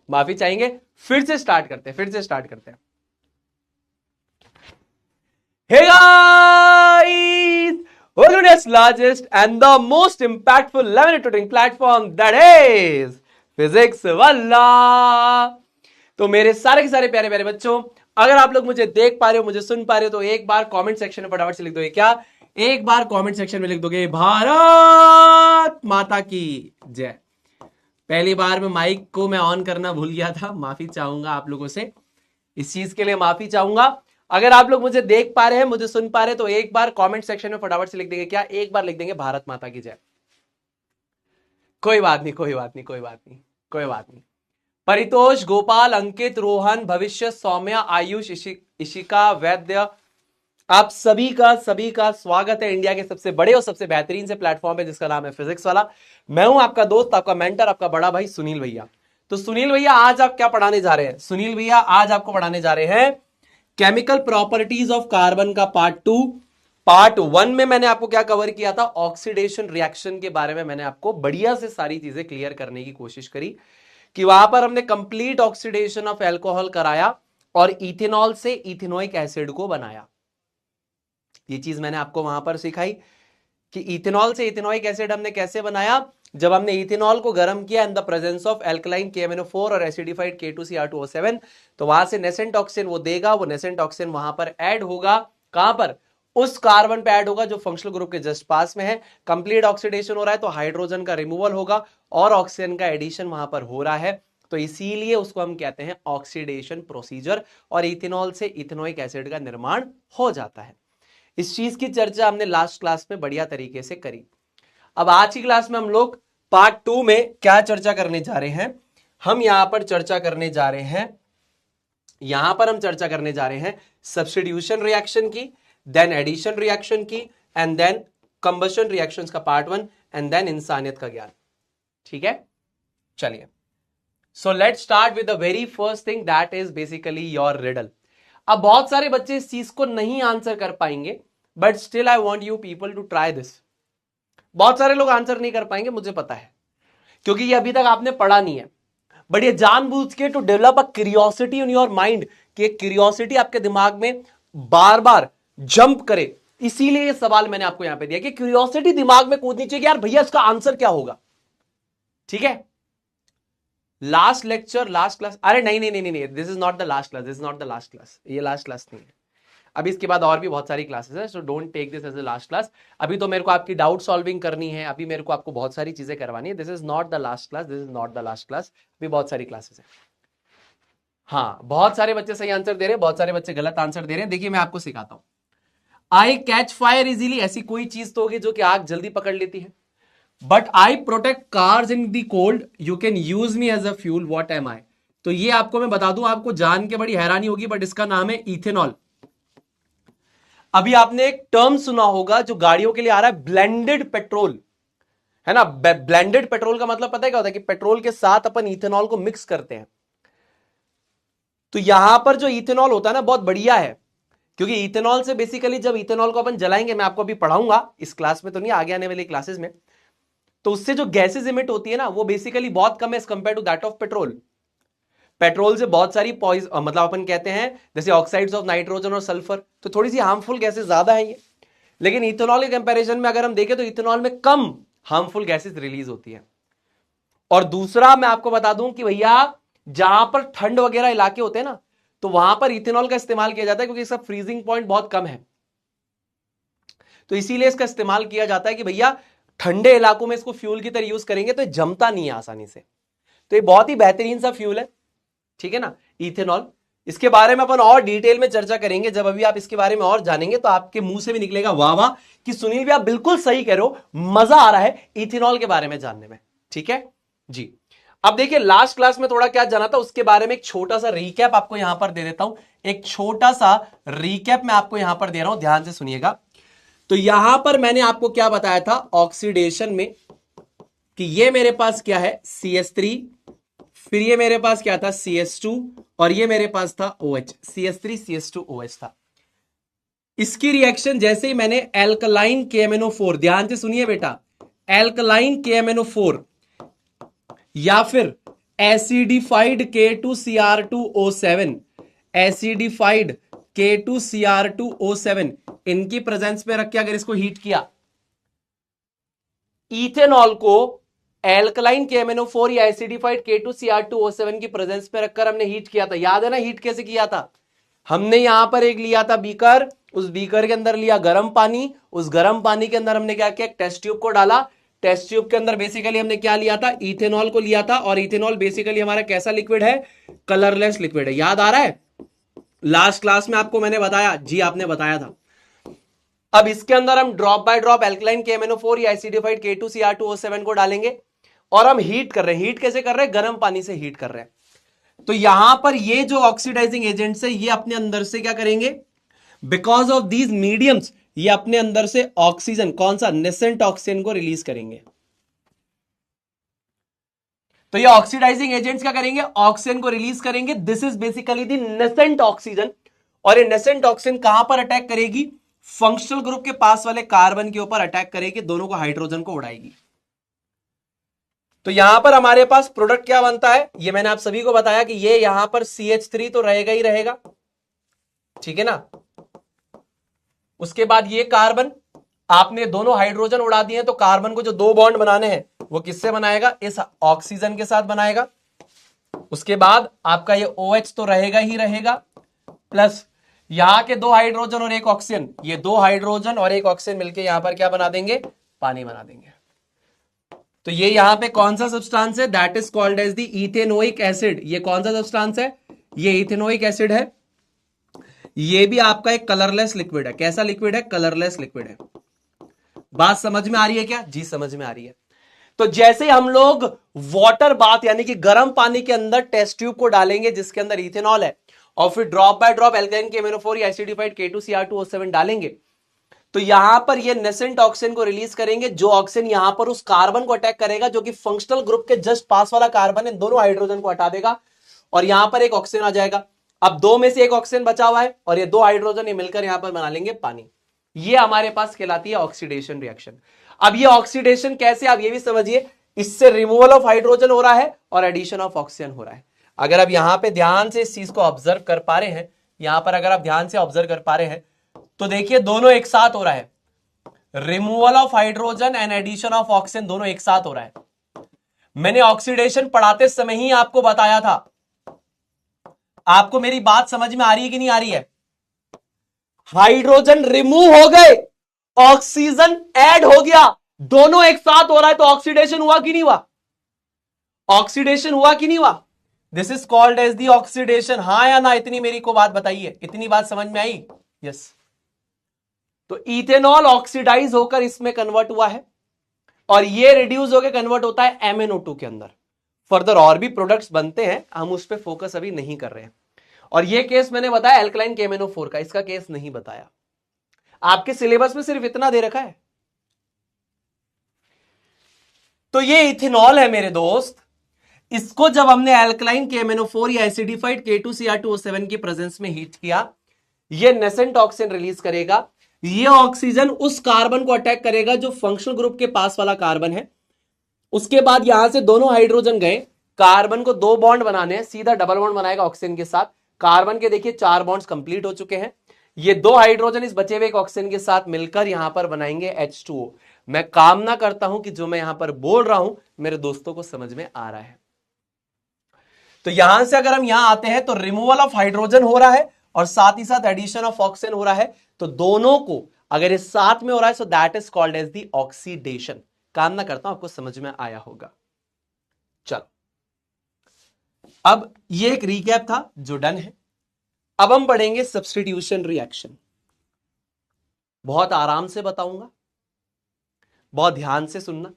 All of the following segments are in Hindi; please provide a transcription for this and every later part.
माफी चाहेंगे। फिर से स्टार्ट करते हैं। Hey guys! World's largest and the most impactful 11 tutoring platform that is Physics Walla। तो मेरे सारे के सारे प्यारे प्यारे बच्चों, अगर आप लोग मुझे देख पा रहे हो, मुझे सुन पा रहे हो, तो एक बार कमेंट सेक्शन में फटाफट से लिख दोगे क्या? एक बार कमेंट सेक्शन में लिख दोगे भारत माता की जय। पहली बार में माइक को मैं ऑन करना भूल गया था, माफी चाहूंगा आप लोगों से, इस चीज के लिए माफी चाहूंगा। अगर आप लोग मुझे देख पा रहे हैं, मुझे सुन पा रहे हैं, तो एक बार कमेंट सेक्शन में फटाफट से लिख देंगे क्या? एक बार लिख देंगे भारत माता की जय। कोई बात नहीं। परितोष, गोपाल, अंकित, रोहन, भविष्य, सौम्या, आयुष, इशिका, वैद्य, आप सभी का स्वागत है इंडिया के सबसे बड़े और सबसे बेहतरीन से प्लेटफॉर्म पे जिसका नाम है फिजिक्स वाला। मैं हूं आपका दोस्त, आपका मेंटर, आपका बड़ा भाई सुनील भैया। तो सुनील भैया आज आप क्या पढ़ाने जा रहे हैं? सुनील भैया आज आपको पढ़ाने जा रहे हैं केमिकल प्रॉपर्टीज ऑफ कार्बन का पार्ट 2। पार्ट 1 में मैंने आपको क्या कवर किया था? ऑक्सीडेशन रिएक्शन के बारे में मैंने आपको बढ़िया से सारी चीजें क्लियर करने की कोशिश करी कि वहां पर हमने कंप्लीट ऑक्सीडेशन ऑफ एल्कोहल कराया और इथेनॉल से इथेनोइक एसिड को बनाया। ये चीज मैंने आपको वहां पर सिखाई कि इथेनॉल से इथेनोइक एसिड हमने कैसे बनाया। जब हमने इथेनॉल को गर्म किया इन the presence of alkaline KMnO4 और एसिडिफाइड K2CR2O7, तो वहां से नेसेंट ऑक्सीजन वो देगा, वो नेसेंट ऑक्सीजन वहां पर ऐड होगा। कहां पर? उस कार्बन पे ऐड होगा जो फंक्शनल ग्रुप के जस्ट पास में है। कंप्लीट ऑक्सीडेशन हो रहा है तो हाइड्रोजन का रिमूवल होगा और ऑक्सीजन का एडिशन वहां पर हो रहा है, तो इसीलिए उसको हम कहते हैं ऑक्सीडेशन प्रोसीजर, और इथेनॉल से इथेनोइक एसिड का निर्माण हो जाता है। इस चीज की चर्चा हमने लास्ट क्लास में बढ़िया तरीके से करी। अब आज की क्लास में हम लोग पार्ट 2 में क्या चर्चा करने जा रहे हैं? हम यहां पर चर्चा करने जा रहे हैं सब्स्टिट्यूशन रिएक्शन की, देन एडिशन रिएक्शन की, एंड देन कंबशन रिएक्शंस का पार्ट 1, एंड देन इंसानियत का ज्ञान। ठीक है, चलिए। So let's start with the very first thing that is basically your riddle. अब बहुत सारे बच्चे इस चीज को नहीं आंसर कर पाएंगे, but still I want you people to try this. बहुत सारे लोग आंसर नहीं कर पाएंगे, मुझे पता है, क्योंकि ये अभी तक आपने पढ़ा नहीं है, बट ये जानबूझ के to develop a curiosity in your mind, कि एक क्यूरियोसिटी आपके दिमाग में बार बार जंप करे, इसीलिए ये सवाल मैंने आपको यहां पे दिया कि क्यूरियोसिटी दिमाग में कूदनी चाहिए कि यार भैया इसका आंसर क्या होगा। ठीक है, लास्ट लेक्चर, लास्ट क्लास, अरे नहीं, this is not the last class, ये लास्ट क्लास नहीं है। अभी इसके बाद और भी बहुत सारी क्लासेस है, so don't take this as the last class. अभी तो मेरे को आपकी डाउट सॉल्विंग करनी है, अभी मेरे को आपको बहुत सारी चीजें करवानी है। This is not the last class, अभी बहुत सारी क्लासेस है। हाँ, बहुत सारे बच्चे सही आंसर दे रहे हैं, बहुत सारे बच्चे गलत आंसर दे रहे हैं। देखिए मैं आपको सिखाता हूं। आई कैच फायर इजीली, ऐसी कोई चीज तो होगी जो कि आग जल्दी पकड़ लेती है। But I protect cars in the cold, you can use me as a fuel, what am I? तो ये आपको मैं बता दूं, आपको जान के बड़ी हैरानी होगी, बट इसका नाम है इथेनॉल। अभी आपने एक टर्म सुना होगा जो गाड़ियों के लिए आ रहा है, ब्लेंडेड पेट्रोल, है ना? ब्लेंडेड पेट्रोल का मतलब पता है क्या होता है? कि पेट्रोल के साथ अपन इथेनॉल को मिक्स करते हैं। तो यहां पर जो इथेनॉल होता है ना, बहुत बढ़िया है, क्योंकि इथेनॉल से बेसिकली जब इथेनॉल को अपन जलाएंगे, मैं आपको अभी पढ़ाऊंगा, इस क्लास में तो नहीं, आगे आने वाली क्लासेस में, तो उससे जो गैसेज इमिट होती है ना, वो बेसिकली बहुत कम है as compared to that of petrol. Petrol से बहुत सारी मतलब अपन कहते हैं जैसे ऑक्साइड्स ऑफ नाइट्रोजन और सल्फर, तो थोड़ी सी हार्मफुल गैसेज ज्यादा है ये। लेकिन इथेनॉल के कंपैरिजन में अगर हम देखें तो इथेनॉल में कम हार्मफुल गैसेज रिलीज होती है। और दूसरा मैं आपको बता दूं कि भैया जहां पर ठंड वगैरह इलाके होते हैं ना, तो वहां पर इथेनॉल का इस्तेमाल किया जाता है, क्योंकि इसका फ्रीजिंग पॉइंट बहुत कम है, तो इसीलिए इसका इस्तेमाल किया जाता है कि भैया ठंडे इलाकों में इसको फ्यूल की तरह यूज करेंगे तो जमता नहीं है आसानी से। तो ये बहुत ही बेहतरीन सा फ्यूल है, ठीक है ना, इथेनॉल। इसके बारे में अपन और डिटेल में चर्चा करेंगे, जब अभी आप इसके बारे में और जानेंगे तो आपके मुंह से भी निकलेगा वाह वाह कि सुनील भी आप बिल्कुल सही कह रहे हो, मजा आ रहा है इथेनॉल के बारे में जानने में। ठीक है जी। अब देखिए लास्ट क्लास में थोड़ा क्या जाना था उसके बारे में एक छोटा सा रिकैप आपको यहां पर दे देता हूं। एक छोटा सा रिकैप मैं आपको यहां पर दे रहा हूं, ध्यान से सुनिएगा। तो यहां पर मैंने आपको क्या बताया था ऑक्सीडेशन में, कि ये मेरे पास क्या है CH3, फिर ये मेरे पास क्या था CH2, और ये मेरे पास था OH, CH3 CH2 OH था। इसकी रिएक्शन जैसे ही मैंने एल्कलाइन KMnO4, ध्यान से सुनिए बेटा, एल्कलाइन KMnO4 या फिर एसिडिफाइड K2Cr2O7, एसिडिफाइड K2Cr2O7 इनकी प्रेजेंस में रख के अगर इसको हीट किया, इथेनॉल को एल्कलाइन KMnO4 या एसिडिफाइड K2Cr2O7 की प्रेजेंस में रखकर हमने हीट किया था। याद है ना हीट कैसे किया था? हमने यहां पर एक लिया था बीकर, उस बीकर के अंदर लिया गर्म पानी, उस गर्म पानी के अंदर हमने क्या किया, टेस्ट ट्यूब को डाला, टेस्ट ट्यूब के अंदर बेसिकली हमने क्या लिया था, इथेनॉल को लिया था, और इथेनॉल बेसिकली हमारा कैसा लिक्विड है, कलरलेस लिक्विड है। याद आ रहा है? लास्ट क्लास में आपको मैंने बताया, जी आपने बताया था। अब इसके अंदर हम drop by drop alkaline KMnO4 या एसिडिफाइड K2Cr2O7 को डालेंगे और हम हीट कर रहे हैं। हीट कैसे कर रहे हैं? गर्म पानी से हीट कर रहे हैं। तो यहां पर ये जो ऑक्सीडाइजिंग एजेंट्स है ये अपने अंदर से क्या करेंगे, बिकॉज ऑफ दीज मीडियम्स ये अपने अंदर से ऑक्सीजन, कौन सा, नेसेंट ऑक्सीजन को रिलीज करेंगे। तो ये ऑक्सीडाइजिंग एजेंट्स क्या करेंगे, ऑक्सीजन को रिलीज करेंगे। This is basically the nascent oxygen. और ये नेसेंट ऑक्सीजन कहां पर अटैक करेगी, फंक्शनल ग्रुप के पास वाले कार्बन के ऊपर अटैक करेगी, दोनों को हाइड्रोजन को उड़ाएगी। तो यहां पर हमारे पास प्रोडक्ट क्या बनता है, ये मैंने आप सभी को बताया कि ये यहां पर CH3 तो रहेगा ही रहेगा, ठीक है ना। उसके बाद ये कार्बन, आपने दोनों हाइड्रोजन उड़ा दिए तो कार्बन को जो दो बॉन्ड बनाने हैं वो किससे बनाएगा, इस ऑक्सीजन के साथ बनाएगा। उसके बाद आपका ये OH तो रहेगा ही रहेगा, प्लस यहां के दो हाइड्रोजन और एक ऑक्सीजन, ये दो हाइड्रोजन और एक ऑक्सीजन मिलके यहां पर क्या बना देंगे, पानी बना देंगे। तो ये यहां पे कौन सा सब्सटेंस है, that is called as the ethanoic acid. ये कौन सा सब्सटेंस है, ये इथेनोइक एसिड है। ये भी आपका एक कलरलेस लिक्विड है। कैसा लिक्विड है, कलरलेस लिक्विड है। बात समझ में आ रही है क्या? जी समझ में आ रही है। तो जैसे हम लोग वाटर बाथ यानी कि गर्म पानी के अंदर टेस्ट ट्यूब को डालेंगे जिसके अंदर इथेनॉल है, और फिर drop by drop alkyne KMnO4 या एसिडिफाइड K2Cr2O7 डालेंगे, तो यहां पर ये नेसेंट ऑक्सीजन को रिलीज करेंगे। जो ऑक्सीजन यहां पर उस कार्बन को अटैक करेगा जो कि फंक्शनल ग्रुप के जस्ट पास वाला कार्बन है, दोनों हाइड्रोजन को हटा देगा और यहां पर एक ऑक्सीजन आ जाएगा। अब दो में से एक ऑक्सीजन बचा हुआ है और ये दो हाइड्रोजन ये मिलकर यहां पर बना लेंगे पानी। ये हमारे पास कहलाती है ऑक्सीडेशन रिएक्शन। अब ये ऑक्सीडेशन कैसे, आप ये भी समझिए, इससे रिमूवल ऑफ हाइड्रोजन हो रहा है और एडिशन ऑफ ऑक्सीजन हो रहा है। अगर आप यहां पे ध्यान से इस चीज को ऑब्जर्व कर पा रहे हैं, यहां पर अगर आप ध्यान से ऑब्जर्व कर पा रहे हैं तो देखिए दोनों एक साथ हो रहा है, removal of hydrogen and addition of oxygen दोनों एक साथ हो रहा है। मैंने ऑक्सीडेशन पढ़ाते समय ही आपको बताया था। आपको मेरी बात समझ में आ रही है कि नहीं आ रही है? हाइड्रोजन रिमूव हो गए, ऑक्सीजन ऐड हो गया, दोनों एक साथ हो रहा है, तो ऑक्सीडेशन हुआ कि नहीं हुआ? ऑक्सीडेशन हुआ कि नहीं हुआ? This is called as the oxidation. हाँ या ना, इतनी मेरी को बात बताइए, इतनी बात समझ में आई? यस। तो इथेनॉल ऑक्सीडाइज होकर इसमें कन्वर्ट हुआ है और ये रिड्यूस होकर कन्वर्ट होता है MnO2 के अंदर। फर्दर और भी प्रोडक्ट्स बनते हैं, हम उस पर फोकस अभी नहीं कर रहे हैं। और ये केस मैंने बताया एल्कलाइन KMnO4 का, इसका केस नहीं बताया। आपके सिलेबस में सिर्फ इतना दे रखा है। तो ये इथेनॉल है मेरे दोस्त, इसको जब हमने एल्कलाइन KMnO4 या एसिडिफाइड K2Cr2O7 की प्रेजेंस में हीट किया, ये नेसेंट ऑक्सीजन रिलीज करेगा। ये ऑक्सीजन उस कार्बन को अटैक करेगा जो फंक्शनल ग्रुप के पास वाला कार्बन है। उसके बाद यहां से दोनों हाइड्रोजन गए, कार्बन को दो बॉन्ड बनाने हैं, सीधा डबल बॉन्ड बनाएगा ऑक्सीजन के साथ। कार्बन के देखिए 4 बॉन्ड्स कंप्लीट हो चुके हैं। ये दो हाइड्रोजन इस बचे हुए ऑक्सीजन के साथ मिलकर यहां पर बनाएंगे H2O। मैं कामना करता हूं कि जो मैं यहां पर बोल रहा हूं मेरे दोस्तों को समझ में आ रहा है। तो यहां से अगर हम यहां आते हैं तो रिमूवल ऑफ हाइड्रोजन हो रहा है और साथ ही साथ एडिशन ऑफ ऑक्सीजन हो रहा है। तो दोनों को अगर इस साथ में हो रहा है, so that is called as the oxidation. कामना करता हूं आपको समझ में आया होगा। चलो, अब ये एक रिकैप था जो डन है। अब हम पढ़ेंगे सब्स्टिट्यूशन रिएक्शन। बहुत आराम से बताऊंगा, बहुत ध्यान से सुनना।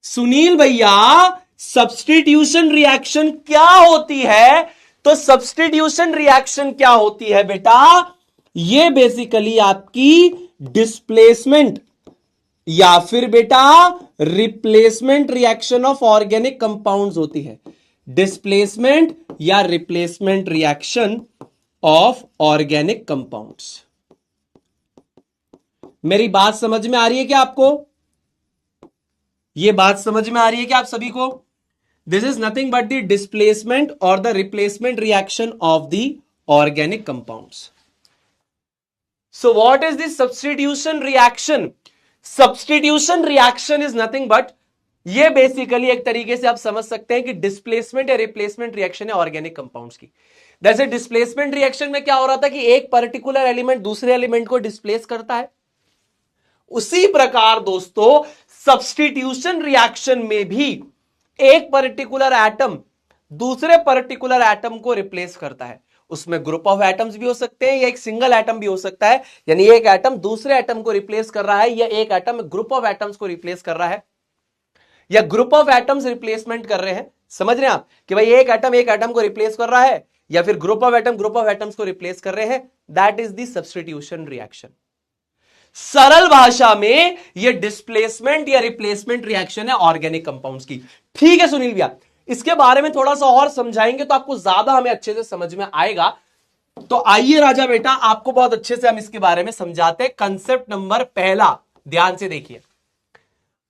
सुनील भैया, सब्स्टिट्यूशन रिएक्शन क्या होती है? तो सब्स्टिट्यूशन रिएक्शन क्या होती है बेटा? ये बेसिकली आपकी डिस्प्लेसमेंट या फिर बेटा replacement reaction of organic compounds होती है। डिस्प्लेसमेंट या replacement reaction of organic compounds. मेरी बात समझ में आ रही है क्या आपको? यह बात समझ में आ रही है क्या आप सभी को? This is nothing but the displacement और the replacement reaction of the organic compounds. So what is this substitution reaction? Substitution reaction is nothing but, ये बेसिकली एक तरीके से आप समझ सकते हैं कि डिस्प्लेसमेंट या रिप्लेसमेंट रिएक्शन है ऑर्गेनिक कंपाउंड्स की. जैसे डिस्प्लेसमेंट रिएक्शन में क्या हो रहा था कि एक पर्टिकुलर एलिमेंट दूसरे एलिमेंट को डिस्प्लेस करता है, उसी प्रकार दोस्तों सब्स्टिट्यूशन रिएक्शन में भी एक पर्टिकुलर एटम दूसरे पर्टिकुलर एटम को रिप्लेस करता है. उसमें ग्रुप ऑफ एटम्स भी हो सकते हैं या एक सिंगल एटम भी हो सकता है. यानी एक एटम दूसरे एटम को रिप्लेस कर रहा है या एक एटम ग्रुप ऑफ एटम्स को रिप्लेस कर रहा है या ग्रुप ऑफ एटम्स रिप्लेसमेंट कर रहे हैं. समझ रहे हैं आप कि भाई एक एटम को रिप्लेस कर रहा है या फिर ग्रुप ऑफ एटम्स को रिप्लेस कर रहे हैं. That is the substitution reaction. सरल भाषा में यह डिस्प्लेसमेंट या रिप्लेसमेंट रिएक्शन है ऑर्गेनिक कंपाउंड्स की. ठीक है सुनील भैया, इसके बारे में थोड़ा सा और समझाएंगे तो आपको ज्यादा हमें अच्छे से समझ में आएगा. तो आइए राजा बेटा, आपको बहुत अच्छे से हम इसके बारे में समझाते हैं. कंसेप्ट नंबर पहला ध्यान से देखिए.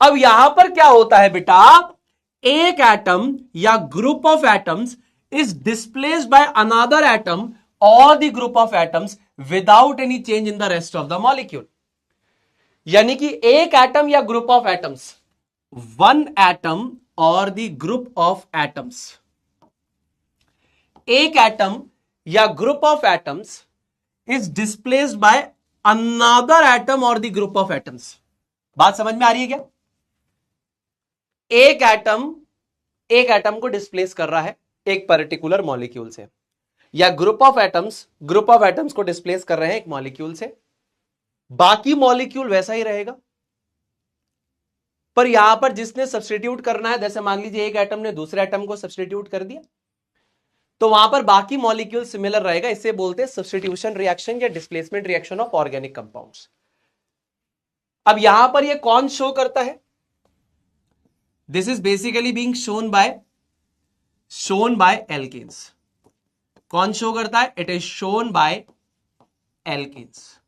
अब यहां पर क्या होता है बेटा, एक एटम या group of atoms is displaced by another atom और the group of atoms without any change in the rest of the molecule. यानी कि एक एटम या group of atoms, one atom और द ग्रुप ऑफ एटम्स, एक एटम या group of atoms is displaced by another atom और द ग्रुप ऑफ एटम्स. बात समझ में आ रही है क्या? एक एटम को डिस्प्लेस कर रहा है एक पर्टिकुलर मॉलिक्यूल से, या ग्रुप ऑफ एटम्स को डिस्प्लेस कर रहे हैं एक मॉलिक्यूल से. बाकी मॉलिक्यूल वैसा ही रहेगा, पर यहां पर जिसने सब्स्टिट्यूट करना है, जैसे मान लीजिए एक एटम ने दूसरे एटम को सब्स्टिट्यूट कर दिया, तो वहां पर बाकी मॉलिक्यूल सिमिलर रहेगा. इसे बोलते हैं सब्स्टिट्यूशन रिएक्शन या displacement reaction of organic compounds. अब यहां पर यह कौन शो करता है? This is basically being shown by alkanes. कौन शो करता है? It is shown by alkanes.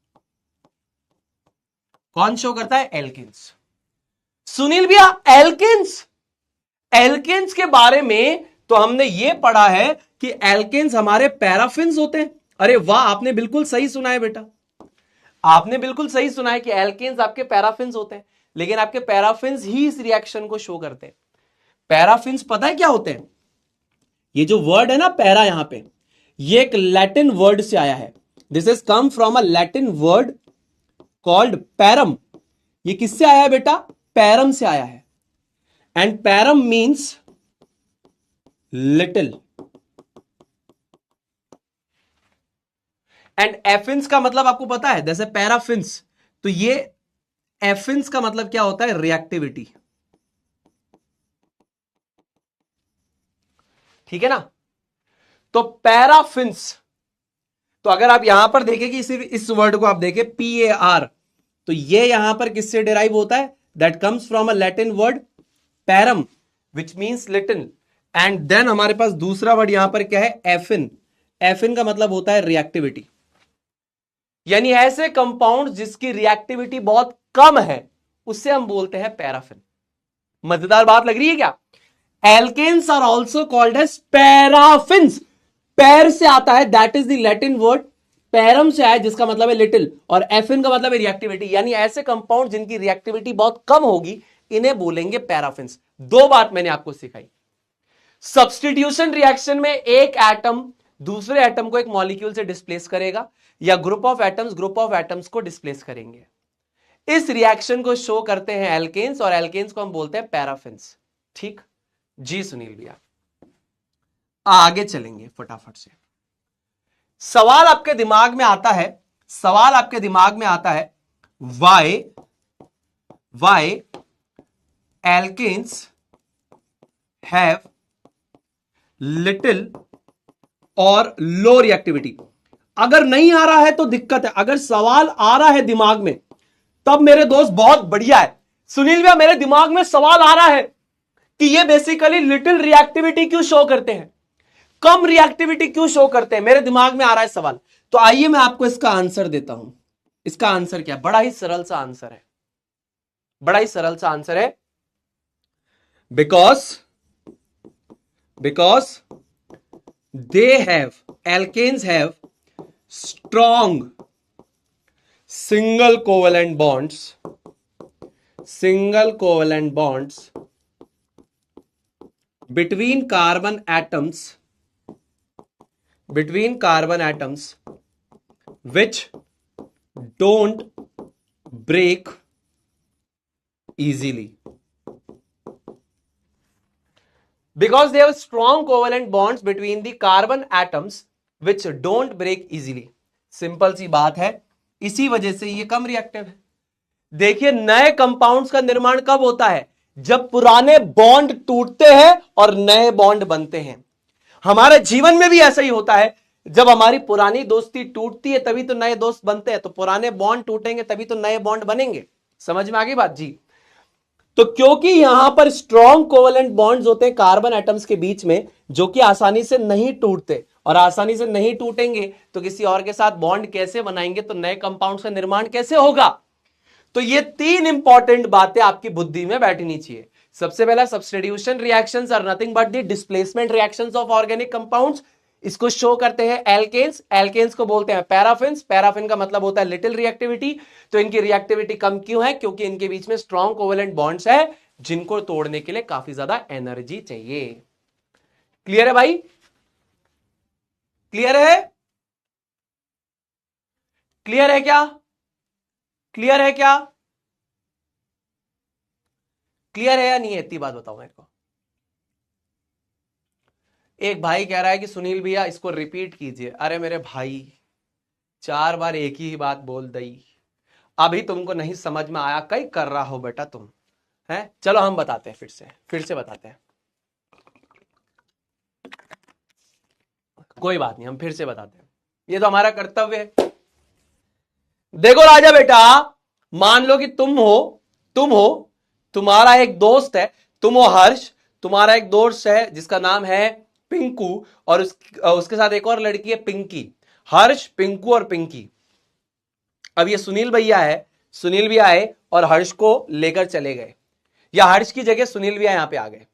कौन शो करता है? एल्केन्स. सुनील भैया एल्केन्स के बारे में तो हमने यह पढ़ा है कि एल्केन्स हमारे पैराफिन्स होते हैं. अरे वाह, आपने बिल्कुल सही सुना है बेटा, आपने बिल्कुल सही सुना है कि एल्केन्स आपके पैराफिन्स होते हैं. लेकिन आपके पैराफिन्स ही इस रिएक्शन को शो करते हैं. पैराफिन्स पता है क्या होते हैं? ये जो वर्ड है ना पैरा, यहां पे ये एक लैटिन वर्ड से आया है. This is come from a Latin word called parum. ये किससे आया है बेटा? पैरम से आया है. And parum means little. And affinis का मतलब आपको पता है, जैसे पैराफिन्स, तो ये एफिन्स का मतलब क्या होता है? रिएक्टिविटी. ठीक है ना? तो पैराफिन्स, तो अगर आप यहां पर देखें कि इस वर्ड को आप देखें PAR, तो ये यहां पर किससे डिराइव होता है? That comes from a Latin word parum which means little. And then हमारे पास दूसरा वर्ड यहां पर क्या है? एफिन. एफिन का मतलब होता है रिएक्टिविटी. यानी ऐसे कंपाउंड जिसकी रिएक्टिविटी बहुत कम है उससे हम बोलते हैं पैराफिन. मजेदार बात लग रही है क्या? Alkanes are also called as paraffins. पैर से आता है, that is the Latin word. Parum से आया जिसका मतलब है लिटिल, और एफिन का मतलब है रिएक्टिविटी. यानी ऐसे कंपाउंड जिनकी रिएक्टिविटी बहुत कम होगी इन्हें बोलेंगे पैराफिन्स. दो बात मैंने आपको सिखाई. सब्स्टिट्यूशन रिएक्शन में एक एटम दूसरे एटम को एक मॉलिक्यूल से डिस्प्लेस करेगा, या ग्रुप ऑफ एटम्स को डिस्प्लेस करेंगे. इस रिएक्शन को शो करते हैं एल्केन्स, और एल्केन्स को हम बोलते हैं पैराफिन्स. ठीक जी सुनील भैया, आगे चलेंगे फटाफट से. सवाल आपके दिमाग में आता है, why alkenes have little और लो रिएक्टिविटी. अगर नहीं आ रहा है तो दिक्कत है, अगर सवाल आ रहा है दिमाग में तब मेरे दोस्त बहुत बढ़िया है. सुनील भैया मेरे दिमाग में सवाल आ रहा है कि ये बेसिकली लिटिल रिएक्टिविटी क्यों शो करते हैं, कम रिएक्टिविटी क्यों शो करते हैं, मेरे दिमाग में आ रहा है सवाल. तो आइए मैं आपको इसका आंसर देता हूं. इसका आंसर क्या है? बड़ा ही सरल सा आंसर है. Because because they have, alkanes have strong single covalent bonds between carbon atoms which don't break easily. Because they have strong covalent bonds between the carbon atoms which don't break easily. Simple सी बात है, इसी वजह से ये कम रिएक्टिव है। देखिए, नए कंपाउंड्स का निर्माण कब होता है? जब पुराने बॉन्ड टूटते हैं और नए बॉन्ड बनते हैं। हमारे जीवन में भी ऐसा ही होता है, जब हमारी पुरानी दोस्ती टूटती है तभी तो नए दोस्त बनते हैं, तो पुराने बॉन्ड टूटेंगे तभी तो नए बॉन्ड बनेंगे। समझ में आ गई बात जी? तो क्योंकि यहां पर स्ट्रॉन्ग कोवेलेंट बॉन्ड्स होते हैं कार्बन एटम्स के बीच में, जो कि आसानी से नहीं टूटते, और आसानी से नहीं टूटेंगे तो किसी और के साथ बॉन्ड कैसे बनाएंगे, तो नए कंपाउंड्स का निर्माण कैसे होगा? तो ये तीन इंपॉर्टेंट बातें आपकी बुद्धि में बैठनी चाहिए। सबसे पहला, substitution reactions are nothing but the displacement reactions of organic compounds. इसको शो करते हैं एल्केन्स, एल्केन्स को बोलते हैं पैराफिन्स, पैराफिन का मतलब होता है लिटिल रिएक्टिविटी। तो इनकी रिएक्टिविटी कम क्यों है? क्योंकि इनके बीच में स्ट्रॉन्ग कोवेलेंट बॉन्ड्स है, जिनको तोड़ने के लिए काफी ज्यादा एनर्जी चाहिए। क्लियर है भाई? क्लियर है? क्लियर है क्या? क्लियर है क्या? क्लियर है या नहीं है? इतनी बात बताओ मेरे को। एक भाई कह रहा है कि सुनील भैया इसको रिपीट कीजिए। अरे मेरे भाई, 4 बार एक ही बात बोल दी, अभी तुमको नहीं समझ में आया, कई कर रहा हो बेटा तुम, है? चलो हम बताते हैं, फिर से बताते हैं। कोई बात नहीं, हम फिर से बताते हैं, ये तो हमारा कर्तव्य है। देखो राजा बेटा, मान लो कि तुम हो, तुम्हारा एक दोस्त है, तुम हो हर्ष, तुम्हारा एक दोस्त है जिसका नाम है पिंकू, और उसके साथ एक और लड़की है पिंकी। हर्ष, पिंकू और पिंकी। अब ये सुनील भैया है, सुनील भैया आए और हर्ष को लेकर चले गए, या हर्ष की जगह सुनील भैया यहां पे आ गए।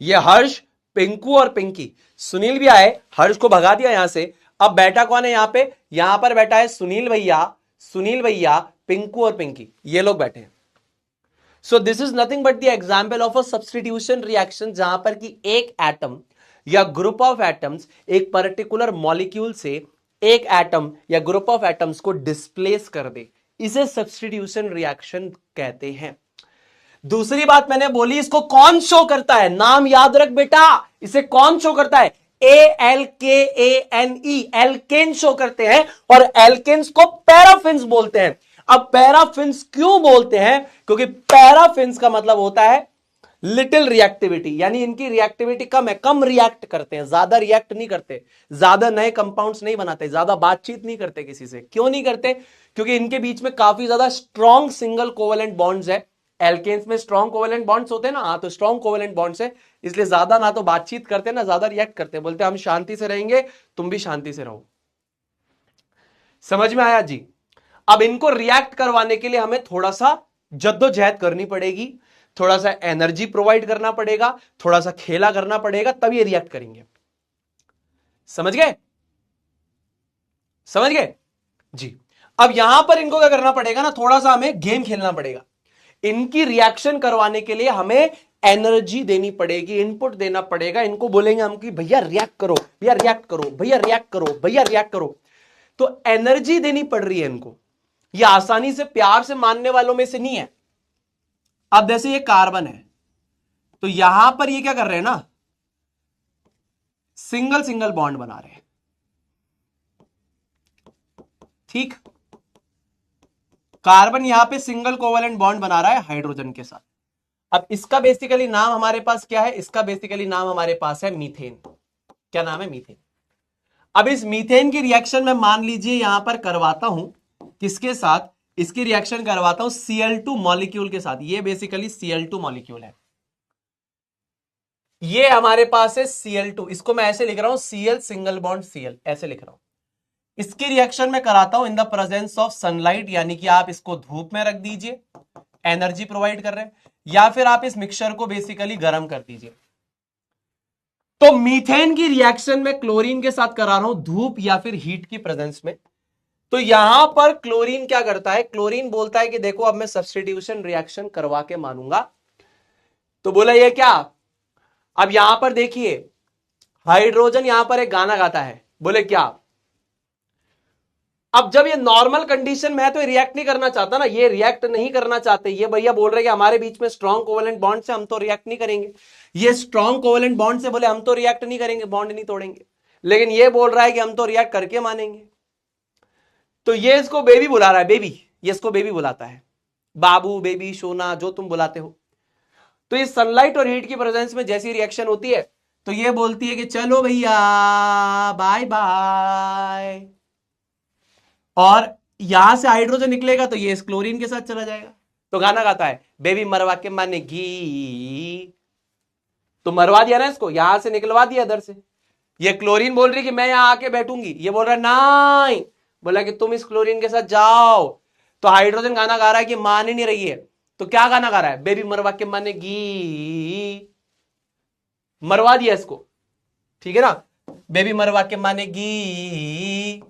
ये हर्ष, पिंकू और पिंकी, सुनील भैया आए, हर्ष को भगा दिया यहां से। अब बैठा कौन है यहां पे? यहां पर बैठा है सुनील भैया, पिंकू और पिंकी, ये लोग बैठे हैं। So this is nothing but the example of a substitution reaction, जहां पर कि एक एटम या ग्रुप ऑफ एटम्स एक पर्टिकुलर मॉलिक्यूल से एक एटम या ग्रुप ऑफ एटम्स को डिस्प्लेस कर दे, इसे सब्स्टिट्यूशन रिएक्शन कहते हैं। दूसरी बात मैंने बोली, इसको कौन शो करता है? नाम याद रख बेटा, इसे कौन शो करता है? ALKANE, एल्केन शो करते हैं, और एल्केन्स को पैराफिन्स बोलते हैं। अब पैराफिन्स क्यों बोलते हैं? क्योंकि पैराफिन्स का मतलब होता है लिटिल रिएक्टिविटी, यानी इनकी रिएक्टिविटी कम है, कम रिएक्ट करते हैं, ज्यादा रिएक्ट नहीं करते, ज्यादा नए कंपाउंड्स नहीं बनाते, ज्यादा बातचीत नहीं करते किसी से। क्यों नहीं करते? क्योंकि इनके बीच में काफी ज्यादा स्ट्रॉन्ग सिंगल कोवेलेंट बॉन्ड्स है। एल्केन्स में स्ट्रॉन्ग कोवेलेंट बॉन्ड्स होते हैं ना, तो स्ट्रॉन्ग कोवेलेंट बॉन्ड्स है, इसलिए ज्यादा ना तो बातचीत करते ना ज्यादा रिएक्ट करते, बोलते हम शांति से रहेंगे, तुम भी शांति से रहो। समझ में आया जी? अब इनको रिएक्ट करवाने के लिए हमें थोड़ा सा जद्दोजहद करनी पड़ेगी, थोड़ा सा एनर्जी प्रोवाइड करना पड़ेगा, थोड़ा सा खेला करना पड़ेगा, तब ये रिएक्ट करेंगे। समझ गए? समझ गए जी? अब यहां पर इनको क्या करना पड़ेगा ना, थोड़ा सा हमें गेम खेलना पड़ेगा। इनकी रिएक्शन करवाने के लिए हमें एनर्जी देनी पड़ेगी, इनपुट देना पड़ेगा। इनको बोलेंगे हम कि भैया रिएक्ट करो, भैया रिएक्ट करो, भैया रिएक्ट करो, भैया रिएक्ट करो। तो एनर्जी देनी पड़ रही है इनको। ये आसानी से प्यार से मानने वालों में से नहीं है। अब जैसे ये कार्बन है, तो यहां पर ये क्या कर रहे हैं ना, सिंगल सिंगल बॉन्ड बना रहे हैं, ठीक? कार्बन यहां पे सिंगल कोवेलेंट बॉन्ड बना रहा है हाइड्रोजन के साथ। अब इसका बेसिकली नाम हमारे पास क्या है? इसका बेसिकली नाम हमारे पास है मीथेन। क्या नाम है? मीथेन। अब इस मीथेन की रिएक्शन में मान लीजिए यहां पर करवाता हूं, किसके साथ? इसकी रिएक्शन करवाता हूं Cl2 मॉलिक्यूल के साथ। ये बेसिकली Cl2 मॉलिक्यूल है, ये हमारे पास है Cl2। इसको मैं ऐसे लिख रहा हूं Cl सिंगल बॉन्ड Cl, ऐसे लिख रहा हूं। इसकी रिएक्शन में कराता हूं इन द प्रेजेंस ऑफ सनलाइट, यानी कि आप इसको धूप में रख दीजिए, एनर्जी प्रोवाइड कर रहे हैं, या फिर आप इस मिक्सचर को बेसिकली गर्म कर दीजिए। तो मीथेन की रिएक्शन में क्लोरीन के साथ करा रहा हूं धूप या फिर हीट की प्रेजेंस में। तो यहां पर क्लोरीन क्या करता है, क्लोरीन बोलता है कि देखो अब मैं सब्स्टिट्यूशन रिएक्शन करवा के मानूंगा। तो बोला ये क्या, अब यहां पर देखिए हाइड्रोजन यहां पर एक गाना गाता है, बोले क्या, अब जब ये नॉर्मल कंडीशन में है तो ये रिएक्ट नहीं करना चाहता ना, ये रिएक्ट नहीं करना चाहते, ये भैया बोल रहे कि हमारे बीच में स्ट्रॉन्ग कोवेलेंट बॉन्ड से हम तो रिएक्ट नहीं करेंगे, ये स्ट्रॉन्ग कोवेलेंट बॉन्ड से बोले हम तो रिएक्ट नहीं करेंगे, बॉन्ड नहीं तोड़ेंगे, लेकिन ये बोल रहा है कि हम तो रिएक्ट करके मानेंगे। तो ये इसको बेबी बुला रहा है, बेबी, ये इसको बेबी बुलाता है, बाबू, बेबी, सोना, जो तुम बुलाते हो। तो ये सनलाइट और हीट की प्रेजेंस में जैसी रिएक्शन होती है तो ये बोलती है कि चलो भैया बाय बाय, और यहां से हाइड्रोजन निकलेगा तो ये इस क्लोरीन के साथ चला जाएगा। तो गाना गाता है बेबी मरवा के मानेगी, तो मरवा दिया ना इसको, यहां से निकलवा दिया इधर से। ये क्लोरीन बोल रही कि मैं यहां आके बैठूंगी, ये बोल रहा है नहीं, बोला कि तुम इस क्लोरीन के साथ जाओ। तो हाइड्रोजन गाना गा रहा है कि मान ही नहीं रही है, तो क्या गाना गा रहा है, बेबी मरवा के मानेगी, मरवा दिया इसको, ठीक है ना, बेबी मरवा के मानेगी।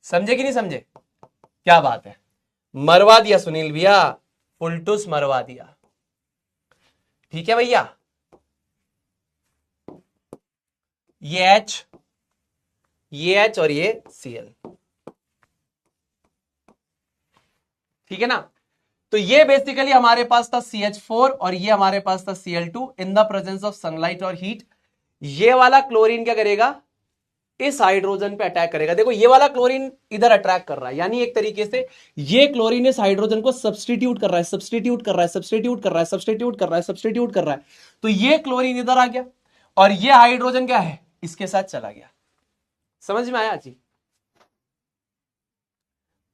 समझे कि नहीं समझे, क्या बात है, मरवा दिया सुनील भैया, फुलटूस मरवा दिया, ठीक है भैया। ये H और ये Cl, ठीक है ना। तो ये बेसिकली हमारे पास था CH4 और ये हमारे पास था Cl2 in the presence of sunlight और हीट। ये वाला क्लोरीन क्या करेगा, इस हाइड्रोजन पे अटैक करेगा। देखो ये वाला क्लोरीन इधर अट्रैक्ट कर रहा है, यानी एक तरीके से ये क्लोरीन इस हाइड्रोजन को सब्स्टिट्यूट कर रहा है, सब्स्टिट्यूट कर रहा है, सब्स्टिट्यूट कर रहा है, सब्स्टिट्यूट कर रहा है, सब्स्टिट्यूट कर रहा है। तो ये क्लोरीन इधर आ गया और ये हाइड्रोजन क्या है, इसके साथ चला गया। समझ में आया जी।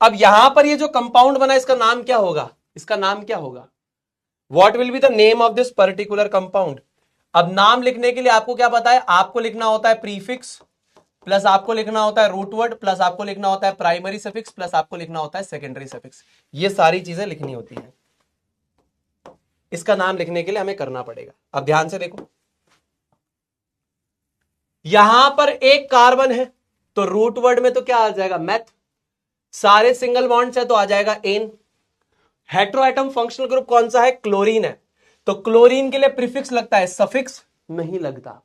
अब यहां पर ये जो कंपाउंड बना इसका नाम क्या होगा, इसका नाम क्या होगा, what will be the name of this particular compound. अब नाम लिखने के लिए आपको क्या पता है, आपको लिखना होता है प्रीफिक्स, प्लस आपको लिखना होता है रूट वर्ड, प्लस आपको लिखना होता है प्राइमरी सफिक्स, प्लस आपको लिखना होता है सेकेंडरी सफिक्स। ये सारी चीजें लिखनी होती हैं, इसका नाम लिखने के लिए हमें करना पड़ेगा। अब ध्यान से देखो, यहां पर एक कार्बन है तो रूट वर्ड में तो क्या आ जाएगा, मैथ, सारे सिंगल बॉन्ड है तो आ जाएगा एन। हेट्रोएटम फंक्शनल ग्रुप कौन सा है, क्लोरीन है, तो क्लोरीन के लिए प्रीफिक्स लगता है, सफिक्स नहीं लगता।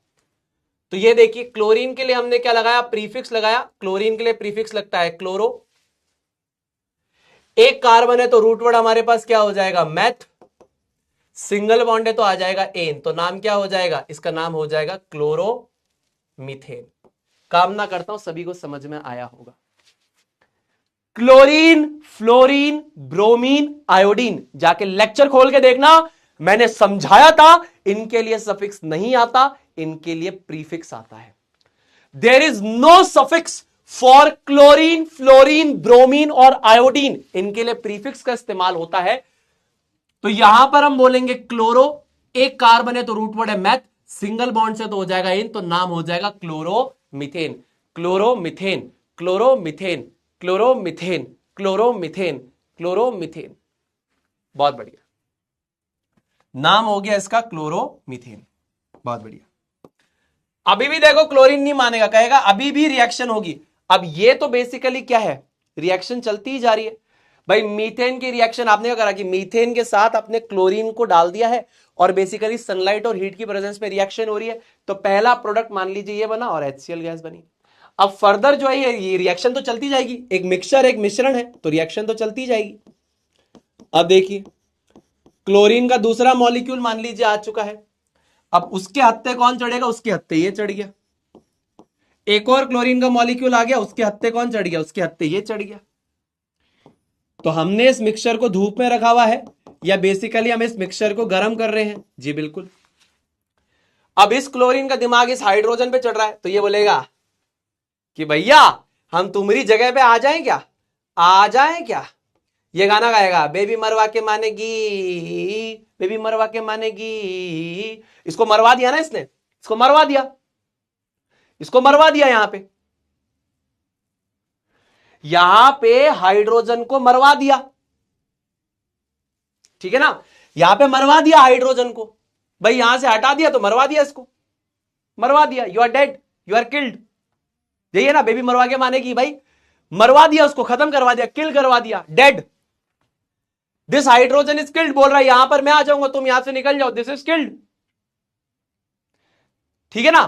तो ये देखिए क्लोरीन के लिए हमने क्या लगाया, प्रीफिक्स लगाया, क्लोरीन के लिए प्रीफिक्स लगता है क्लोरो। एक कार्बन है तो रूट वर्ड हमारे पास क्या हो जाएगा, मैथ, सिंगल बॉन्ड है तो आ जाएगा एन, तो नाम क्या हो जाएगा, इसका नाम हो जाएगा क्लोरो मीथेन। कामना करता हूं सभी को समझ में आया होगा। क्लोरीन, फ्लोरीन, ब्रोमीन, आयोडीन, जाके लेक्चर खोल के देखना, मैंने समझाया था इनके लिए सफिक्स नहीं आता, इनके लिए प्रीफिक्स आता है। There is no suffix for chlorine, fluorine, bromine और आयोडीन, इनके लिए प्रीफिक्स का इस्तेमाल होता है। तो यहां पर हम बोलेंगे क्लोरो, एक कार्बन है तो रूट वर्ड है मैथ, सिंगल बॉन्ड से तो हो जाएगा इन, तो नाम हो जाएगा chloromethane, chloromethane, chloromethane, chloromethane, chloromethane, chloromethane. बहुत बढ़िया, नाम हो गया इसका क्लोरोमीथेन, बहुत बढ़िया। अभी भी देखो क्लोरीन नहीं मानेगा, कहेगा अभी भी रिएक्शन होगी। अब ये तो बेसिकली क्या है, रिएक्शन चलती ही जा रही है भाई। मीथेन की रिएक्शन आपने क्या करा कि मीथेन के साथ अपने क्लोरीन को डाल दिया है और बेसिकली सनलाइट और हीट की प्रेजेंस में रिएक्शन हो रही है, तो पहला प्रोडक्ट मान लीजिए ये बना और HCl गैस बनी। अब फर्दर जो है ये रिएक्शन तो चलती जाएगी, एक मिक्सचर, एक मिश्रण है तो रिएक्शन तो चलती जाएगी। अब देखिए क्लोरीन का दूसरा मॉलिक्यूल मान लीजिए आ चुका है, अब उसके हत्थे कौन चढ़ेगा, उसके हत्थे ये चढ़ गया। एक और क्लोरीन का मॉलिक्यूल आ गया, उसके हत्थे कौन चढ़ गया, उसके हत्थे ये चढ़ गया। तो हमने इस मिक्सचर को धूप में रखा हुआ है या बेसिकली हम इस मिक्सचर को गर्म कर रहे हैं, जी बिल्कुल। अब इस क्लोरीन का दिमाग इस हाइड्रोजन पे चढ़ रहा है, तो ये बोलेगा कि भैया हम तुम्हारी जगह पे आ जाएं क्या, आ जाएं क्या। ये गाना गाएगा बेबी मरवा के मानेगी, बेबी मरवा के मानेगी। इसको मरवा दिया ना इसने, इसको मरवा दिया, इसको मरवा दिया। यहां पे हाइड्रोजन को मरवा दिया, ठीक है ना, यहां पे मरवा दिया हाइड्रोजन को, भाई यहां से हटा दिया तो मरवा दिया इसको। मरवा दिया, you are dead, you are killed. यही है ना बेबी मरवा के माने की भाई मरवा दिया, उसको खत्म करवा दिया, किल करवा दिया, dead. This hydrogen is killed बोल रहा है, यहां पर मैं आ जाऊंगा, तुम यहां से निकल जाओ, दिस इज किल्ड। ठीक है ना।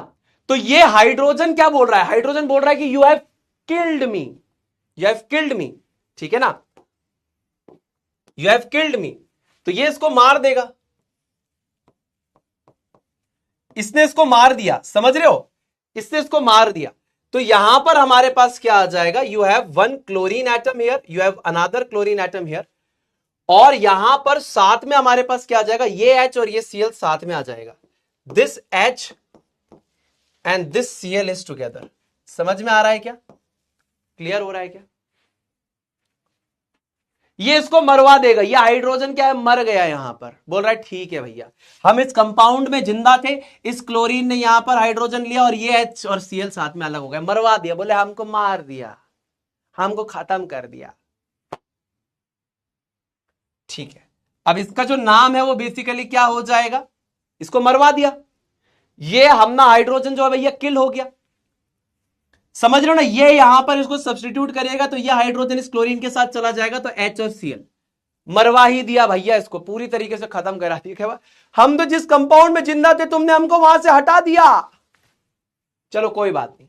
तो ये हाइड्रोजन क्या बोल रहा है, हाइड्रोजन बोल रहा है कि you have killed me, you have killed me. ठीक है ना, यू हैव किल्ड मी। तो ये इसको मार देगा, इसने इसको मार दिया, समझ रहे हो, इसने इसको मार दिया। तो यहां पर हमारे पास क्या आ जाएगा, you have one chlorine atom here, you have another chlorine atom here, और यहां पर साथ में हमारे पास क्या आ जाएगा, ये H और ये Cl साथ में आ जाएगा, this H and this Cl is together. समझ में आ रहा है क्या, क्लियर हो रहा है क्या। ये इसको मरवा देगा, ये हाइड्रोजन क्या है, मर गया यहां पर, बोल रहा है ठीक है भैया, हम इस कंपाउंड में जिंदा थे, इस क्लोरीन ने यहां पर हाइड्रोजन लिया और ये H और Cl साथ में अलग हो गए, मरवा दिया, बोले हमको मार दिया, हमको खत्म कर दिया। ठीक है, अब इसका जो नाम है वो बेसिकली क्या हो जाएगा, इसको मरवा दिया, ये हमना हाइड्रोजन जो है भैया किल हो गया। समझ रहे हो ना, ये यहां पर इसको सब्स्टिट्यूट करेगा तो ये हाइड्रोजन इस क्लोरीन के साथ चला जाएगा, तो H और Cl मरवा ही दिया भैया, इसको पूरी तरीके से खत्म करा दिया। हम तो जिस कंपाउंड में जिंदा थे तुमने हमको वहां से हटा दिया। चलो कोई बात नहीं।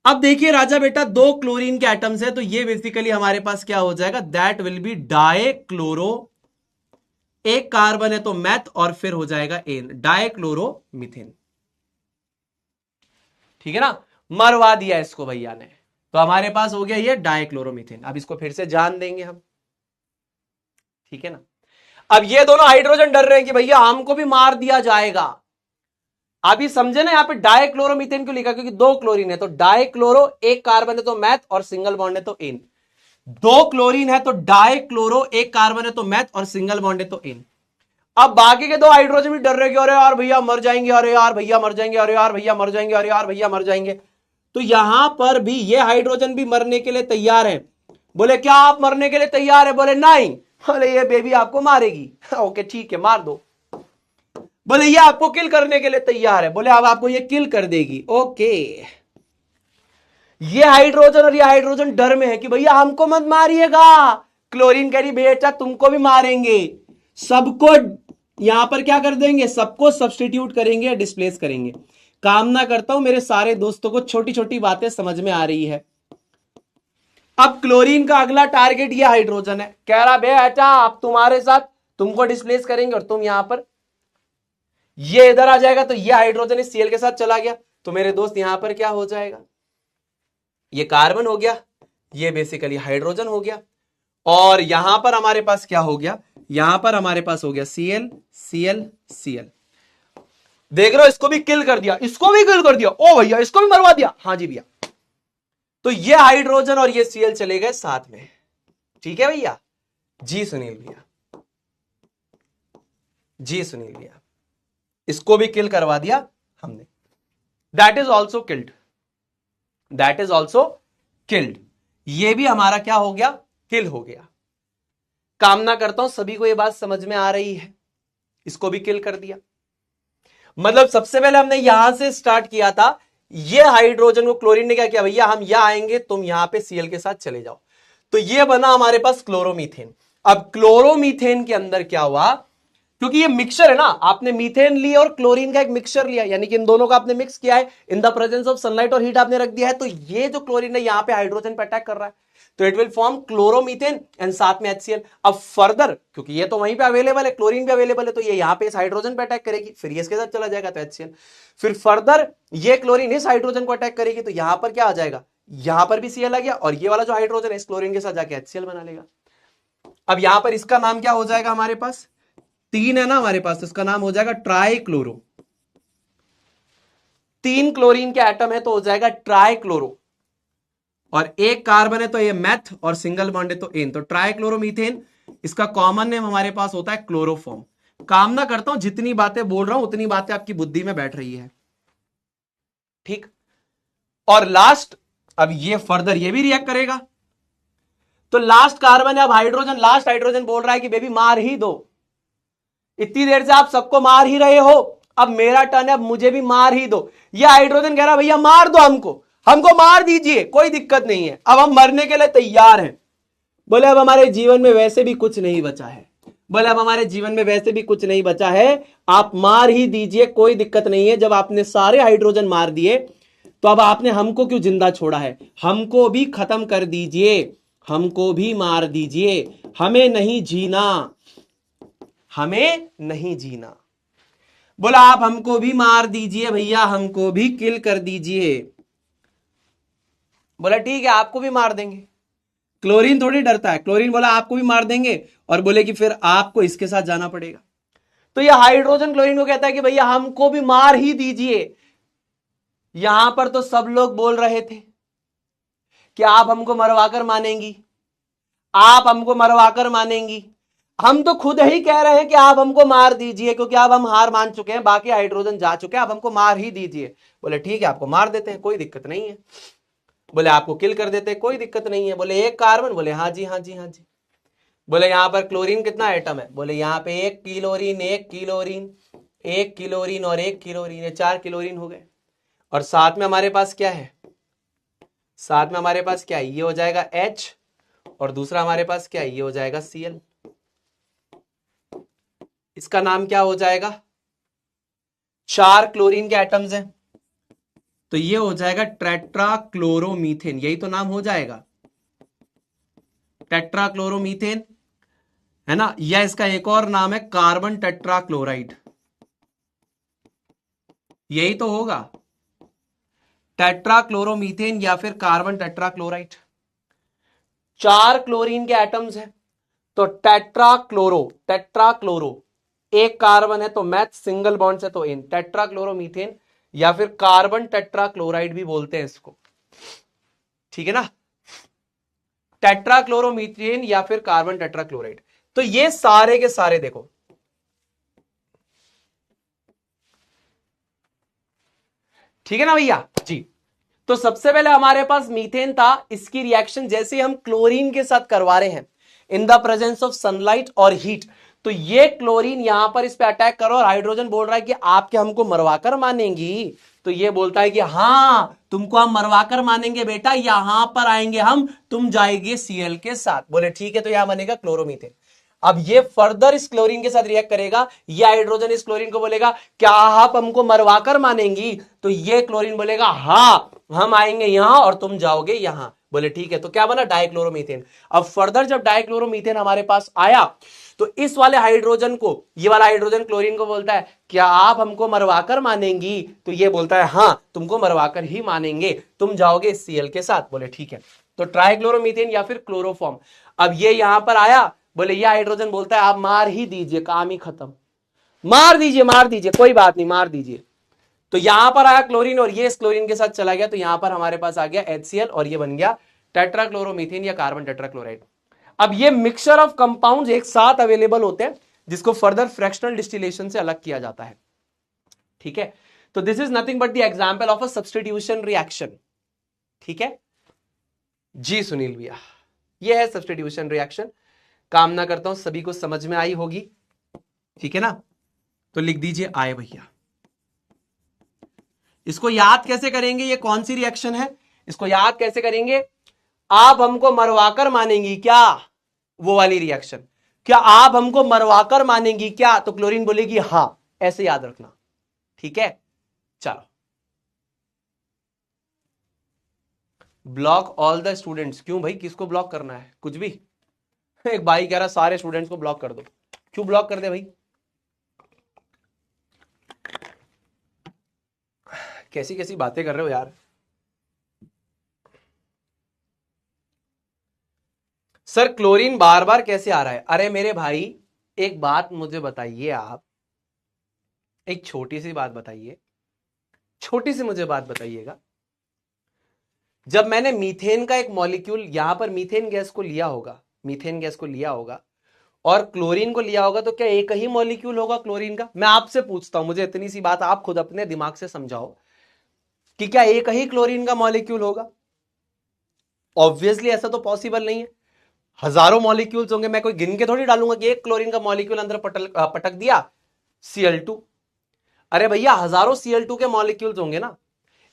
अब देखिए राजा बेटा, दो क्लोरीन के एटम्स है, तो ये बेसिकली हमारे पास क्या हो जाएगा, दैट विल बी डाइक्लोरो, एक कार्बन है तो मैथ और फिर हो जाएगा एन, डाइक्लोरोमीथेन। ठीक है ना, मरवा दिया इसको भैया ने, तो हमारे पास हो गया ये डाइक्लोरोमीथेन। अब इसको फिर से जान देंगे हम, ठीक है ना। अब ये दोनों हाइड्रोजन डर रहे हैं कि भैया हमको भी मार दिया जाएगा। अभी समझे ना, यहां पे डाइक्लोरोमीथेन क्यों लिखा, क्योंकि दो क्लोरीन है तो डाइक्लोरो, एक कार्बन है तो मैथ और सिंगल बॉन्ड है तो एन, दो क्लोरीन है तो डाइक्लोरो, एक कार्बन है तो मैथ और सिंगल बॉन्ड है तो एन। अब बाकी के दो हाइड्रोजन भी डर रहे कि अरे यार भैया मर जाएंगे, अरे यार भैया मर जाएंगे, अरे यार भैया मर जाएंगे, अरे यार भैया मर जाएंगे। तो यहां पर भी ये हाइड्रोजन भी मरने के लिए तैयार है। बोले क्या आप मरने के लिए तैयार है, बोले नहीं, बोले ये बेबी आपको मारेगी। ओके ठीक है मार दो। बोले ये आपको किल करने के लिए तैयार है, बोले अब आपको ये किल कर देगी। ओके, ये हाइड्रोजन और ये हाइड्रोजन डर में है कि भैया हमको मत मारिएगा। क्लोरीन कह रही बेटा तुमको भी मारेंगे, सबको यहां पर क्या कर देंगे, सबको सब्स्टिट्यूट करेंगे, डिस्प्लेस करेंगे। कामना करता हूं मेरे सारे दोस्तों को छोटी छोटी बातें समझ में आ रही है। अब क्लोरीन का अगला टारगेट ये हाइड्रोजन है, कह रहा बेटा अब तुम्हारे साथ तुमको डिस्प्लेस करेंगे और तुम यहां पर, ये इधर आ जाएगा तो ये हाइड्रोजन इस Cl के साथ चला गया, तो मेरे दोस्त यहां पर क्या हो जाएगा, ये कार्बन हो गया, ये बेसिकली हाइड्रोजन हो गया, और यहां पर हमारे पास क्या हो गया, यहां पर हमारे पास हो गया Cl Cl Cl। देख रहे हो, इसको भी किल कर दिया, इसको भी किल कर दिया, ओ भैया इसको भी मरवा दिया, हाँ जी भैया। तो ये हाइड्रोजन और ये Cl चले गए साथ में। ठीक है भैया, जी सुनील भैया, जी सुनील भैया, इसको भी किल करवा दिया हमने, that is also killed, that is also killed. ये भी हमारा क्या हो गया, किल हो गया। कामना करता हूं सभी को ये बात समझ में आ रही है, इसको भी किल कर दिया। मतलब सबसे पहले हमने यहां से स्टार्ट किया था, ये हाइड्रोजन को क्लोरीन ने क्या किया, भैया हम यहां आएंगे तुम यहां पे Cl के साथ चले जाओ, तो ये बना हमारे पास क्लोरोमीथेन। अब क्लोरोमीथेन के अंदर क्या हुआ, क्योंकि ये मिक्सचर है ना, आपने मीथेन लिया और क्लोरीन का एक मिक्सचर लिया, यानी कि इन दोनों का आपने मिक्स किया है, in the presence of sunlight और हीट आपने रख दिया है, तो ये जो क्लोरीन है यहां पे हाइड्रोजन पे अटैक कर रहा है, तो it will form chloromethane and साथ में HCl। अब फर्दर क्योंकि ये तो वहीं पे अवेलेबल है, क्लोरीन भी अवेलेबल है, तो ये यहां पे इस हाइड्रोजन पे अटैक करेगी, फिर ये इसके साथ चला जाएगा तो HCl, फिर फर्दर ये क्लोरीन इस हाइड्रोजन को अटैक करेगी, तो यहां पर क्या आ जाएगा, यहां पर भी Cl आ गया, और ये वाला जो हाइड्रोजन है इस क्लोरीन के साथ जाके HCl बना लेगा। अब यहां पर इसका नाम क्या हो जाएगा, हमारे पास तीन है ना हमारे पास, तो इसका नाम हो जाएगा ट्राइक्लोरो। तीन क्लोरीन के एटम है तो हो जाएगा ट्राइक्लोरो, और एक कार्बन है तो ये मैथ और सिंगल बॉन्ड है तो एन, तो ट्राइक्लोरोमीथेन। इसका कॉमन नेम हमारे पास होता है क्लोरोफॉर्म। कामना करता हूं जितनी बातें बोल रहा हूं उतनी बातें आपकी बुद्धि में बैठ रही है, ठीक। और लास्ट, अब ये फर्दर ये भी रिएक्ट करेगा, तो लास्ट कार्बन है, अब हाइड्रोजन, लास्ट हाइड्रोजन बोल रहा है कि बेबी मार ही दो, इतनी देर से आप सबको मार ही रहे हो, अब मेरा टर्न है, अब मुझे भी मार ही दो। ये हाइड्रोजन कह रहा भैया मार दो हमको, हमको मार दीजिए, कोई दिक्कत नहीं है, अब हम मरने के लिए तैयार हैं। बोले अब हमारे जीवन में वैसे भी कुछ नहीं बचा है, बोले अब हमारे जीवन में वैसे भी कुछ नहीं बचा है, आप मार ही दीजिए, कोई दिक्कत नहीं है। जब आपने सारे हाइड्रोजन मार दिए तो अब आपने हमको क्यों जिंदा छोड़ा है, हमको भी खत्म कर दीजिए, हमको भी मार दीजिए, हमें नहीं जीना, हमें नहीं जीना। बोला आप हमको भी मार दीजिए भैया, हमको भी किल कर दीजिए। बोला ठीक है आपको भी मार देंगे। क्लोरीन थोड़ी डरता है, क्लोरीन बोला आपको भी मार देंगे, और बोले कि फिर आपको इसके साथ जाना पड़ेगा। तो ये हाइड्रोजन क्लोरीन को कहता है कि भैया हमको भी मार ही दीजिए। यहां पर तो सब लोग बोल रहे थे कि आप हमको मरवाकर मानेंगी, आप हमको मरवाकर मानेंगी। हम तो खुद ही कह रहे हैं कि आप हमको मार दीजिए, क्योंकि अब हम हार मान चुके हैं, बाकी हाइड्रोजन जा चुके हैं, अब हमको मार ही दीजिए। बोले ठीक है आपको मार देते हैं, कोई दिक्कत नहीं है। बोले आपको किल कर देते हैं, कोई दिक्कत नहीं है। बोले एक कार्बन, बोले हाँ जी हाँ जी हाँ जी। बोले यहां पर क्लोरीन कितना एटम है, बोले यहां पे एक क्लोरीन, एक क्लोरीन, एक क्लोरीन और एक क्लोरीन, 4 क्लोरीन हो गए। और साथ में हमारे पास क्या है, साथ में हमारे पास क्या है, ये हो जाएगा H, और दूसरा हमारे पास क्या है, ये हो जाएगा Cl। इसका नाम क्या हो जाएगा, 4 क्लोरीन के एटम्स हैं, तो ये हो जाएगा टेट्राक्लोरोमीथेन, यही तो नाम हो जाएगा, टेट्राक्लोरोमीथेन, है ना। या इसका एक और नाम है कार्बन टेट्राक्लोराइड, यही तो होगा, टेट्राक्लोरोमीथेन या फिर कार्बन टेट्राक्लोराइड। 4 क्लोरीन के एटम्स हैं, तो टेट्राक्लोरो, टेट्राक्लोरो, एक कार्बन है तो मैथ, सिंगल बॉन्ड से तो इन, टेट्राक्लोरोमीथेन या फिर कार्बन टेट्राक्लोराइड भी बोलते हैं इसको, ठीक है ना, टेट्राक्लोरोमीथेन या फिर कार्बन टेट्राक्लोराइड। तो ये सारे के सारे देखो, ठीक है ना भैया जी। तो सबसे पहले हमारे पास मीथेन था, इसकी रिएक्शन जैसे हम क्लोरीन के साथ करवा रहे हैं in the presence of sunlight और हीट, तो ये क्लोरीन यहां पर इस पे अटैक करो, और हाइड्रोजन बोल रहा है कि आपके हमको मरवाकर मानेंगी, तो ये बोलता है कि हां तुमको हम मरवाकर मानेंगे बेटा, यहां पर आएंगे हम, तुम जाएंगे Cl के साथ। बोले ठीक है, तो यहां बनेगा क्लोरोमीथेन। अब ये फर्दर इस क्लोरीन के साथ रिएक्ट करेगा, ये हाइड्रोजन इस क्लोरीन को बोलेगा क्या आप हमको मरवाकर मानेंगी, तो ये क्लोरीन बोलेगा हां हम आएंगे यहां और तुम जाओगे यहां। बोले ठीक है, तो क्या बना, डाइक्लोरोमीथेन। अब फर्दर जब डाइक्लोरोमीथेन हमारे पास आया, तो इस वाले हाइड्रोजन को, ये वाला हाइड्रोजन क्लोरीन को बोलता है क्या आप हमको मरवाकर मानेंगी, तो ये बोलता है हां तुमको मरवाकर ही मानेंगे, तुम जाओगे Cl के साथ। बोले ठीक है, तो ट्राइक्लोरोमीथेन या फिर क्लोरोफॉर्म। अब ये यहां पर आया, बोले ये हाइड्रोजन बोलता है आप मार ही दीजिए, काम ही खत्म, मार दीजिए कोई बात नहीं, मार दीजिए। तो यहां पर आया क्लोरीन और ये इस क्लोरीन के साथ चला गया, तो यहां पर हमारे पास आ गया HCl और ये बन गया टेट्राक्लोरोमीथेन या कार्बन टेट्राक्लोराइड। अब ये मिक्सचर ऑफ कंपाउंड्स एक साथ अवेलेबल होते हैं, जिसको फर्दर फ्रैक्शनल डिस्टिलेशन से अलग किया जाता है, ठीक है। तो this is nothing but the example of a substitution reaction, ठीक है जी सुनील भैया, ये है सब्स्टिट्यूशन रिएक्शन। कामना करता हूं सभी को समझ में आई होगी, ठीक है ना। तो लिख दीजिए आए भैया। इसको याद कैसे करेंगे, ये कौन सी रिएक्शन है, इसको याद कैसे करेंगे, आप हमको मरवाकर मानेंगी क्या, वो वाली रिएक्शन, क्या आप हमको मरवाकर मानेंगी क्या, तो क्लोरीन बोलेगी हां, ऐसे याद रखना, ठीक है। चलो, ब्लॉक ऑल द स्टूडेंट्स, क्यों भाई किसको ब्लॉक करना है, कुछ भी। एक भाई कह रहा सारे स्टूडेंट्स को ब्लॉक कर दो, क्यों ब्लॉक कर दे भाई, कैसी कैसी बातें कर रहे हो यार। सर क्लोरीन बार बार कैसे आ रहा है, अरे मेरे भाई एक बात मुझे बताइए, आप एक छोटी सी बात बताइए, छोटी सी मुझे बात बताइएगा। जब मैंने मीथेन का एक मॉलिक्यूल यहां पर मीथेन गैस को लिया होगा, मीथेन गैस को लिया होगा और क्लोरीन को लिया होगा, तो क्या एक ही मॉलिक्यूल होगा क्लोरीन का, मैं आपसे पूछता हूं, मुझे इतनी सी बात आप खुद अपने दिमाग से समझाओ कि क्या एक ही क्लोरीन का मॉलिक्यूल होगा। ऑब्वियसली ऐसा तो पॉसिबल नहीं है, हजारों मॉलिक्यूल्स होंगे, मैं कोई गिन के थोड़ी डालूंगा कि एक क्लोरीन का मॉलिक्यूल अंदर पटक दिया Cl2। अरे भैया हजारों Cl2 के मॉलिक्यूल्स होंगे ना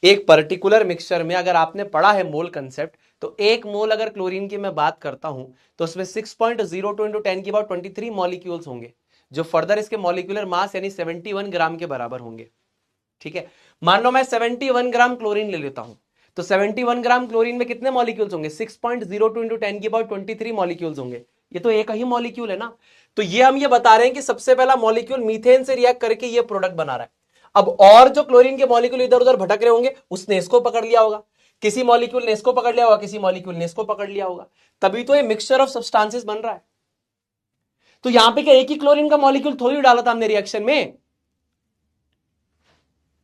एक पर्टिकुलर मिक्सचर में। अगर आपने पढ़ा है मोल कंसेप्ट, तो एक मोल अगर क्लोरीन की मैं बात करता हूं तो उसमें 6.02 इंटू 10 की पावर 23 मॉलिक्यूल्स होंगे, जो फर्दर इसके मॉलिक्यूलर मास यानी 71 ग्राम के बराबर होंगे। ठीक है, मान लो मैं 71 ग्राम क्लोरीन ले लेता हूं, तो 71 ग्राम क्लोरीन में कितने मॉलिक्यूल्स होंगे? 6.02 इंटू 10 की पावर 23 मॉलिक्यूल्स होंगे। ये तो एक ही मॉलिक्यूल है ना। तो ये हम ये बता रहे हैं कि सबसे पहला मॉलिक्यूल मीथेन से रिएक्ट करके ये प्रोडक्ट बना रहा है। अब और जो क्लोरीन के मॉलिक्यूल इधर उधर भटक रहे होंगे, उसने इसको पकड़ लिया होगा, किसी मॉलिक्यूल ने इसको पकड़ लिया होगा, किसी मॉलिक्यूल ने इसको पकड़ लिया होगा, तभी तो ये मिक्सचर ऑफ सब्सटेंसेस बन रहा है। तो यहां पे क्या एक ही क्लोरीन का मॉलिक्यूल थोड़ी डाला था हमने रिएक्शन में?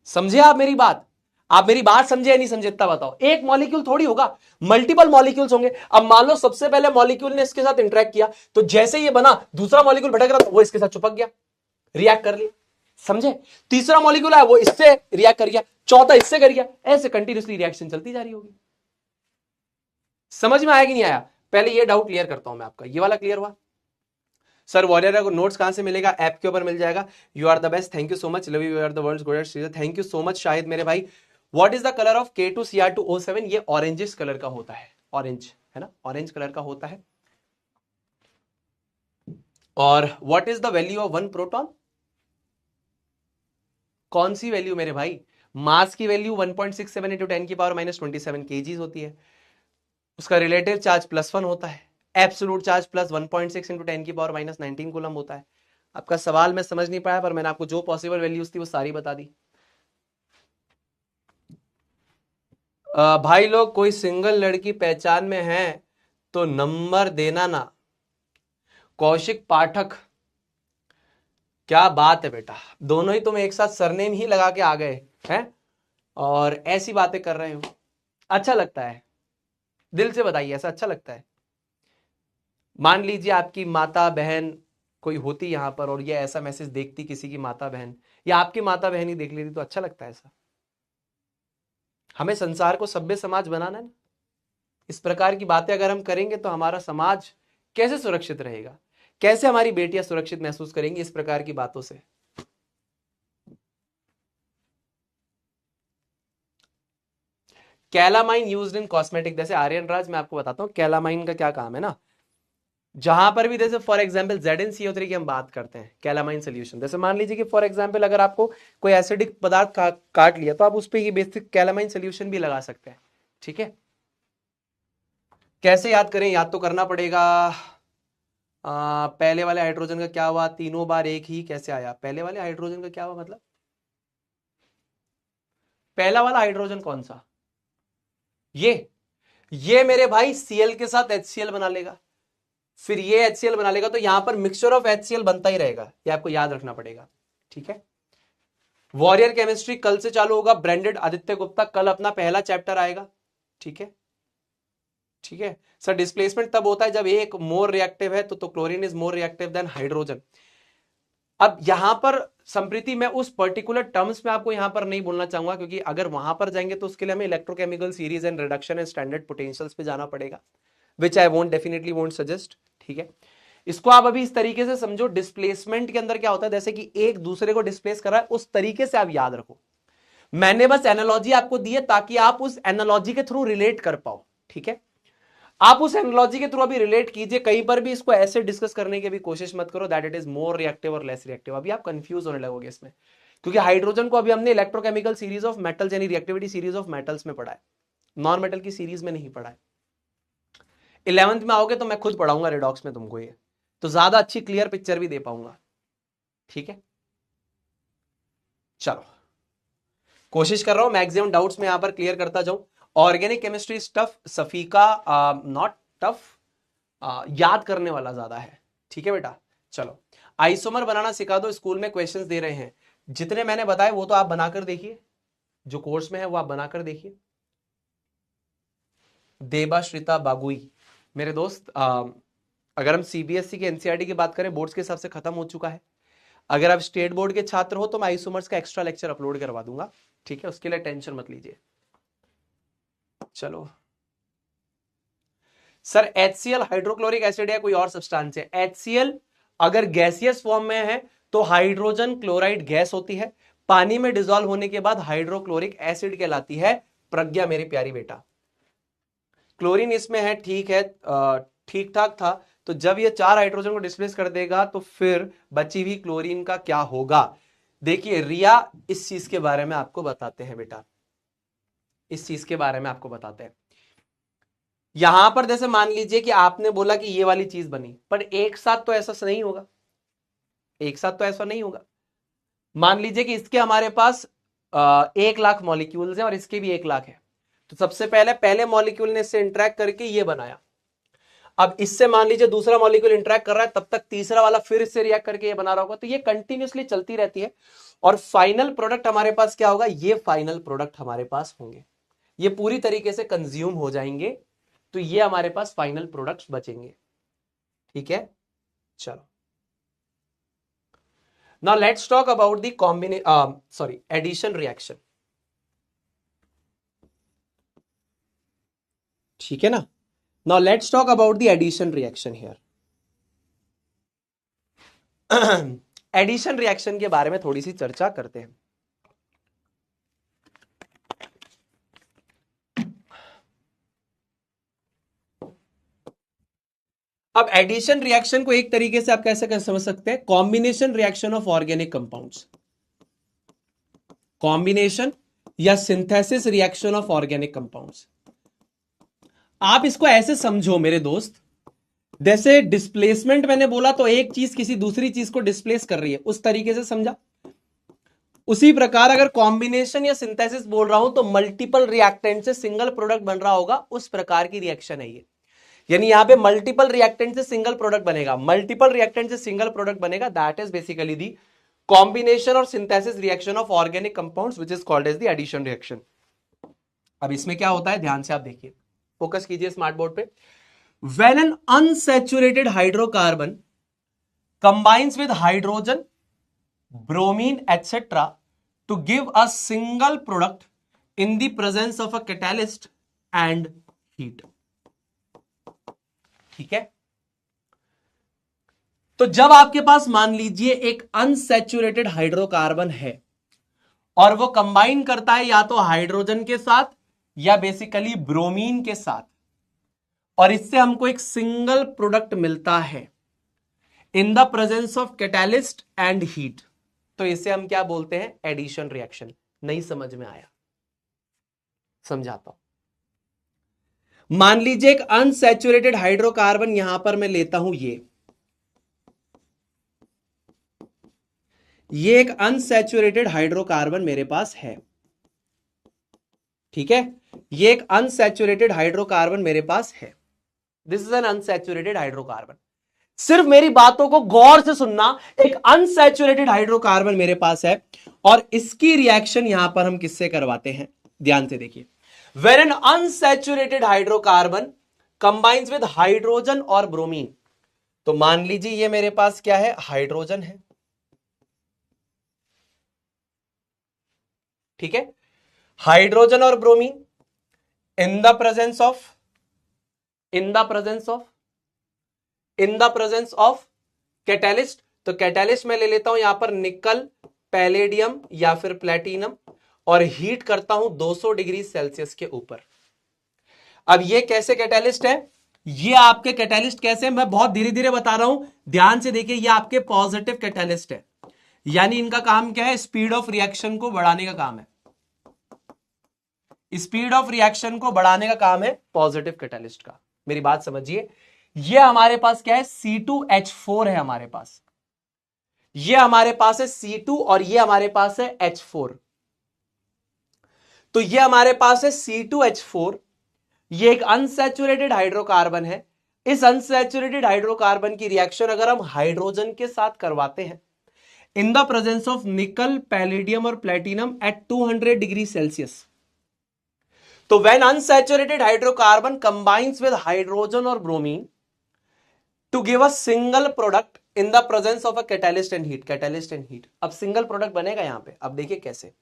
समझे आप मेरी बात? आप मेरी बात समझे या नहीं समझे इतना बताओ। एक मॉलिक्यूल थोड़ी होगा, मल्टीपल मॉलिक्यूल्स होंगे। अब मान लो सबसे पहले मॉलिक्यूल ने इसके साथ इंटरेक्ट किया, तो जैसे ये बना दूसरा मॉलिक्यूल भटक रहा था, वो इसके साथ चिपक गया, रिएक्ट कर लिया। समझे? तीसरा मॉलिक्यूल आया, वो इससे रिएक्ट कर गया, चौथा इससे कर गया, ऐसे कंटिन्यूसली रिएक्शन चलती जा रही होगी। समझ में आया कि नहीं आया? पहले ये डाउट क्लियर करता हूं मैं आपका। ये वाला क्लियर हुआ? सर वॉरियर को नोट्स कहां से मिलेगा? ऐप के ऊपर मिल जाएगा। You are the best, thank you so much, love you are the world's greatest teacher, thank you so much Shahid मेरे भाई। What is the colour of K2Cr2O7? ये ऑरेंजिश कलर का होता है, ऑरेंज है ना, ऑरेंज कलर का होता है। और what is the value of 1 proton? कौन सी वैल्यू मेरे भाई? मास की वैल्यू 1.67 इंटू 10 की पावर -27 kg होती है। उसका रिलेटिव चार्ज +1 होता है। एब्सोल्यूट चार्ज प्लस 1.6 इंटू 10 की पावर -19 कूलम होता है। आपका सवाल मैं समझ नहीं पाया, पर मैंने आपको जो पॉसिबल वैल्यूज थी वो सारी बता दी। भाई लोग कोई सिंगल लड़की पहचान में है तो नंबर देना ना। कौशिक पाठक, क्या बात है बेटा, दोनों ही तुम एक साथ सरनेम ही लगा के आ गए हैं और ऐसी बातें कर रहे हो। अच्छा लगता है, दिल से बताइए, ऐसा अच्छा लगता है? मान लीजिए आपकी माता बहन कोई होती यहां पर और ये ऐसा मैसेज देखती किसी की माता बहन, या आपकी माता बहन ही देख लेती, तो अच्छा लगता है ऐसा? हमें संसार को सभ्य समाज बनाना है ना। इस प्रकार की बातें अगर हम करेंगे तो हमारा समाज कैसे सुरक्षित रहेगा? कैसे हमारी बेटियां सुरक्षित महसूस करेंगी इस प्रकार की बातों से? कैलामाइन यूज्ड इन कॉस्मेटिक, जैसे आर्यन राज, मैं आपको बताता हूं कैलामाइन का क्या काम है ना। जहां पर भी जैसे फॉर एग्जांपल ZnCO3 की हम बात करते हैं, कैलामाइन सोल्यूशन, जैसे मान लीजिए कि फॉर एग्जांपल अगर आपको कोई एसिडिक पदार्थ काट लिया, तो आप उस पर ये बेसिक कैलामाइन सोल्यूशन भी लगा सकते हैं। ठीक है, कैसे याद करें? याद तो करना पड़ेगा। पहले वाले हाइड्रोजन का क्या हुआ? तीनों बार एक ही कैसे आया? पहले वाले हाइड्रोजन का क्या हुआ मतलब? पहला वाला हाइड्रोजन कौन सा? ये मेरे भाई Cl के साथ HCl बना लेगा, फिर ये HCl बना लेगा, तो यहां पर मिक्सचर ऑफ HCl बनता ही रहेगा, ये आपको याद रखना पड़ेगा। ठीक है, वॉरियर केमिस्ट्री कल से चालू होगा, ब्रांडेड आदित्य गुप्ता, कल अपना पहला चैप्टर आएगा। ठीक है, ठीक है सर। डिस्प्लेसमेंट तब होता है जब एक मोर रिएक्टिव है, तो chlorine is more reactive than hydrogen. अब यहां पर संप्रीति मैं उस पर्टिकुलर टर्म्स में आपको यहां पर नहीं बोलना चाहूंगा, क्योंकि अगर वहां पर जाएंगे तो उसके लिए हमें electrochemical series and reduction and standard potentials पे जाना पड़ेगा, which I won't definitely won't suggest. ठीक है, इसको आप अभी इस तरीके से समझो, डिस्प्लेसमेंट के अंदर क्या होता है, जैसे कि एक दूसरे को डिस्प्लेस कर रहा है, उस तरीके से आप याद रखो। मैंने बस एनालॉजी आपको दी है ताकि आप उस एनालॉजी के थ्रू रिलेट कर पाओ। ठीक है, आप उस एनालॉजी के थ्रू अभी रिलेट कीजिए, कहीं पर भी इसको ऐसे डिस्कस करने की भी कोशिश मत करो that it is more reactive और लेस रिएक्टिव। अभी आप कंफ्यूज होने लगोगे इसमें, क्योंकि हाइड्रोजन को अभी हमने इलेक्ट्रोकेमिकल सीरीज ऑफ मेटल्स यानी रिएक्टिविटी सीरीज ऑफ मेटल्स में पढ़ा है, नॉन मेटल की सीरीज में नहीं पढ़ा है। 11th में आओगे तो मैं खुद पढ़ाऊंगा रिडॉक्स में तुमको ये, तो ज्यादा अच्छी क्लियर पिक्चर भी दे पाऊंगा। ठीक है, चलो कोशिश कर रहा हूं मैक्सिमम डाउट्स में यहां पर क्लियर करता जाऊं। ऑर्गेनिक केमिस्ट्री टफ, सफीका नॉट टफ, याद करने वाला ज्यादा है। ठीक है बेटा, चलो आइसोमर बनाना सिखा दो, स्कूल में क्वेश्चंस दे रहे हैं, जितने मैंने बताए वो तो आप बनाकर देखिए, जो कोर्स में है वो आप बनाकर देखिए। देबाश्रिता बागुई, मेरे दोस्त अगर हम CBSE के NCERT की बात करें, बोर्ड्स के हिसाब से खत्म हो चुका है। अगर आप स्टेट बोर्ड के छात्र हो तो मैं आइसोमर्स का एक्स्ट्रा लेक्चर अपलोड करवा दूंगा। ठीक है, उसके लिए टेंशन मत लीजिए। चलो सर, HCl हाइड्रोक्लोरिक एसिड है कोई और सब्सटेंस है? HCl अगर गैसियस फॉर्म में है तो हाइड्रोजन क्लोराइड गैस होती है, पानी में डिसॉल्व होने के बाद हाइड्रोक्लोरिक एसिड कहलाती है। प्रज्ञा मेरी प्यारी बेटा, क्लोरीन इसमें है, ठीक है, ठीक ठाक था। तो जब ये 4 हाइड्रोजन को डिस्प्लेस कर देगा तो फिर बची हुई क्लोरीन का क्या होगा? देखिए रिया इस चीज के बारे में आपको बताते हैं बेटा, इस चीज के बारे में आपको बताते हैं। यहां पर जैसे मान लीजिए कि आपने बोला कि ये वाली चीज बनी, पर एक साथ तो ऐसा नहीं होगा, एक साथ तो ऐसा नहीं होगा। मान लीजिए कि इसके हमारे पास 1 लाख मॉलिक्यूल्स हैं और इसके भी 1 लाख है। तो सबसे पहले मॉलिक्यूल ने इससे इंटरेक्ट करके ये बनाया। अब इससे मान लीजिए दूसरा मॉलिक्यूल इंटरेक्ट कर रहा है, तब तक तीसरा वाला फिर इससे रिएक्ट करके ये बना रहा होगा। तो ये कंटिन्यूअसली चलती रहती है और फाइनल प्रोडक्ट हमारे पास क्या होगा? ये फाइनल प्रोडक्ट हमारे पास होंगे, ये पूरी तरीके से कंज्यूम हो जाएंगे। तो ये हमारे पास फाइनल प्रोडक्ट्स बचेंगे। ठीक है, चलो now let's talk about the addition reaction. ठीक है ना, now let's talk about the addition reaction here. Addition reaction के बारे में थोड़ी सी चर्चा करते हैं। अब एडिशन रिएक्शन को एक तरीके से आप कैसे समझ सकते हैं? Combination reaction of organic compounds, combination या synthesis reaction of organic compounds. आप इसको ऐसे समझो मेरे दोस्त, जैसे डिस्प्लेसमेंट मैंने बोला तो एक चीज किसी दूसरी चीज को डिस्प्लेस कर रही है, उस तरीके से समझा। उसी प्रकार अगर कॉम्बिनेशन या सिंथेसिस बोल रहा हूं तो मल्टीपल रिएक्टेंट से सिंगल प्रोडक्ट बन रहा होगा, उस प्रकार की रिएक्शन है ये। यानी यहां पे मल्टीपल रिएक्टेंट से सिंगल प्रोडक्ट बनेगा, मल्टीपल रिएक्टेंट से सिंगल प्रोडक्ट बनेगा, that is basically the combination और synthesis reaction of organic compounds which is called as the addition reaction. अब इसमें क्या होता है, ध्यान से आप देखिए, फोकस कीजिए स्मार्ट बोर्ड पे। When an unsaturated hydrocarbon combines with hydrogen, bromine etc. to give a single product in the presence of a catalyst and heat। ठीक है, तो जब आपके पास मान लीजिए एक अनसैचुरेटेड हाइड्रोकार्बन है और वो कंबाइन करता है या तो हाइड्रोजन के साथ या बेसिकली ब्रोमीन के साथ, और इससे हमको एक सिंगल प्रोडक्ट मिलता है in the presence of catalyst and heat, तो इसे हम क्या बोलते हैं? Addition reaction. नहीं समझ में आया? समझाता हूं। मान लीजिए एक अनसैचुरेटेड हाइड्रोकार्बन यहां पर मैं लेता हूं, ये एक अनसैचुरेटेड हाइड्रोकार्बन मेरे पास है। ठीक है, ये एक अनसैचुरेटेड हाइड्रोकार्बन मेरे पास है, this is an unsaturated hydrocarbon. सिर्फ मेरी बातों को गौर से सुनना। एक अनसैचुरेटेड हाइड्रोकार्बन मेरे पास है और इसकी रिएक्शन यहां पर हम किससे करवाते हैं? ध्यान से देखिए, where an unsaturated hydrocarbon combines with hydrogen और ब्रोमीन। तो मान लीजिए ये मेरे पास क्या है? हाइड्रोजन है। ठीक है, हाइड्रोजन और bromine in the presence of catalyst. तो कैटालिस्ट मैं ले लेता हूं यहां पर निकल, पैलेडियम या फिर प्लेटिनम, और हीट करता हूं 200 डिग्री सेल्सियस के ऊपर। अब ये कैसे कैटालिस्ट है? ये आपके कैटालिस्ट कैसे, मैं बहुत धीरे धीरे बता रहा हूं, ध्यान से देखिए। ये आपके पॉजिटिव कैटालिस्ट है, यानी इनका काम क्या है? स्पीड ऑफ रिएक्शन को बढ़ाने का काम है। स्पीड ऑफ रिएक्शन को बढ़ाने का काम है पॉजिटिव कैटालिस्ट का। मेरी बात समझिए, ये हमारे पास क्या है? C2H4 है हमारे पास, ये हमारे पास है C2 और ये हमारे पास है H4। तो ये हमारे पास है C2H4, ये एक अनसैचुरेटेड हाइड्रोकार्बन है। इस अनसैचुरेटेड हाइड्रोकार्बन की रिएक्शन अगर हम हाइड्रोजन के साथ करवाते हैं in the presence of nickel, palladium और प्लेटिनम एट 200 डिग्री सेल्सियस, तो when unsaturated hydrocarbon combines with hydrogen और bromine to give a single product in the presence of a catalyst and heat, catalyst and heat. अब सिंगल प्रोडक्ट बनेगा यहां पे। अब देखिए कैसे,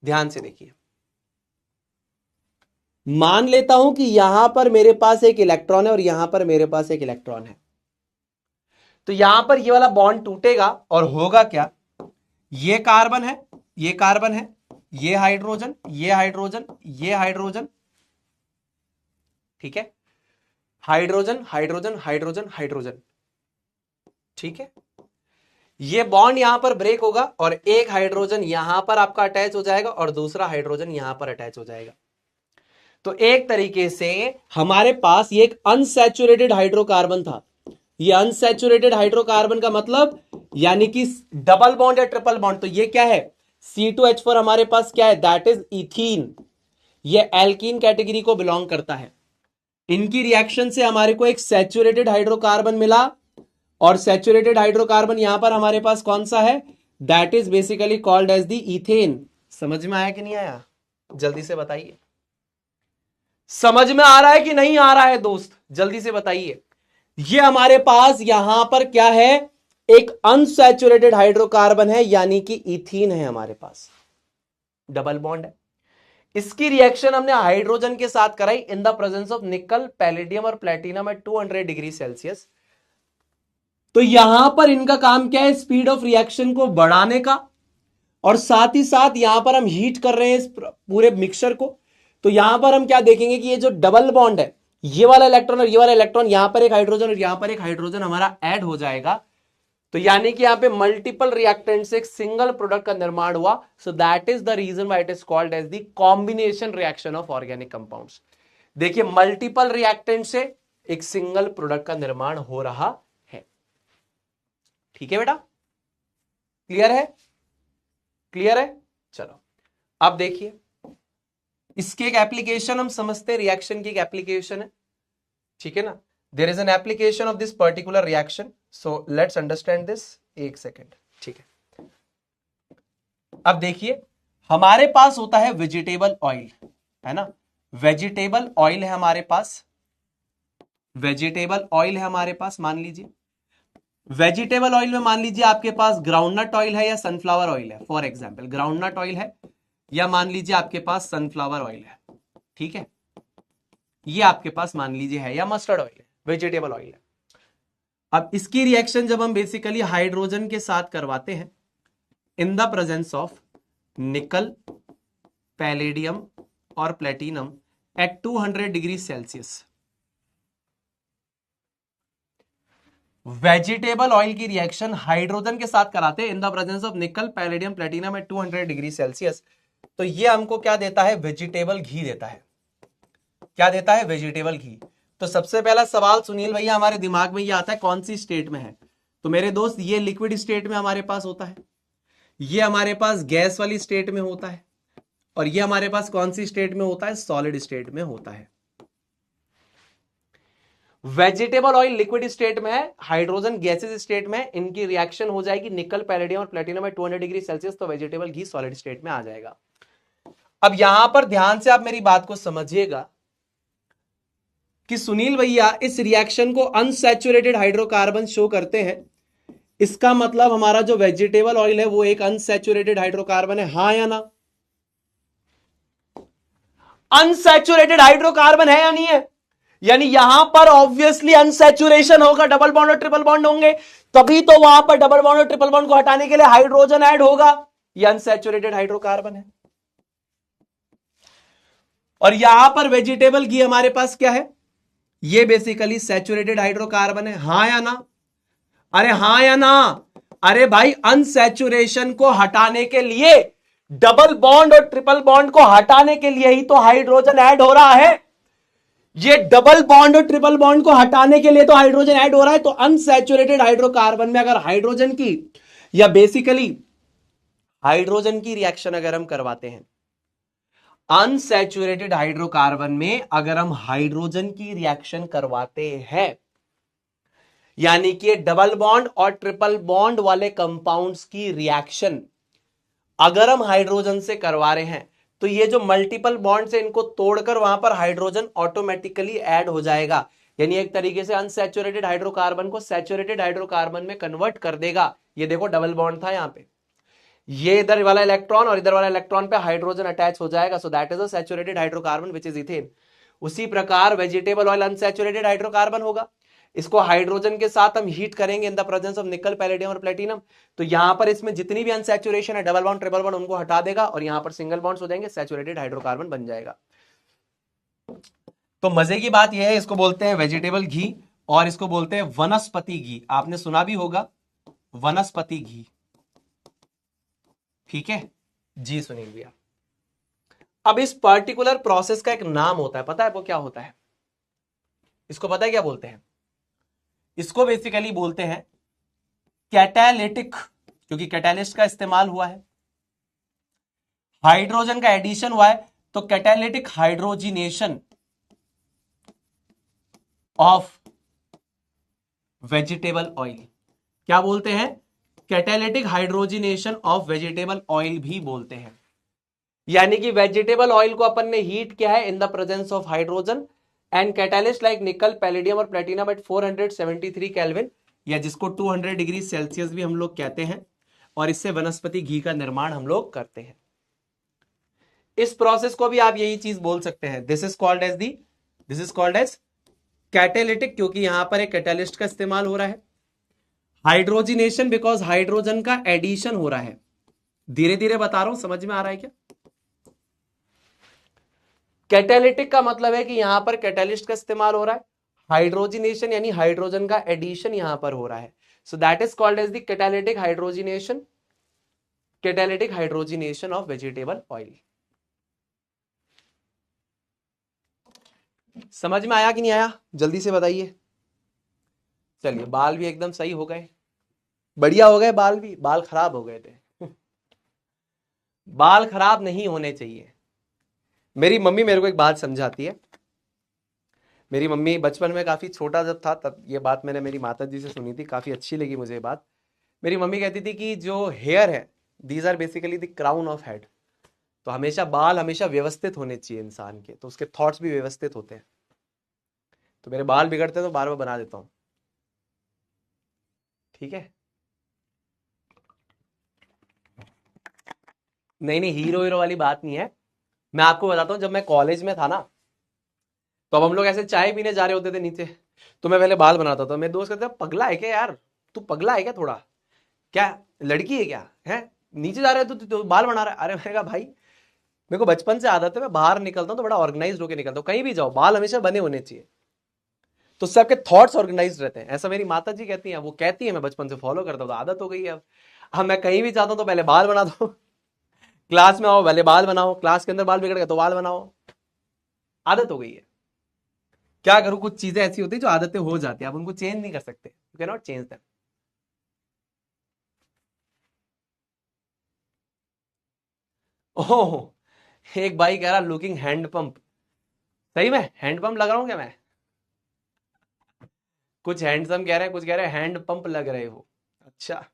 ध्यान से देखिए। मान लेता हूं कि यहां पर मेरे पास एक इलेक्ट्रॉन है और यहां पर मेरे पास एक इलेक्ट्रॉन है, तो यहां पर ये वाला बॉन्ड टूटेगा और होगा क्या? ये कार्बन है ये कार्बन है, ये हाइड्रोजन, ये हाइड्रोजन, ये हाइड्रोजन, ठीक है, हाइड्रोजन हाइड्रोजन हाइड्रोजन हाइड्रोजन, ठीक है। ये बॉन्ड यहां पर ब्रेक होगा और एक हाइड्रोजन यहां पर आपका अटैच हो जाएगा और दूसरा हाइड्रोजन यहां पर अटैच हो जाएगा। तो एक तरीके से हमारे पास ये एक अनसैचुरेटेड हाइड्रोकार्बन था। ये अनसैचुरेटेड हाइड्रोकार्बन का मतलब यानी कि डबल बॉन्ड या ट्रिपल बॉन्ड, तो ये क्या है, C2H4 हमारे पास क्या है, दैट इज इथीन। ये एल्कीन कैटेगरी को बिलोंग करता है। इनकी रिएक्शन से हमारे को एक सैचुरेटेड हाइड्रोकार्बन मिला और सैचुरेटेड हाइड्रोकार्बन यहां पर हमारे पास कौन सा है, that is basically called as the ethane. समझ में आया कि नहीं आया, जल्दी से बताइए। समझ में आ रहा है कि नहीं आ रहा है दोस्त, जल्दी से बताइए। ये हमारे पास यहां पर क्या है, एक अनसैचुरेटेड हाइड्रोकार्बन है यानी कि इथीन है हमारे पास, डबल बॉन्ड है। इसकी रिएक्शन हमने हाइड्रोजन के साथ कराई इन the presence of nickel, palladium और प्लेटिनम एट 200 डिग्री सेल्सियस। तो यहां पर इनका काम क्या है, स्पीड ऑफ रिएक्शन को बढ़ाने का, और साथ ही साथ यहां पर हम हीट कर रहे हैं इस पूरे मिक्सचर को। तो यहां पर हम क्या देखेंगे कि ये जो डबल बॉन्ड है, ये वाला इलेक्ट्रॉन और ये वाला इलेक्ट्रॉन, यहां पर एक हाइड्रोजन और यहां पर एक हाइड्रोजन हमारा ऐड हो जाएगा। तो यानी कि यहां पे मल्टीपल रिएक्टेंट से एक सिंगल प्रोडक्ट का निर्माण हुआ। So that is the reason why it is called as the combination reaction of organic compounds. देखिए, मल्टीपल रिएक्टेंट से एक सिंगल प्रोडक्ट का निर्माण हो रहा है। ठीक है बेटा, क्लियर है, क्लियर है। चलो अब देखिए, इसकी एक एप्लीकेशन हम समझते हैं, रिएक्शन की एक एप्लीकेशन है, ठीक है ना। There is an application of this particular reaction, so let's understand this. एक सेकेंड, ठीक है। अब देखिए, हमारे पास होता है वेजिटेबल ऑयल, है ना, वेजिटेबल ऑयल है हमारे पास, वेजिटेबल ऑयल है हमारे पास। मान लीजिए वेजिटेबल ऑयल में मान लीजिए आपके पास ग्राउंडनट ऑयल है या सनफ्लावर ऑयल है। फॉर एग्जाम्पल ग्राउंडनट ऑयल है या मान लीजिए आपके पास सनफ्लावर ऑयल है, ठीक है, ये आपके पास मान लीजिए है, या मस्टर्ड ऑयल है, वेजिटेबल ऑयल है। अब इसकी रिएक्शन जब हम बेसिकली हाइड्रोजन के साथ करवाते हैं in the presence of nickel, palladium और platinum at 200 degree Celsius, vegetable oil की रिएक्शन हाइड्रोजन के साथ कराते हैं in the presence of nickel, palladium, platinum at 200 degree Celsius. तो ये हमको क्या देता है, वेजिटेबल घी देता है। क्या देता है, वेजिटेबल घी। तो सबसे पहला सवाल सुनील भैया हमारे दिमाग में ये आता है, कौन सी स्टेट में है। तो मेरे दोस्त, ये लिक्विड स्टेट में हमारे पास होता है, ये हमारे पास गैस वाली स्टेट में होता है, और ये हमारे पास कौन सी स्टेट में होता है, सॉलिड स्टेट में होता है। वेजिटेबल ऑयल लिक्विड स्टेट में है, हाइड्रोजन गैसेस स्टेट में है। इनकी रिएक्शन हो जाएगी निकल, पैलेडियम और प्लेटिनम में 200 डिग्री सेल्सियस, तो वेजिटेबल घी सॉलिड स्टेट में आ जाएगा। अब यहां पर ध्यान से आप मेरी बात को समझिएगा कि सुनील भैया इस रिएक्शन को अनसैचुरेटेड हाइड्रोकार्बन शो करते हैं, इसका मतलब हमारा जो वेजिटेबल ऑयल है वो एक अनसैचुरेटेड हाइड्रोकार्बन है, हां या ना। अनसैचुरेटेड हाइड्रोकार्बन है या नहीं है, यानी यहां पर ऑब्वियसली अनसैचुरेशन होगा, डबल बॉन्ड और ट्रिपल बॉन्ड होंगे, तभी तो वहां पर डबल बॉन्ड और ट्रिपल बॉन्ड को हटाने के लिए हाइड्रोजन ऐड होगा। यह अनसैचुरेटेड हाइड्रोकार्बन है। और यहां पर वेजिटेबल घी हमारे पास क्या है, ये बेसिकली सैचुरेटेड हाइड्रोकार्बन है, हां या ना। अरे हां या ना, अरे भाई अनसैचुरेशन को हटाने के लिए, डबल बॉन्ड और ट्रिपल बॉन्ड को हटाने के लिए ही तो हाइड्रोजन ऐड हो रहा है। ये डबल बॉन्ड और ट्रिपल बॉन्ड को हटाने के लिए तो हाइड्रोजन ऐड हो रहा है। तो अनसैचुरेटेड हाइड्रोकार्बन में अगर हाइड्रोजन की या बेसिकली हाइड्रोजन की रिएक्शन अगर हम करवाते हैं, अनसैचुरेटेड हाइड्रोकार्बन में अगर हम हाइड्रोजन की रिएक्शन करवाते हैं, यानी कि डबल बॉन्ड और ट्रिपल बॉन्ड वाले कंपाउंड्स की रिएक्शन अगर हम हाइड्रोजन से करवा रहे हैं, तो ये जो मल्टीपल बॉन्ड्स है इनको तोड़कर वहां पर हाइड्रोजन ऑटोमेटिकली ऐड हो जाएगा। यानी एक तरीके से अनसैचुरेटेड हाइड्रोकार्बन को सैचुरेटेड हाइड्रोकार्बन में कन्वर्ट कर देगा। ये देखो डबल बॉन्ड था यहां पे, ये इधर वाला इलेक्ट्रॉन और इधर वाला इलेक्ट्रॉन पे हाइड्रोजन अटैच हो जाएगा, सो that is a saturated hydrocarbon which is ethane. उसी प्रकार वेजिटेबल ऑयल अनसैचुरेटेड हाइड्रोकार्बन होगा, इसको हाइड्रोजन के साथ हम हीट करेंगे इन the presence of nickel, palladium और प्लेटिनम, तो यहां पर इसमें जितनी भी अनसैचुरेशन है, डबल बॉन्ड ट्रिपल बॉन्ड, उनको हटा देगा और यहां पर सिंगल बॉन्ड्स हो जाएंगे, सैचुरेटेड हाइड्रोकार्बन बन जाएगा। तो मजे की बात यह है, इसको बोलते हैं वेजिटेबल घी और इसको बोलते हैं वनस्पति घी। आपने सुना भी होगा वनस्पति घी, ठीक है जी सुनील भैया। अब इस पर्टिकुलर प्रोसेस का एक नाम होता है, पता है वो क्या होता है? इसको पता है क्या बोलते हैं? इसको बेसिकली बोलते हैं कैटालिटिक, क्योंकि कैटालिस्ट का इस्तेमाल हुआ है, हाइड्रोजन का एडिशन हुआ है, तो catalytic hydrogenation of vegetable oil. क्या बोलते हैं? Catalytic hydrogenation of vegetable oil भी बोलते हैं। यानी कि वेजिटेबल ऑयल को अपन ने हीट किया है in the presence of hydrogen and catalyst like निकल, पैलेडियम और प्लेटिनम एट 473 केल्विन, या जिसको 200 डिग्री सेल्सियस भी हम लोग कहते हैं, और इससे वनस्पति घी का निर्माण हम लोग करते हैं। इस प्रोसेस को भी आप यही चीज बोल सकते हैं, this is called as catalytic, क्योंकि यहां पर एक कैटालिस्ट का इस्तेमाल हो रहा है। हाइड्रोजिनेशन बिकॉज हाइड्रोजन का एडिशन हो रहा है। धीरे धीरे बता रहा हूं, समझ में आ रहा है क्या? कैटालिटिक का मतलब है कि यहां पर कैटालिस्ट का इस्तेमाल हो रहा है, हाइड्रोजिनेशन यानी हाइड्रोजन का एडिशन यहां पर हो रहा है, so that is called as the catalytic hydrogenation of vegetable oil. समझ में आया कि नहीं आया? जल्दी से बताइए। चलिए, बाल भी एकदम सही हो गए, बढ़िया हो गए बाल भी, बाल खराब हो गए थे बाल खराब नहीं होने चाहिए। मेरी मम्मी मेरे को एक बात समझाती है। मेरी मम्मी बचपन में, काफी छोटा जब था तब ये बात मैंने मेरी माता जी से सुनी थी, काफी अच्छी लगी मुझे ये बात। मेरी मम्मी कहती थी कि जो हेयर है, these are basically the crown of head. तो हमेशा बाल हमेशा व्यवस्थित होने चाहिए इंसान के, तो उसके थॉट्स भी व्यवस्थित होते हैं। तो मेरे बाल बिगड़ते हैं तो बार बार बना देता हूं, ठीक है? नहीं नहीं, हीरो वाली बात नहीं है। मैं आपको बताता हूँ, जब मैं कॉलेज में था ना, तो अब हम लोग ऐसे चाय पीने जा रहे होते थे नीचे, तो मैं पहले बाल बनाता था। मेरे दोस्त कहते हैं पगला है क्या यार, तू पगला है क्या, थोड़ा क्या लड़की है क्या है, नीचे जा रहे हो तो बाल बना रहा है। अरे मैंने कहा भाई, मेरे को बचपन से आदत है, मैं बाहर निकलता हूँ तो बड़ा ऑर्गेनाइज होकर निकलता हूँ, कहीं भी जाओ बाल हमेशा बने होने चाहिए, तो सबके थॉट्स ऑर्गेनाइज रहते हैं। ऐसा मेरी माता जी कहती हैं, वो कहती है, मैं बचपन से फॉलो करता हूँ, तो आदत हो गई है। अब मैं कहीं भी जाता हूँ तो पहले बाल बना दो क्लास में आओ पहले बाल बनाओ, क्लास के अंदर बाल बिगड़ गए तो बाल बनाओ, आदत हो गई है। क्या करूं, कुछ चीजें ऐसी होती है जो आदतें हो जाती है, आप उनको चेंज नहीं कर सकते, you can not change them. Oh, एक भाई कह रहा लुकिंग हैंड पंप। सही में हैंड पंप लग रहा हूं क्या मैं? कुछ हैंडसम कह रहे हैं, कुछ कह रहे हैं हैंड पंप लग रहे हो। अच्छा,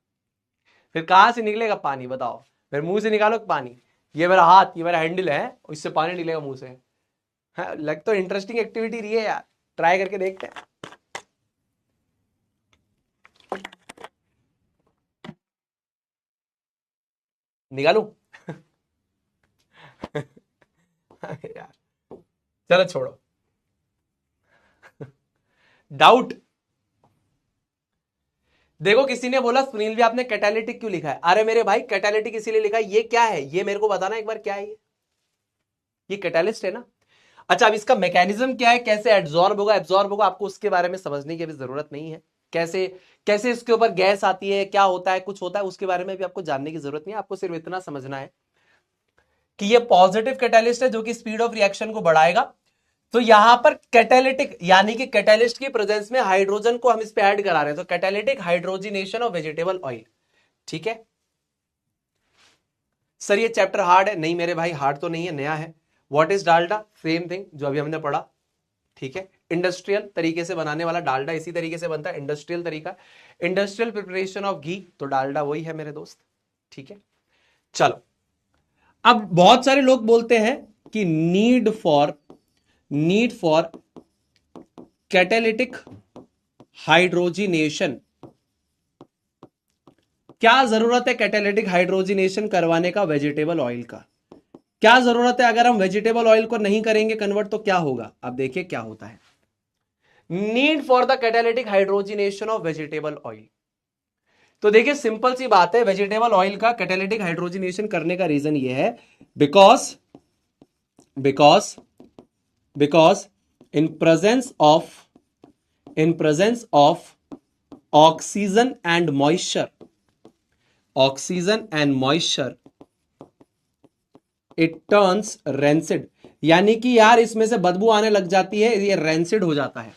फिर कहां से निकलेगा पानी बताओ? फिर मुंह से निकालो पानी, ये मेरा हाथ, ये मेरा हैंडल है, इससे पानी निकलेगा मुंह से। हाँ, लग तो इंटरेस्टिंग एक्टिविटी रही है यार, ट्राई करके देखते हैं। निकालू यार चलो छोड़ो, डाउट। देखो किसी ने बोला सुनील भी आपने कैटालिटिक क्यों लिखा है? अरे मेरे भाई, कैटालिटिक इसीलिए लिखा है, ये क्या है ये मेरे को बताना एक बार, क्या है ये कैटालिस्ट है ना। अच्छा, अब इसका मैकेनिज्म क्या है, कैसे एब्जॉर्ब होगा, आपको उसके बारे में समझने की अभी जरूरत नहीं है। कैसे कैसे इसके ऊपर गैस आती है, क्या होता है, कुछ होता है, उसके बारे में भी आपको जानने की जरूरत नहीं है। आपको सिर्फ इतना समझना है कि ये पॉजिटिव कैटालिस्ट है जो कि स्पीड ऑफ रिएक्शन को बढ़ाएगा। तो यहां पर कैटालिटिक यानी कि कैटालिस्ट की प्रेजेंस में हाइड्रोजन को हम इस पे ऐड करा रहे हैं, तो catalytic hydrogenation of vegetable oil, ठीक है सर। ये चैप्टर हार्ड है? नहीं मेरे भाई, हार्ड तो नहीं है, नया है। What is Dalda? Same thing जो अभी हमने पढ़ा, ठीक है। इंडस्ट्रियल तरीके से बनाने वाला डालडा इसी तरीके से बनता है, इंडस्ट्रियल तरीका, इंडस्ट्रियल प्रिपरेशन ऑफ घी, तो डालडा वही है मेरे दोस्त, ठीक है। चलो, अब बहुत सारे लोग बोलते हैं कि नीड फॉर कैटालिटिक हाइड्रोजिनेशन, क्या जरूरत है कैटालिटिक हाइड्रोजिनेशन करवाने का वेजिटेबल ऑयल का, क्या जरूरत है? अगर हम वेजिटेबल ऑयल को नहीं करेंगे कन्वर्ट तो क्या होगा? अब देखिए क्या होता है। Need for the catalytic hydrogenation of vegetable oil. तो देखिए सिंपल सी बात है, वेजिटेबल ऑयल का कैटालिटिक हाइड्रोजिनेशन करने का रीजन ये है because in presence of oxygen and moisture it turns rancid, यानी कि यार इसमें से बदबू आने लग जाती है, ये रेंसिड हो जाता है।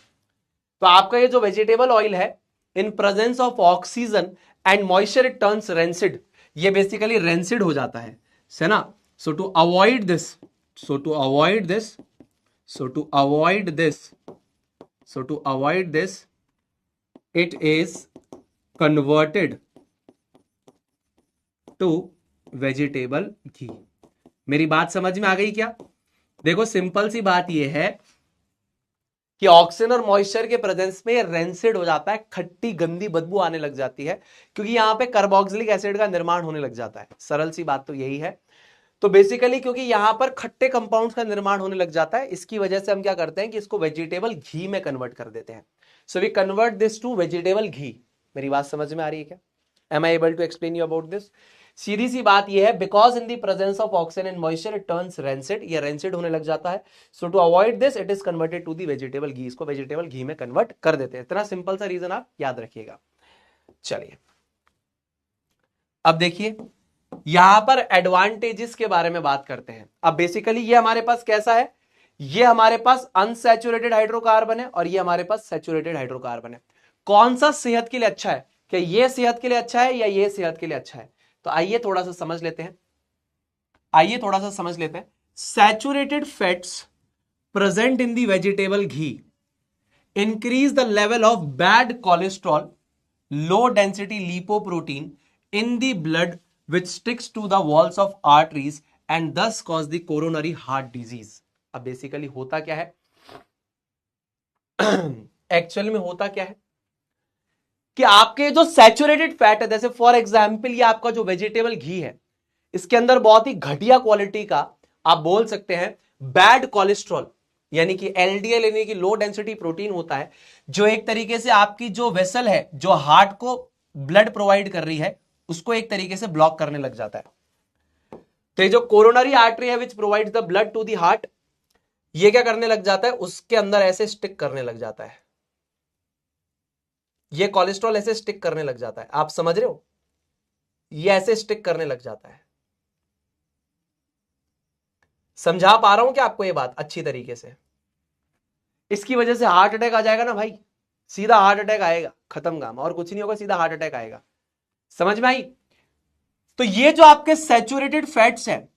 तो आपका ये जो वेजिटेबल ऑयल है, in presence of oxygen and moisture it turns rancid, ये बेसिकली रेंसिड हो जाता है ना। So to avoid this it is converted to vegetable ghee. मेरी बात समझ में आ गई क्या? देखो सिंपल सी बात यह है कि ऑक्सीजन और मॉइस्चर के प्रेजेंस में रेंसिड हो जाता है, खट्टी गंदी बदबू आने लग जाती है, क्योंकि यहां पे कार्बोक्सिलिक एसिड का निर्माण होने लग जाता है। सरल सी बात तो यही है। तो बेसिकली क्योंकि यहां पर खट्टे कंपाउंड्स का निर्माण होने लग जाता है, इसकी वजह से हम क्या करते हैं कि इसको वेजिटेबल घी में कन्वर्ट कर देते हैं। So we convert this to vegetable ghee. मेरी बात समझ में आ रही है क्या? Am I able to explain you about this? सीधी सी बात यह है, because in the presence of oxygen and moisture it turns rancid, ये रेंसिड होने लग जाता है। So to avoid this it is converted to the vegetable ghee, इसको वेजिटेबल घी में कन्वर्ट कर देते हैं। इतना सिंपल सा रीजन आप याद रखिएगा। चलिए अब देखिए यहां पर एडवांटेजेस के बारे में बात करते हैं। अब बेसिकली ये हमारे पास कैसा है, ये हमारे पास अनसैचुरेटेड हाइड्रोकार्बन है और ये हमारे पास सैचुरेटेड हाइड्रोकार्बन है। कौन सा सेहत के लिए अच्छा है? क्या ये सेहत के लिए अच्छा है या ये सेहत के लिए अच्छा है? तो आइए थोड़ा सा समझ लेते हैं। Saturated fats present in the vegetable ghee increase the level of bad cholesterol, low density lipoprotein in the blood which sticks to the walls of arteries and thus cause the coronary heart disease। अब बेसिकली होता क्या है एक्चुअल में होता क्या है कि आपके जो सैचुरेटेड फैट है, जैसे फॉर एग्जांपल ये आपका जो वेजिटेबल घी है, इसके अंदर बहुत ही घटिया क्वालिटी का आप बोल सकते हैं बैड कोलेस्ट्रॉल, यानी कि एलडीएल यानी कि लो डेंसिटी प्रोटीन होता है, जो एक तरीके से आपकी जो वेसल है जो हार्ट को ब्लड प्रोवाइड कर रही है उसको एक तरीके से ब्लॉक करने लग जाता है। तो ये जो कोरोनरी आर्टरी है which provides the blood to the heart, ये क्या करने लग जाता है, उसके अंदर ऐसे स्टिक करने लग जाता है, ये कोलेस्ट्रॉल ऐसे स्टिक करने लग जाता है। आप समझ रहे हो, ये ऐसे स्टिक करने लग जाता है। समझा पा रहा हूं क्या आपको ये बात अच्छी तरीके से? इसकी वजह से हार्ट अटैक आ जाएगा ना भाई, सीधा हार्ट अटैक आएगा, खत्म काम, और कुछ नहीं होगा, सीधा हार्ट अटैक आएगा। समझ में आई? तो ये जो आपके सैचुरेटेड फैट्स हैं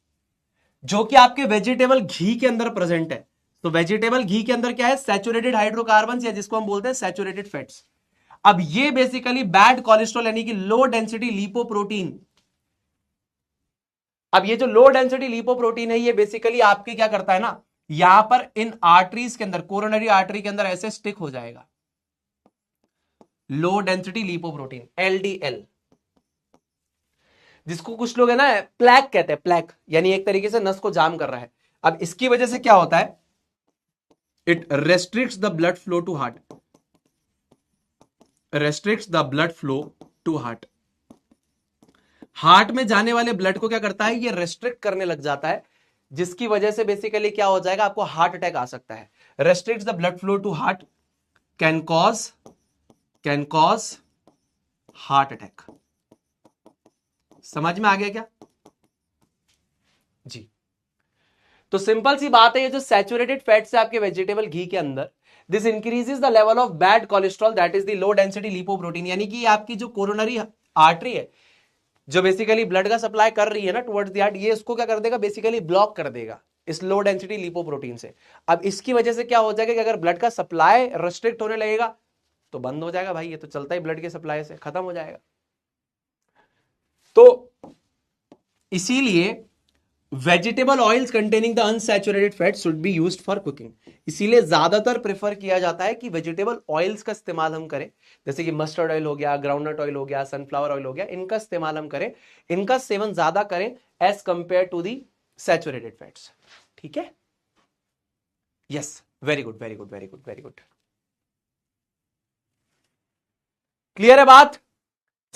जो कि आपके वेजिटेबल घी के अंदर प्रेजेंट है, तो वेजिटेबल घी के अंदर क्या है, सैचुरेटेड हाइड्रोकार्बन या जिसको हम बोलते हैं सैचुरेटेड फैट्स। अब ये बेसिकली बैड कोलेस्ट्रॉल यानी कि लो डेंसिटी लिपोप्रोटीन, अब ये जो लो डेंसिटी लिपोप्रोटीन है ये बेसिकली आपके क्या करता है ना, यहां पर इन आर्टरीज के अंदर, कोरोनरी आर्टरी के अंदर ऐसे स्टिक हो जाएगा। लो डेंसिटी लिपोप्रोटीन एलडीएल, जिसको कुछ लोग है ना प्लैक कहते हैं, प्लैक यानी एक तरीके से नस को जाम कर रहा है। अब इसकी वजह से क्या होता है, it restricts the blood flow to heart, restricts the blood flow to heart. Heart में जाने वाले ब्लड को क्या करता है, ये रेस्ट्रिक्ट करने लग जाता है, जिसकी वजह से बेसिकली क्या हो जाएगा, आपको हार्ट अटैक आ सकता है। Restricts the blood flow to heart can cause heart attack. समझ में आ गया क्या जी? तो सिंपल सी बात है, ये जो सैचुरेटेड फैट्स है आपके वेजिटेबल घी के अंदर, this increases the level of bad cholesterol that is the low density lipoprotein, यानी कि आपकी जो कोरोनरी आर्टरी है जो बेसिकली ब्लड का सप्लाई कर रही है ना टुवर्ड्स द हार्ट, ये इसको क्या कर देगा, बेसिकली ब्लॉक कर देगा इस लो डेंसिटी लिपोप्रोटीन से। अब इसकी वजह से क्या हो जाएगा कि अगर ब्लड का सप्लाई रेस्ट्रिक्ट होने लगेगा तो बंद हो जाएगा भाई, ये तो चलता ही ब्लड के सप्लाई से, खत्म हो जाएगा। तो इसीलिए vegetable oils containing the unsaturated fat should be used for cooking, इसीलिए ज्यादातर प्रेफर किया जाता है कि वेजिटेबल ऑयल्स का इस्तेमाल हम करें, जैसे कि मस्टर्ड ऑयल हो गया, ग्राउंडनट ऑयल हो गया, सनफ्लावर ऑयल हो गया, इनका इस्तेमाल हम करें, इनका सेवन ज्यादा करें as compared to the saturated fats. ठीक है, yes, very good very good very good very good. Clear है बात?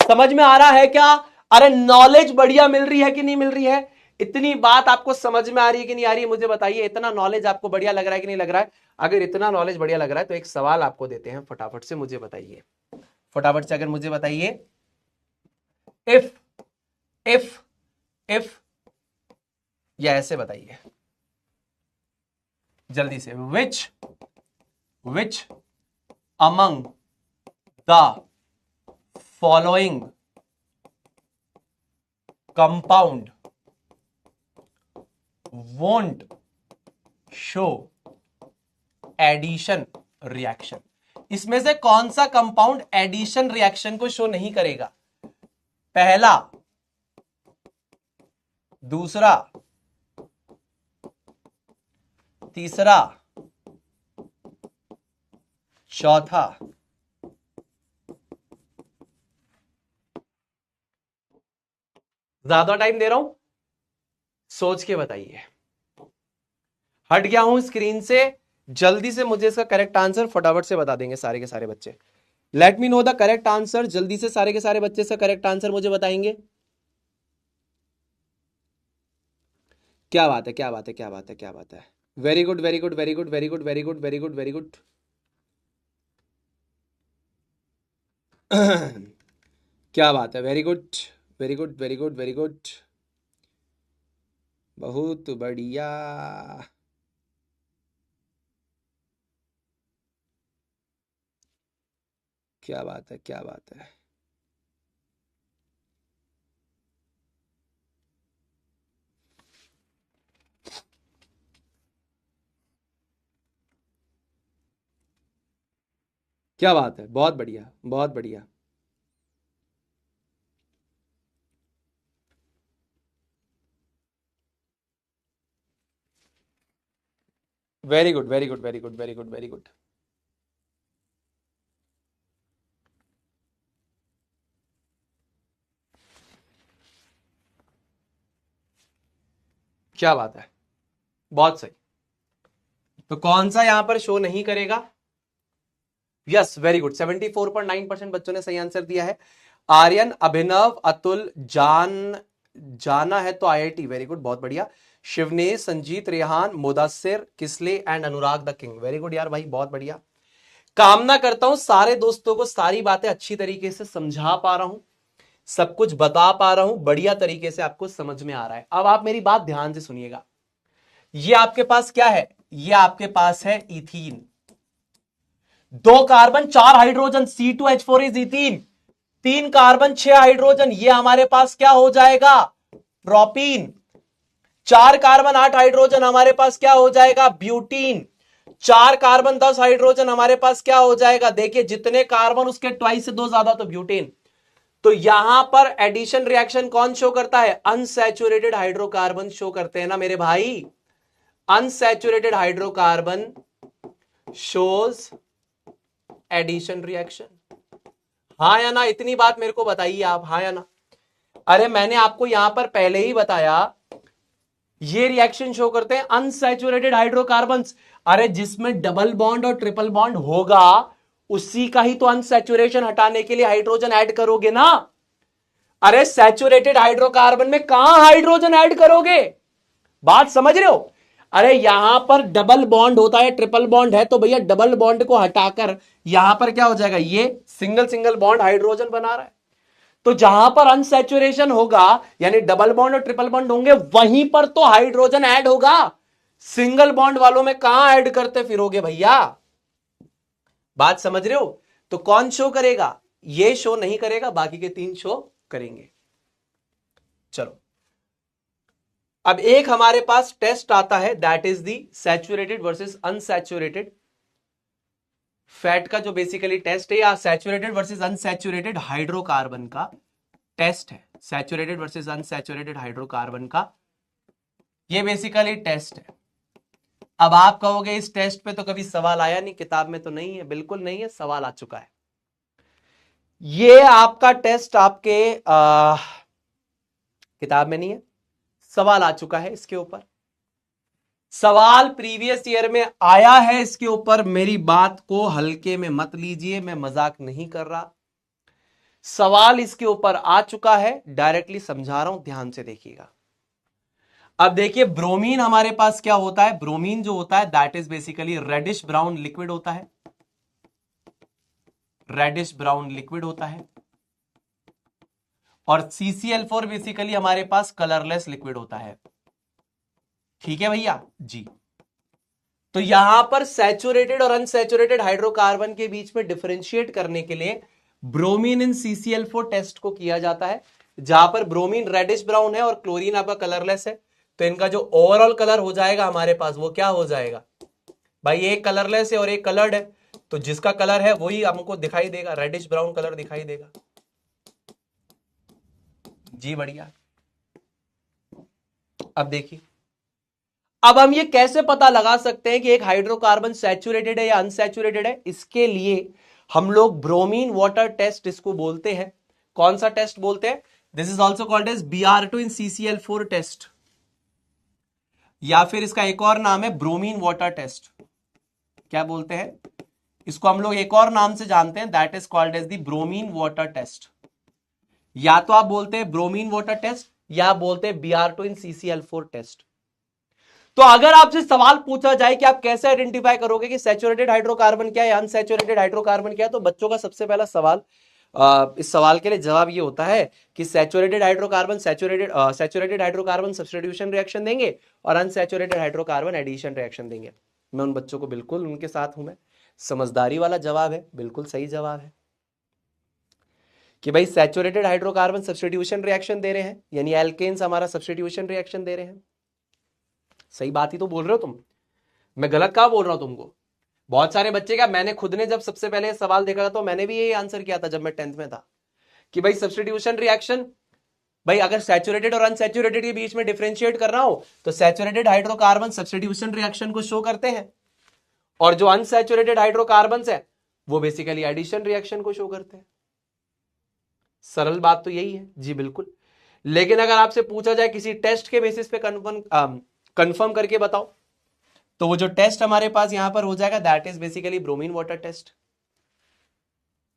समझ में आ रहा है क्या? अरे नॉलेज बढ़िया मिल रही है कि नहीं मिल रही है? इतनी बात आपको समझ में आ रही है कि नहीं आ रही है? मुझे बताइए, इतना नॉलेज आपको बढ़िया लग रहा है कि नहीं लग रहा है? अगर इतना नॉलेज बढ़िया लग रहा है तो एक सवाल आपको देते हैं, फटाफट से मुझे बताइए, फटाफट से अगर मुझे बताइए, इफ इफ इफ या ऐसे बताइए जल्दी से, which among the following compound won't show addition reaction? इसमें से कौन सा कंपाउंड एडिशन रिएक्शन को शो नहीं करेगा? पहला, दूसरा, तीसरा, चौथा। ज्यादा टाइम दे रहा हूं, सोच के बताइए। हट गया हूं स्क्रीन से, जल्दी से मुझे इसका करेक्ट आंसर फटाफट से बता देंगे सारे के सारे बच्चे। Let me know the correct answer, जल्दी से सारे के सारे बच्चे इसका करेक्ट आंसर मुझे बताएंगे। क्या बात है, क्या बात है, क्या बात है, क्या बात है। Very good, very good, very good, very good, very good, very good, very good. क्या बात है, very good, very good, very good, very good, बहुत बढ़िया। क्या बात है, क्या बात है। क्या बात है, बहुत बढ़िया, बहुत बढ़िया। Very good, very good, very good, very good, very good. क्या बात है, बहुत सही। तो कौन सा यहां पर शो नहीं करेगा? यस, वेरी गुड, 74.9% बच्चों ने सही आंसर दिया है। आर्यन, अभिनव, अतुल, जाना है तो आईआईटी, वेरी गुड, बहुत बढ़िया। शिवनेश, संजीत, रेहान, मुदस्सिर, किसले and Anurag the king, very good यार भाई, बहुत बढ़िया। कामना करता हूं सारे दोस्तों को सारी बातें अच्छी तरीके से समझा पा रहा हूं, सब कुछ बता पा रहा हूं, बढ़िया तरीके से आपको समझ में आ रहा है। अब आप मेरी बात ध्यान से सुनिएगा। ये आपके पास क्या है? ये आपके पास है ethene, 2 carbon 4 hydrogen, C2H4 is ethene. 3 carbon 6 hydrogen, ये हमारे पास क्या हो जाएगा? प्रोपीन। 4 कार्बन 8 हाइड्रोजन, हमारे पास क्या हो जाएगा? ब्यूटीन। 4 कार्बन 10 हाइड्रोजन, हमारे पास क्या हो जाएगा? देखिए, जितने कार्बन उसके ट्वाइस से 2 ज्यादा तो ब्यूटेन। तो यहां पर एडिशन रिएक्शन कौन शो करता है? अनसैचुरेटेड हाइड्रोकार्बन शो करते हैं ना मेरे भाई। Unsaturated hydrocarbon shows addition reaction. हाँ या ना? इतनी बात मेरे को बताइए आप, हाँ या ना? अरे मैंने आपको यहां पर पहले ही बताया, ये रिएक्शन शो करते हैं अनसैचुरेटेड हाइड्रोकार्बन्स। अरे जिसमें डबल बॉन्ड और ट्रिपल बॉन्ड होगा उसी का ही तो अनसैचुरेशन हटाने के लिए हाइड्रोजन ऐड करोगे ना। अरे सैचुरेटेड हाइड्रोकार्बन में कहां हाइड्रोजन ऐड करोगे? बात समझ रहे हो? अरे यहां पर डबल बॉन्ड होता है, ट्रिपल बॉन्ड है, तो भैया डबल बॉन्ड को हटाकर यहां पर क्या हो जाएगा? ये सिंगल सिंगल बॉन्ड हाइड्रोजन बना रहा है। तो जहां पर अनसैचुरेशन होगा यानी डबल बॉन्ड और ट्रिपल बॉन्ड होंगे, वहीं पर तो हाइड्रोजन ऐड होगा। सिंगल बॉन्ड वालों में कहां ऐड करते फिरोगे भैया? बात समझ रहे हो? तो कौन शो करेगा? ये शो नहीं करेगा, बाकी के 3 शो करेंगे। चलो, अब एक हमारे पास टेस्ट आता है, that is the saturated versus unsaturated fat का जो बेसिकली टेस्ट है, या सैचुरेटेड वर्सेस अनसैचुरेटेड हाइड्रोकार्बन का टेस्ट है। सैचुरेटेड वर्सेस अनसैचुरेटेड हाइड्रोकार्बन का ये बेसिकली टेस्ट है। अब आप कहोगे इस टेस्ट पे तो कभी सवाल आया नहीं, किताब में तो नहीं है। बिल्कुल नहीं है, सवाल आ चुका है। ये आपका टेस्ट आपके किताब में नहीं है, सवाल आ चुका है इसके ऊपर। सवाल प्रीवियस ईयर में आया है इसके ऊपर। मेरी बात को हल्के में मत लीजिए, मैं मजाक नहीं कर रहा। सवाल इसके ऊपर आ चुका है, डायरेक्टली समझा रहा हूं, ध्यान से देखिएगा। अब देखिए ब्रोमीन हमारे पास क्या होता है, ब्रोमीन जो होता है that is basically reddish brown liquid होता है, रेडिश ब्राउन लिक्विड होता है। और CCl4 बेसिकली हमारे पास कलरलेस लिक्विड होता है। ठीक है भैया जी। तो यहां पर सैचुरेटेड और अनसैचुरेटेड हाइड्रोकार्बन के बीच में डिफरेंशिएट करने के लिए ब्रोमीन इन CCl4 टेस्ट को किया जाता है, जहां पर ब्रोमीन रेडिश ब्राउन है और क्लोरीन आपका कलरलेस है। तो इनका जो ओवरऑल कलर हो जाएगा हमारे पास वो क्या हो जाएगा भाई, एक कलरलेस है और एक कलर्ड है, तो जिसका कलर है वही हमको दिखाई देगा, रेडिश ब्राउन कलर दिखाई देगा जी। बढ़िया। अब देखिए, अब हम ये कैसे पता लगा सकते हैं कि एक हाइड्रोकार्बन सैचुरेटेड है या अनसैचुरेटेड है। इसके लिए हम लोग ब्रोमीन वाटर टेस्ट इसको बोलते हैं। कौन सा टेस्ट बोलते हैं? This is also called as Br2 in CCl4 test, या फिर इसका एक और नाम है ब्रोमीन वाटर टेस्ट। क्या बोलते हैं इसको? हम लोग एक और नाम से जानते हैं, that is called as the bromine water test. या तो आप बोलते हैं ब्रोमीन वाटर टेस्ट या आप बोलते हैं Br2 इन CCl4 टेस्ट। तो अगर आपसे सवाल पूछा जाए कि आप कैसे आइडेंटिफाई करोगे कि सैचुरेटेड हाइड्रोकार्बन क्या है, अनसैचुरेटेड हाइड्रोकार्बन क्या है, तो बच्चों का सबसे पहला सवाल, इस सवाल के लिए जवाब ये होता है कि saturated hydrocarbon saturated hydrocarbon substitution reaction देंगे और अनसैचुरेटेड हाइड्रोकार्बन एडिशन रिएक्शन देंगे। मैं उन बच्चों को बिल्कुल उनके साथ हूं। मैं समझदारी वाला जवाब है, बिल्कुल सही जवाब है कि भाई सैचुरेटेड हाइड्रोकार्बन सब्स्टिट्यूशन रिएक्शन दे रहे हैं, यानी एल्केन्स हमारा सब्स्टिट्यूशन रिएक्शन दे रहे हैं। सही बात ही तो बोल रहे हो तुम, मैं गलत कहां बोल रहा हूं तुमको? बहुत सारे बच्चे, क्या मैंने खुद ने जब सबसे पहले सवाल देखा था तो मैंने भी यही आंसर किया था जब मैं 10th में था कि भाई सब्स्टिट्यूशन रिएक्शन, भाई अगर सैचुरेटेड और अनसैचुरेटेड के बीच में डिफरेंशिएट कर रहा हूं तो सैचुरेटेड हाइड्रोकार्बन सब्स्टिट्यूशन रिएक्शन को शो करते हैं और जो अनसैचुरेटेड हाइड्रोकार्बन है वो बेसिकली एडिशन रिएक्शन को शो करते हैं। सरल बात तो यही है जी, बिल्कुल। लेकिन अगर आपसे पूछा जाए किसी टेस्ट के बेसिस पे कंफर्म करके बताओ, तो वो जो टेस्ट हमारे पास यहां पर हो जाएगा that is basically bromine water test.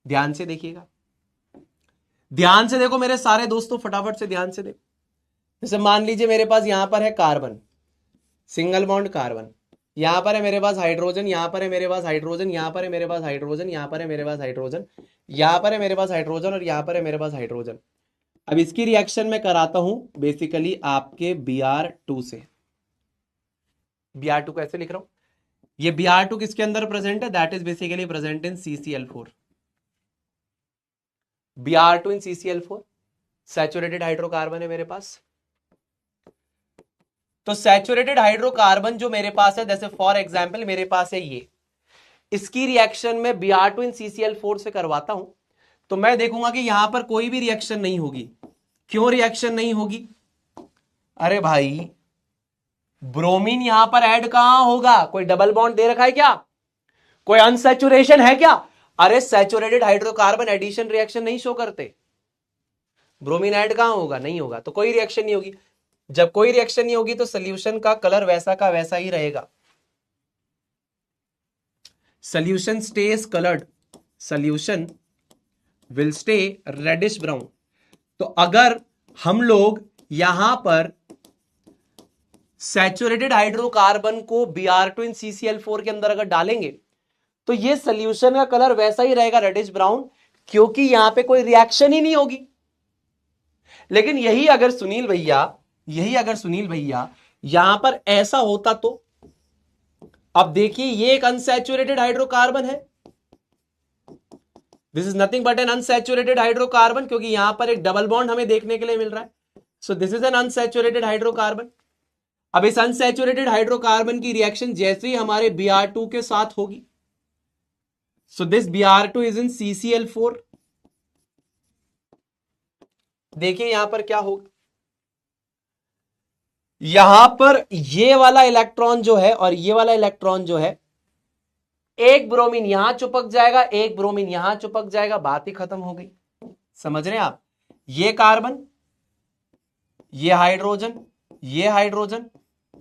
ध्यान से देखिएगा, ध्यान से देखो मेरे सारे दोस्तों, फटाफट से ध्यान से देखो। जैसे मान लीजिए मेरे पास यहां पर है कार्बन, सिंगल बॉन्ड कार्बन, यहां पर है मेरे पास हाइड्रोजन, यहां पर है मेरे पास हाइड्रोजन, यहां पर है मेरे पास हाइड्रोजन, यहां पर है मेरे पास हाइड्रोजन, यहां पर है मेरे पास हाइड्रोजन और यहां पर है मेरे पास हाइड्रोजन। अब इसकी रिएक्शन मैं कराता हूं बेसिकली आपके Br2 से। Br2 कैसे लिख रहा हूं? ये Br2 किसके अंदर प्रेजेंट है? That is basically present in CCl4। Br2 in CCl4 saturated hydrocarbon है मेरे पास। तो सैचुरेटेड हाइड्रोकार्बन जो मेरे पास है, जैसे फॉर एग्जांपल मेरे पास है ये, इसकी रिएक्शन में Br2 इन CCl4 से करवाता हूं तो मैं देखूंगा कि यहां पर कोई भी रिएक्शन नहीं होगी। क्यों रिएक्शन नहीं होगी? अरे भाई ब्रोमीन यहां पर ऐड कहां होगा? कोई डबल बॉन्ड दे रखा है क्या? कोई अनसैचुरेशन है क्या? अरे सैचुरेटेड हाइड्रोकार्बन एडिशन रिएक्शन नहीं शो करते। ब्रोमीन ऐड कहां होगा? नहीं होगा, तो कोई रिएक्शन नहीं होगी। जब कोई रिएक्शन नहीं होगी तो सोल्यूशन का कलर वैसा का वैसा ही रहेगा। Solution stays coloured, solution will stay reddish brown. तो अगर हम लोग यहां पर सैचुरेटेड हाइड्रोकार्बन को Br2 इन CCl4 के अंदर अगर डालेंगे तो ये सोल्यूशन का कलर वैसा ही रहेगा, रेडिश ब्राउन, क्योंकि यहां पे कोई रिएक्शन ही नहीं होगी। लेकिन यही अगर सुनील भैया यहां पर ऐसा होता तो, अब देखिए ये एक अनसैचुरेटेड हाइड्रोकार्बन है, this is nothing but N unsaturated hydrocarbon, क्योंकि यहां पर एक डबल बॉन्ड हमें देखने के लिए मिल रहा है। So this is an unsaturated hydrocarbon. अब इस अनसैचुरेटेड हाइड्रोकार्बन की रिएक्शन जैसे ही हमारे Br2 के साथ होगी, so this Br2 is in CCl4। देखिए यहां पर क्या होगा, यहां पर ये वाला इलेक्ट्रॉन जो है और ये वाला इलेक्ट्रॉन जो है, एक ब्रोमीन यहां चिपक जाएगा, एक ब्रोमीन यहां चिपक जाएगा, बात ही खत्म हो गई। समझ रहे हैं आप? ये कार्बन, ये हाइड्रोजन, ये हाइड्रोजन,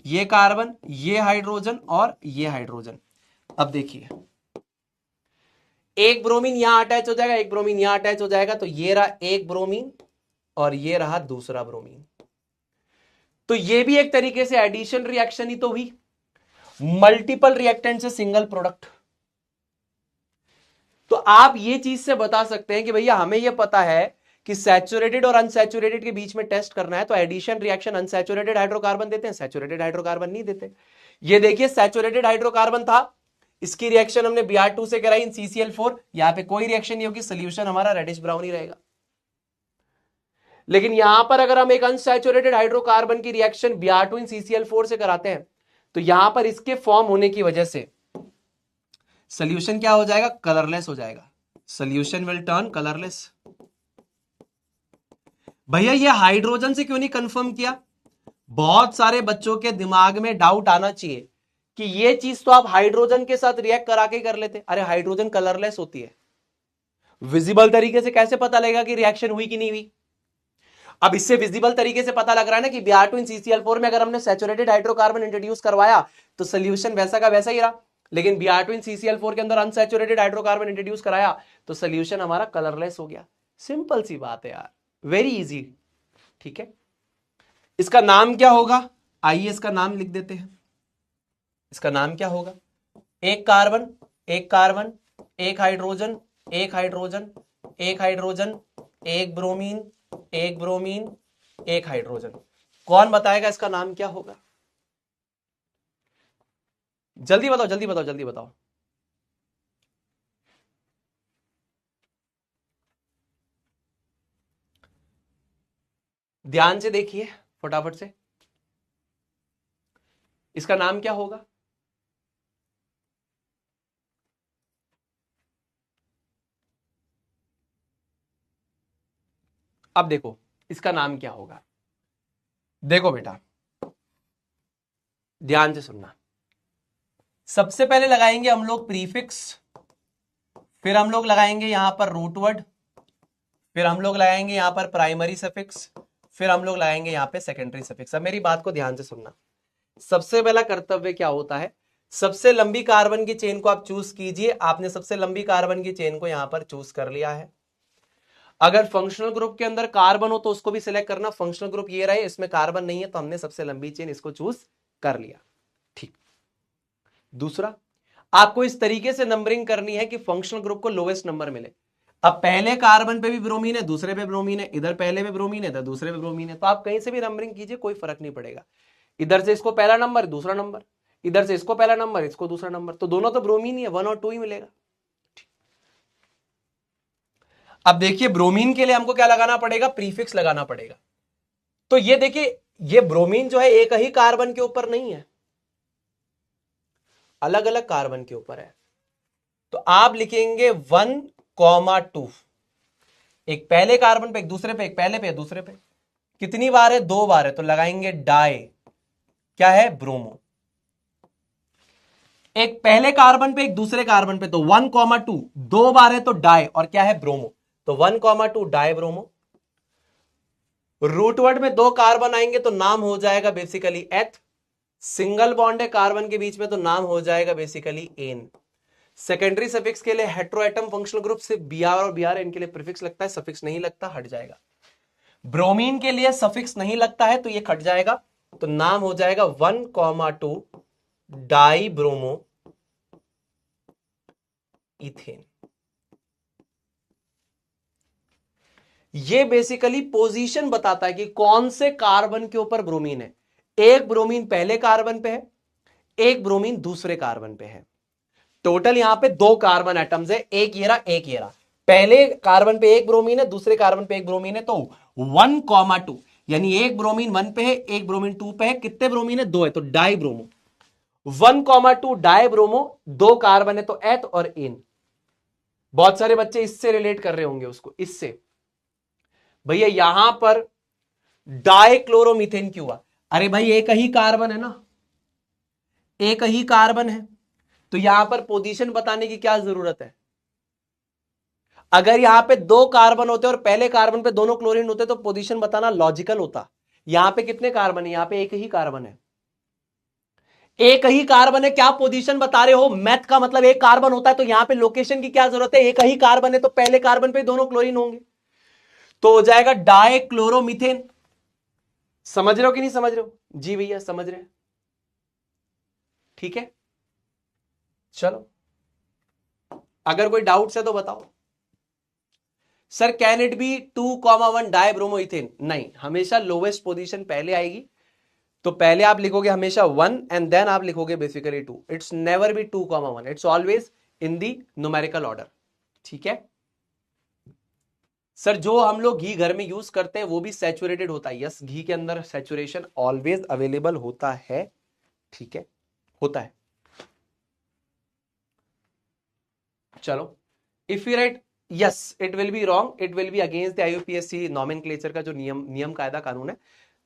ये कार्बन, ये हाइड्रोजन और ये हाइड्रोजन। अब देखिए एक ब्रोमीन यहां अटैच हो जाएगा, एक ब्रोमीन यहां अटैच हो जाएगा, तो ये रहा एक ब्रोमीन और ये रहा दूसरा ब्रोमीन। तो ये भी एक तरीके से एडिशन रिएक्शन ही तो हुई, मल्टीपल रिएक्टेंट से सिंगल प्रोडक्ट। तो आप ये चीज से बता सकते हैं कि भैया हमें ये पता है कि सैचुरेटेड और अनसैचुरेटेड के बीच में टेस्ट करना है, तो एडिशन रिएक्शन अनसैचुरेटेड हाइड्रोकार्बन देते हैं, सैचुरेटेड हाइड्रोकार्बन नहीं देते। ये देखिए सैचुरेटेड हाइड्रोकार्बन था, इसकी रिएक्शन हमने Br2 से कराई इन CCl4, यहां पे कोई रिएक्शन नहीं होगी, सोल्यूशन हमारा रेडिश ब्राउन ही रहेगा। लेकिन यहां पर अगर हम एक अनसैचुरेटेड हाइड्रोकार्बन की रिएक्शन Br2 इन CCl4 से कराते हैं, तो यहां पर इसके फॉर्म होने की वजह से सोल्यूशन क्या हो जाएगा, कलरलेस हो जाएगा, सोल्यूशन विल टर्न कलरलेस। भैया ये हाइड्रोजन से क्यों नहीं कंफर्म किया? बहुत सारे बच्चों के दिमाग में डाउट आना चाहिए कि ये चीज तो आप हाइड्रोजन के साथ रिएक्ट करा के कर लेते। अरे हाइड्रोजन कलरलेस होती है, विजिबल तरीके से कैसे पता लगेगा कि रिएक्शन हुई कि नहीं हुई? अब इससे विजिबल तरीके से पता लग रहा है ना कि Br2 इन CCl4 में अगर हमने सैचुरेटेड हाइड्रोकार्बन इंट्रोड्यूस करवाया तो सोल्यूशन वैसा का वैसा ही रहा, लेकिन Br2 इन CCl4 के अंदर अनसैचुरेटेड हाइड्रोकार्बन इंट्रोड्यूस कराया तो सोल्यूशन हमारा कलरलेस हो गया। सिंपल सी बात है यार, वेरी इजी। ठीक है, इसका नाम क्या होगा? आइए इसका नाम लिख देते हैं। इसका नाम क्या होगा? एक कार्बन, एक कार्बन, एक हाइड्रोजन, एक हाइड्रोजन, एक हाइड्रोजन, एक ब्रोमीन, एक ब्रोमीन, एक हाइड्रोजन। कौन बताएगा इसका नाम क्या होगा? जल्दी बताओ, जल्दी बताओ, जल्दी बताओ। ध्यान से देखिए फटाफट से, इसका नाम क्या होगा? अब देखो इसका नाम क्या होगा। देखो बेटा ध्यान से सुनना, सबसे पहले लगाएंगे हम लोग प्रीफिक्स, फिर हम लोग लगाएंगे यहां पर रूट वर्ड, फिर हम लोग लगाएंगे यहां पर प्राइमरी सफिक्स, फिर हम लोग लगाएंगे यहां पे सेकेंडरी सफिक्स। अब मेरी बात को ध्यान से सुनना, सबसे पहला कर्तव्य क्या होता है? सबसे लंबी कार्बन की चेन को आप चूज कीजिए। आपने सबसे लंबी कार्बन की चेन को यहां पर चूज कर लिया है। अगर फंक्शनल ग्रुप के अंदर कार्बन हो तो उसको भी सिलेक्ट करना। फंक्शनल ग्रुप ये रहे, इसमें कार्बन नहीं है तो हमने सबसे लंबी चेन इसको चूज कर लिया। ठीक, दूसरा आपको इस तरीके से नंबरिंग करनी है कि फंक्शनल ग्रुप को लोएस्ट नंबर मिले। अब पहले कार्बन पे भी ब्रोमीन है, दूसरे पे ब्रोमीन है, इधर पहले पे ब्रोमीन है, इधर दूसरे पे ब्रोमीन है, तो आप कहीं से भी नंबरिंग कीजिए कोई फर्क नहीं पड़ेगा। इधर से इसको पहला नंबर, दूसरा नंबर, इधर से इसको पहला नंबर, इसको दूसरा नंबर, तो दोनों तो ब्रोमीन ही है, 1 और 2 ही मिलेगा। अब देखिए ब्रोमीन के लिए हमको क्या लगाना पड़ेगा? प्रीफिक्स लगाना पड़ेगा। तो ये देखिए ये ब्रोमीन जो है एक ही कार्बन के ऊपर नहीं है, अलग अलग कार्बन के ऊपर है। तो आप लिखेंगे 1,2, एक पहले कार्बन पे, एक दूसरे पे, एक पहले पे, दूसरे पे। कितनी बार है? 2 बार है, तो लगाएंगे डाई, क्या है? ब्रोमो। एक पहले कार्बन पे, एक दूसरे कार्बन पे, तो 1,2 2 बार है तो डाई, और क्या है? ब्रोमो, तो 1,2 डाई ब्रोमो। रूट वर्ड में 2 कार्बन आएंगे तो नाम हो जाएगा बेसिकली एथ। सिंगल बॉन्ड है कार्बन के बीच में तो नाम हो जाएगा बेसिकली एन। सेकेंडरी सफिक्स के लिए हेट्रोएटम फंक्शनल ग्रुप से Br और Br इनके लिए प्रीफिक्स लगता है, सफिक्स नहीं लगता, हट जाएगा। ब्रोमीन के लिए सफिक्स नहीं लगता है तो ये हट जाएगा, तो नाम हो जाएगा 1,2 डाई ब्रोमो इथेन। ये बेसिकली पोजीशन बताता है कि कौन से कार्बन के ऊपर ब्रोमीन है। एक ब्रोमीन पहले कार्बन पे है, एक ब्रोमीन दूसरे कार्बन पे है। टोटल यहां पे 2 कार्बन एटम्स है, एक ये रहा, एक ये रहा। पहले कार्बन पे एक ब्रोमीन है, दूसरे कार्बन पे एक ब्रोमीन है, तो 1,2 यानी एक ब्रोमीन 1 पे है, एक ब्रोमीन 2 पे है। कितने ब्रोमीन है? 2 है, तो die bromo. 1,2 die bromo, 2 carbon है तो एथ और एन। बहुत सारे बच्चे इससे रिलेट कर रहे होंगे उसको, इससे भैया यहां पर डाइक्लोरोमीथेन क्यों हुआ? अरे भाई एक ही कार्बन है ना, एक ही कार्बन है, तो यहां पर पोजीशन बताने की क्या जरूरत है? अगर यहां पे 2 कार्बन होते और पहले कार्बन पे दोनों क्लोरीन होते तो पोजीशन बताना लॉजिकल होता। यहां पे कितने कार्बन है? यहां पे एक ही कार्बन है, एक ही कार्बन है, क्या पोजीशन बता रहे हो? मैथ का मतलब एक कार्बन होता है, तो यहां पे लोकेशन की क्या जरूरत है? एक ही कार्बन है तो पहले कार्बन पे दोनों क्लोरीन होंगे, तो हो जाएगा डाइक्लोरोमीथेन। समझ रहे हो कि नहीं समझ रहे हो? जी भैया समझ रहे हैं, ठीक है। चलो, अगर कोई डाउट्स है तो बताओ। Sir can it be 2,1 डाइब्रोमोइथेन? नहीं, हमेशा लोवेस्ट पोजीशन पहले आएगी, तो पहले आप लिखोगे हमेशा 1 एंड देन आप लिखोगे basically 2। It's never be 2,1, it's always in the numerical order, ठीक है। सर जो हम लोग घी घर में यूज करते हैं वो भी सैचुरेटेड होता है। यस, घी के अंदर सैचुरेशन ऑलवेज अवेलेबल होता है, ठीक है, होता है। चलो, if you right yes, it will be wrong, it will be against the आईयूपीएससी nomenclature का जो नियम कायदा कानून है।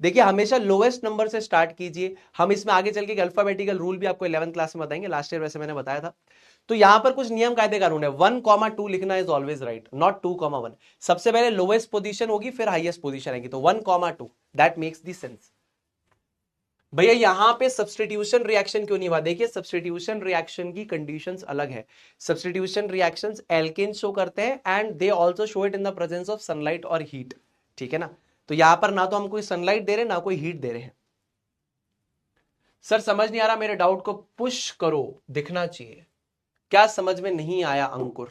देखिए हमेशा लोएस्ट नंबर से स्टार्ट कीजिए। हम इसमें आगे चल के अल्फाबेटिकल रूल भी आपको 11th क्लास में बताएंगे, लास्ट ईयर वैसे मैंने बताया था। तो यहां पर कुछ नियम कायदे कानून है। 1,2 लिखना इज ऑलवेज राइट, नॉट 2,1। सबसे पहले लोएस्ट पोजीशन होगी फिर हाईएस्ट पोजीशन आएगी, तो 1,2 दैट मेक्स द सेंस। भैया यहां पे सब्स्टिट्यूशन रिएक्शन क्यों नहीं हुआ? देखिए सब्स्टिट्यूशन रिएक्शन की कंडीशंस अलग है। सब्स्टिट्यूशन रिएक्शंस एल्केन शो करते हैं and they also show it in the presence of sunlight और हीट, ठीक है ना। तो यहां पर ना तो हम कोई सनलाइट दे रहे हैं ना कोई हीट दे रहे हैं। सर समझ नहीं आ रहा, मेरे डाउट को पुश करो, दिखना चाहिए। क्या समझ में नहीं आया अंकुर?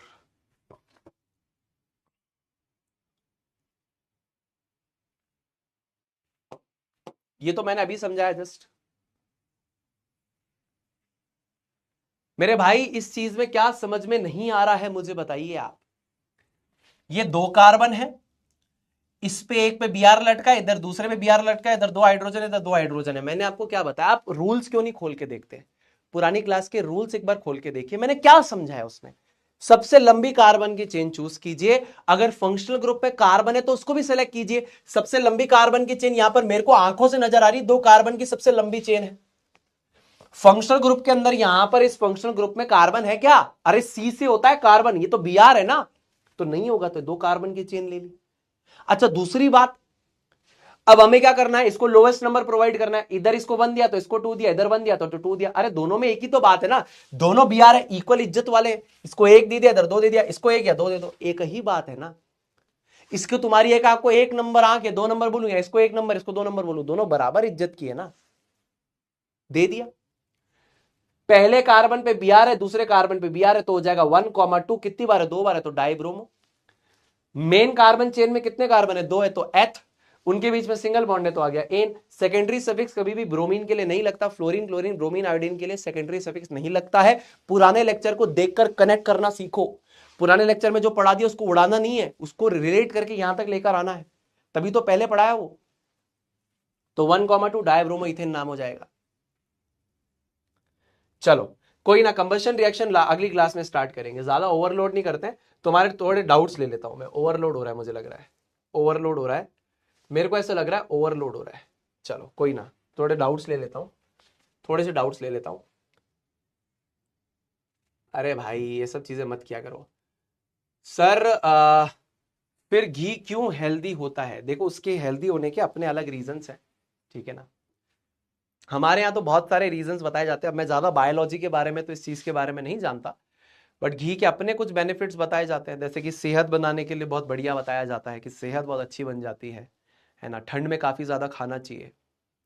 ये तो मैंने अभी समझाया जस्ट। मेरे भाई इस चीज में क्या समझ में नहीं आ रहा है मुझे बताइए आप। ये 2 कार्बन है, इस पे एक पे बीआर लटका है, इधर दूसरे पे बीआर लटका है, इधर 2 हाइड्रोजन है, इधर 2 हाइड्रोजन है। मैंने आपको क्या बताया? आप रूल्स क्यों नहीं खोल के देखते? पुरानी क्लास के रूल्स एक बार खोल के देखिए, मैंने क्या समझाया उसमें। सबसे लंबी कार्बन की चेन चूज कीजिए। अगर फंक्शनल ग्रुप पे कार्बन है तो उसको भी सिलेक्ट कीजिए। सबसे लंबी कार्बन की चेन यहां पर मेरे को आंखों से नजर आ रही, 2 कार्बन की सबसे लंबी चेन है। फंक्शनल ग्रुप के अंदर यहां पर इस फंक्शनल ग्रुप में कार्बन है क्या? अरे सी से होता है कार्बन, ये तो बीआर है ना, तो नहीं होगा, तो 2 कार्बन की चेन ले ली। अच्छा दूसरी बात, अब हमें क्या करना है? इसको लोएस्ट नंबर प्रोवाइड करना है। इधर इसको 1 दिया तो इसको 2 दिया, इधर 1 दिया तो 2 दिया। अरे दोनों में एक ही तो बात है ना, दोनों बीआर है, इक्वल इज्जत वाले। इसको 1 दे दिया, इधर 2 दे दिया, इसको 1 या 2 दे दो, एक ही बात है ना। इसको तुम्हारी एक आपको 1 नंबर आंख है, 2 नंबर बोलूंगा, इसको 1 नंबर इसको 2 नंबर बोलूं, दोनों बराबर इज्जत की है ना, दे दिया। पहले कार्बन पे बीआर है, दूसरे कार्बन पे बीआर है, तो हो जाएगा 1,2। कितनी बार है? 2 बार है, तो डाइब्रोमो। मेन कार्बन चेन में कितने कार्बन है? 2 है, तो एथ। उनके बीच में सिंगल बॉन्ड है तो आ गया एन। सेकेंडरी सफिक्स कभी भी ब्रोमीन के लिए नहीं लगता, फ्लोरीन क्लोरीन ब्रोमीन आयोडीन के लिए सेकेंडरी सफिक्स नहीं लगता है। पुराने लेक्चर को देखकर कनेक्ट करना सीखो। पुराने लेक्चर में जो पढ़ा दिया उसको उड़ाना नहीं है, उसको रिलेट करके यहां तक लेकर आना है, तभी तो पहले पढ़ाया वो। तो 1,2 डायब्रोमो इथेन नाम हो जाएगा। चलो कोई ना, कंबशन रिएक्शन अगली क्लास में स्टार्ट करेंगे, ज्यादा ओवरलोड नहीं करते हैं। तुम्हारे थोड़े डाउट्स ले लेता हूं मैं। ओवरलोड हो रहा है मुझे लग रहा है, ओवरलोड हो रहा है, मेरे को ऐसा लग रहा है ओवरलोड हो रहा है। चलो कोई ना, थोड़े डाउट्स ले लेता हूं, थोड़े से डाउट्स ले लेता हूं। अरे भाई ये सब चीजें मत किया करो। सर फिर घी क्यों हेल्दी होता है? देखो उसके हेल्दी होने के अपने अलग रीजंस हैं, ठीक है ना। हमारे यहाँ तो बहुत सारे रीजंस बताए जाते हैं। अब मैं ज्यादा बायोलॉजी के बारे में तो इस चीज के बारे में नहीं जानता, बट घी के अपने कुछ बेनिफिट्स बताए जाते हैं। जैसे कि सेहत बनाने के लिए बहुत बढ़िया बताया जाता है कि सेहत बहुत अच्छी बन जाती है ना। ठंड में काफी ज्यादा खाना चाहिए,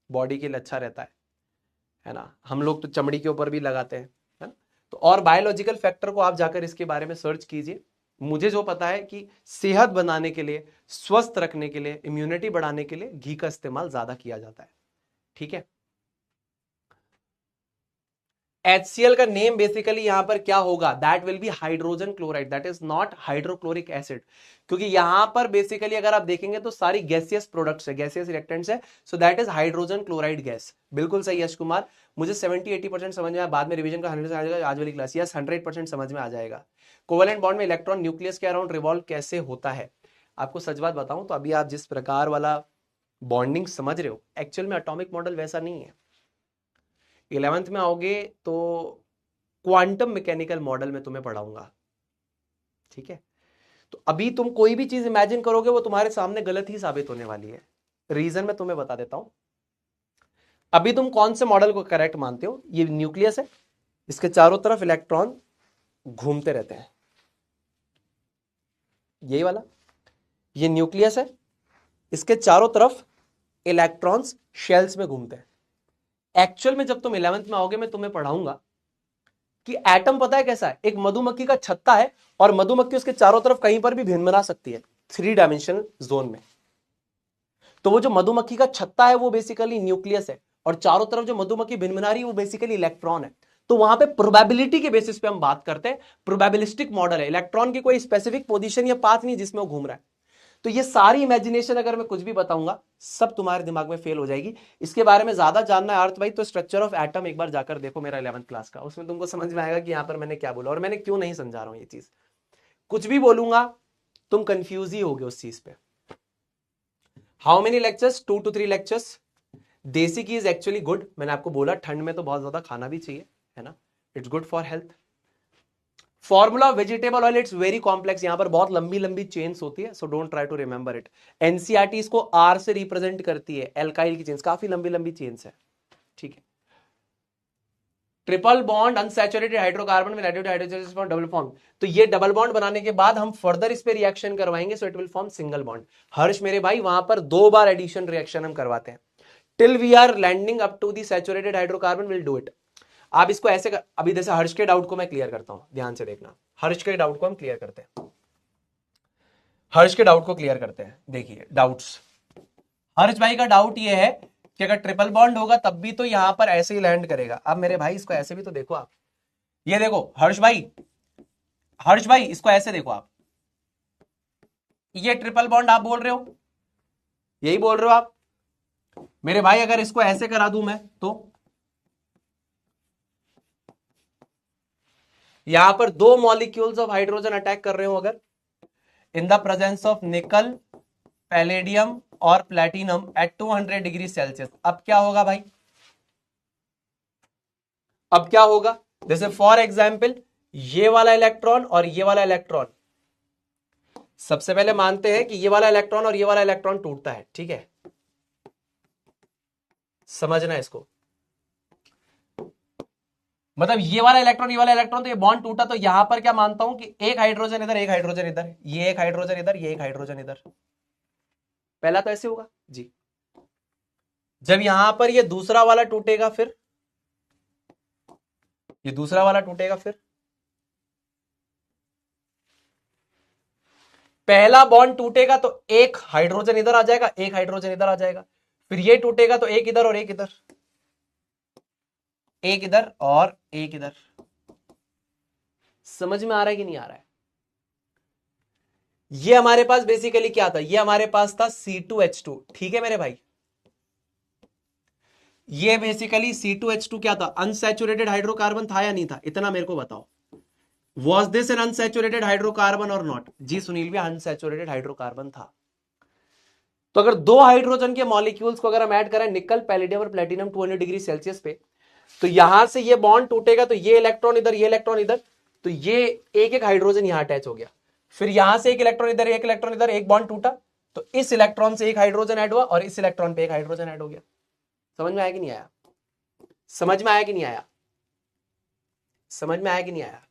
बॉडी के लिए अच्छा रहता है ना। हम लोग तो चमड़ी के ऊपर भी लगाते हैं, है ना। तो और बायोलॉजिकल फैक्टर को आप जाकर इसके बारे में सर्च कीजिए। मुझे जो पता है कि सेहत बनाने के लिए, स्वस्थ रखने के लिए, इम्यूनिटी बढ़ाने के लिए घी का इस्तेमाल ज्यादा किया जाता है, ठीक है। HCl का नेम बेसिकली यहां पर क्या होगा? That will be hydrogen chloride, that is not hydrochloric acid. क्योंकि यहां पर बेसिकली अगर आप देखेंगे तो सारी गैसियस प्रोडक्ट्स है, गैसियस रिएक्टेंट्स है, so that is hydrogen chloride gas. बिल्कुल सही यश कुमार, मुझे 70-80% समझ में आया, बाद में रिवीजन का 100 आ जाएगा आज वाली क्लास। यस 100% समझ में आ जाएगा। कोवेलेंट बॉन्ड में इलेक्ट्रॉन न्यूक्लियस के अराउंड रिवॉल्व कैसे होता है? आपको सच बात बताऊं तो अभी आप जिस प्रकार वाला बॉन्डिंग समझ रहे हो, एक्चुअल में एटॉमिक मॉडल वैसा नहीं है। 11th में आओगे तो क्वांटम मैकेनिकल मॉडल में तुम्हें पढ़ाऊंगा, ठीक है। तो अभी तुम कोई भी चीज इमेजिन करोगे वो तुम्हारे सामने गलत ही साबित होने वाली है। रीजन मैं तुम्हें बता देता हूं। अभी तुम कौन से मॉडल को करेक्ट मानते हो? ये न्यूक्लियस है, इसके चारों तरफ इलेक्ट्रॉन घूमते रहते हैं, यही वाला, ये न्यूक्लियस है, इसके चारों तरफ इलेक्ट्रॉन्स शेल्स में घूमते हैं। एक्चुअल में जब तुम 11th में आओगे मैं तुम्हें पढ़ाऊंगा कि एटम पता है कैसा है, एक मधुमक्खी का छत्ता है और मधुमक्खी उसके चारों तरफ कहीं पर भी भिन्न बना सकती है 3 डायमेंशनल जोन में। तो वो जो मधुमक्खी का छत्ता है वो बेसिकली न्यूक्लियस है, और चारों तरफ जो मधुमक्खी भिन्न बना रही है वो बेसिकली इलेक्ट्रॉन है। तो वहां पे प्रोबेबिलिटी के बेसिस पे हम बात करते हैं, प्रोबेबिलिस्टिक मॉडल है, इलेक्ट्रॉन की कोई स्पेसिफिक पोजीशन या पाथ नहीं जिसमें वो घूम रहा है। तो ये सारी इमेजिनेशन अगर मैं कुछ भी बताऊंगा सब तुम्हारे दिमाग में फेल हो जाएगी। इसके बारे में ज्यादा जानना है अर्थ भाई तो स्ट्रक्चर ऑफ एटम एक बार जाकर देखो मेरा 11th क्लास का, उसमें तुमको समझ में आएगा कि यहां पर मैंने क्या बोला और मैंने क्यों नहीं समझा रहा हूं ये चीज। कुछ भी बोलूंगा तुम कंफ्यूज ही होगे उस चीज पे। How many lectures? 2 to 3 lectures. देसी की इज एक्चुअली गुड, मैंने आपको बोला ठंड में तो बहुत ज्यादा खाना भी चाहिए, है ना, it's good for health. Formula of vegetable oil it's very complex, यहां पर बहुत लंबी लंबी चेन्स होती है, so don't try to remember it. NCERT इसको आर से रिप्रेजेंट करती है, एल्काइल की चेन्स, काफी लंबी लंबी चेन्स है, ठीक है। ट्रिपल बॉन्ड अनसैचुरेटेड हाइड्रोकार्बन में हाइड्रोजन डबल बॉन्ड, तो ये डबल बॉन्ड बनाने के बाद हम फर्दर इस पे रिएक्शन करवाएंगे, so it will form single bond. Harsh मेरे भाई वहां पर 2 बार एडिशन रिएक्शन हम करवाते हैं, till we are landing up to the saturated hydrocarbon will do it. आप इसको ऐसे अभी जैसे हर्ष के डाउट को मैं क्लियर करता हूं, ध्यान से देखना, हर्ष के डाउट को हम क्लियर करते हैं, हर्ष के डाउट को क्लियर करते हैं। देखिए डाउट्स, हर्ष भाई का डाउट ये है कि अगर ट्रिपल बॉन्ड होगा तब भी तो यहां पर ऐसे ही लैंड करेगा। अब मेरे भाई इसको ऐसे भी तो देखो आप, ये देखो हर्ष भाई, हर्ष भाई इसको ऐसे देखो आप, ये ट्रिपल बॉन्ड आप बोल रहे हो, यही बोल रहे हो आप मेरे भाई। अगर इसको ऐसे करा दूं मैं तो यहां पर 2 मॉलिक्यूल्स ऑफ हाइड्रोजन अटैक कर रहे हो अगर, इन the presence of nickel, palladium और प्लैटिनम एट 200 डिग्री सेल्सियस, अब क्या होगा भाई? अब क्या होगा? जैसे फॉर एग्जाम्पल ये वाला इलेक्ट्रॉन और ये वाला इलेक्ट्रॉन, सबसे पहले मानते हैं कि ये वाला इलेक्ट्रॉन और ये वाला इलेक्ट्रॉन टूटता है, ठीक है, समझना इसको, मतलब ये वाला इलेक्ट्रॉन ये वाला इलेक्ट्रॉन, तो ये बॉन्ड टूटा, तो यहां पर क्या मानता हूं कि एक हाइड्रोजन इधर, एक हाइड्रोजन इधर, ये एक हाइड्रोजन इधर, ये एक हाइड्रोजन इधर, पहला तो ऐसे होगा जी। जब यहां पर ये दूसरा वाला टूटेगा, फिर ये दूसरा वाला टूटेगा, फिर पहला बॉन्ड टूटेगा तो एक हाइड्रोजन इधर आ जाएगा, एक हाइड्रोजन इधर आ जाएगा, फिर ये टूटेगा तो एक इधर और एक इधर, एक इधर और एक इधर। समझ में आ रहा है कि नहीं आ रहा है? ये हमारे पास बेसिकली क्या था, ये हमारे पास था C2H2, ठीक है मेरे भाई, ये बेसिकली C2H2 क्या था, अनसैचुरेटेड हाइड्रोकार्बन था या नहीं था, इतना मेरे को बताओ। Was this N unsaturated hydrocarbon और नॉट? जी सुनील भी अनसैचुरेटेड हाइड्रोकार्बन था। तो अगर 2 हाइड्रोजन के मॉलिक्यूल्स को अगर हम ऐड करें, निकल, पैलेडियम और प्लेटिनम 200 डिग्री सेल्सियस पे, तो यहां से ये बॉन्ड टूटेगा तो ये इलेक्ट्रॉन इधर, ये इलेक्ट्रॉन इधर, तो ये एक एक हाइड्रोजन यहां अटैच हो गया, फिर यहां से एक इलेक्ट्रॉन इधर, एक इलेक्ट्रॉन इधर, एक बॉन्ड टूटा, तो इस इलेक्ट्रॉन से एक हाइड्रोजन ऐड हुआ और इस इलेक्ट्रॉन पे एक हाइड्रोजन ऐड हो गया। समझ में आया कि नहीं आया? समझ में आया कि नहीं आया? समझ में आया कि नहीं आया?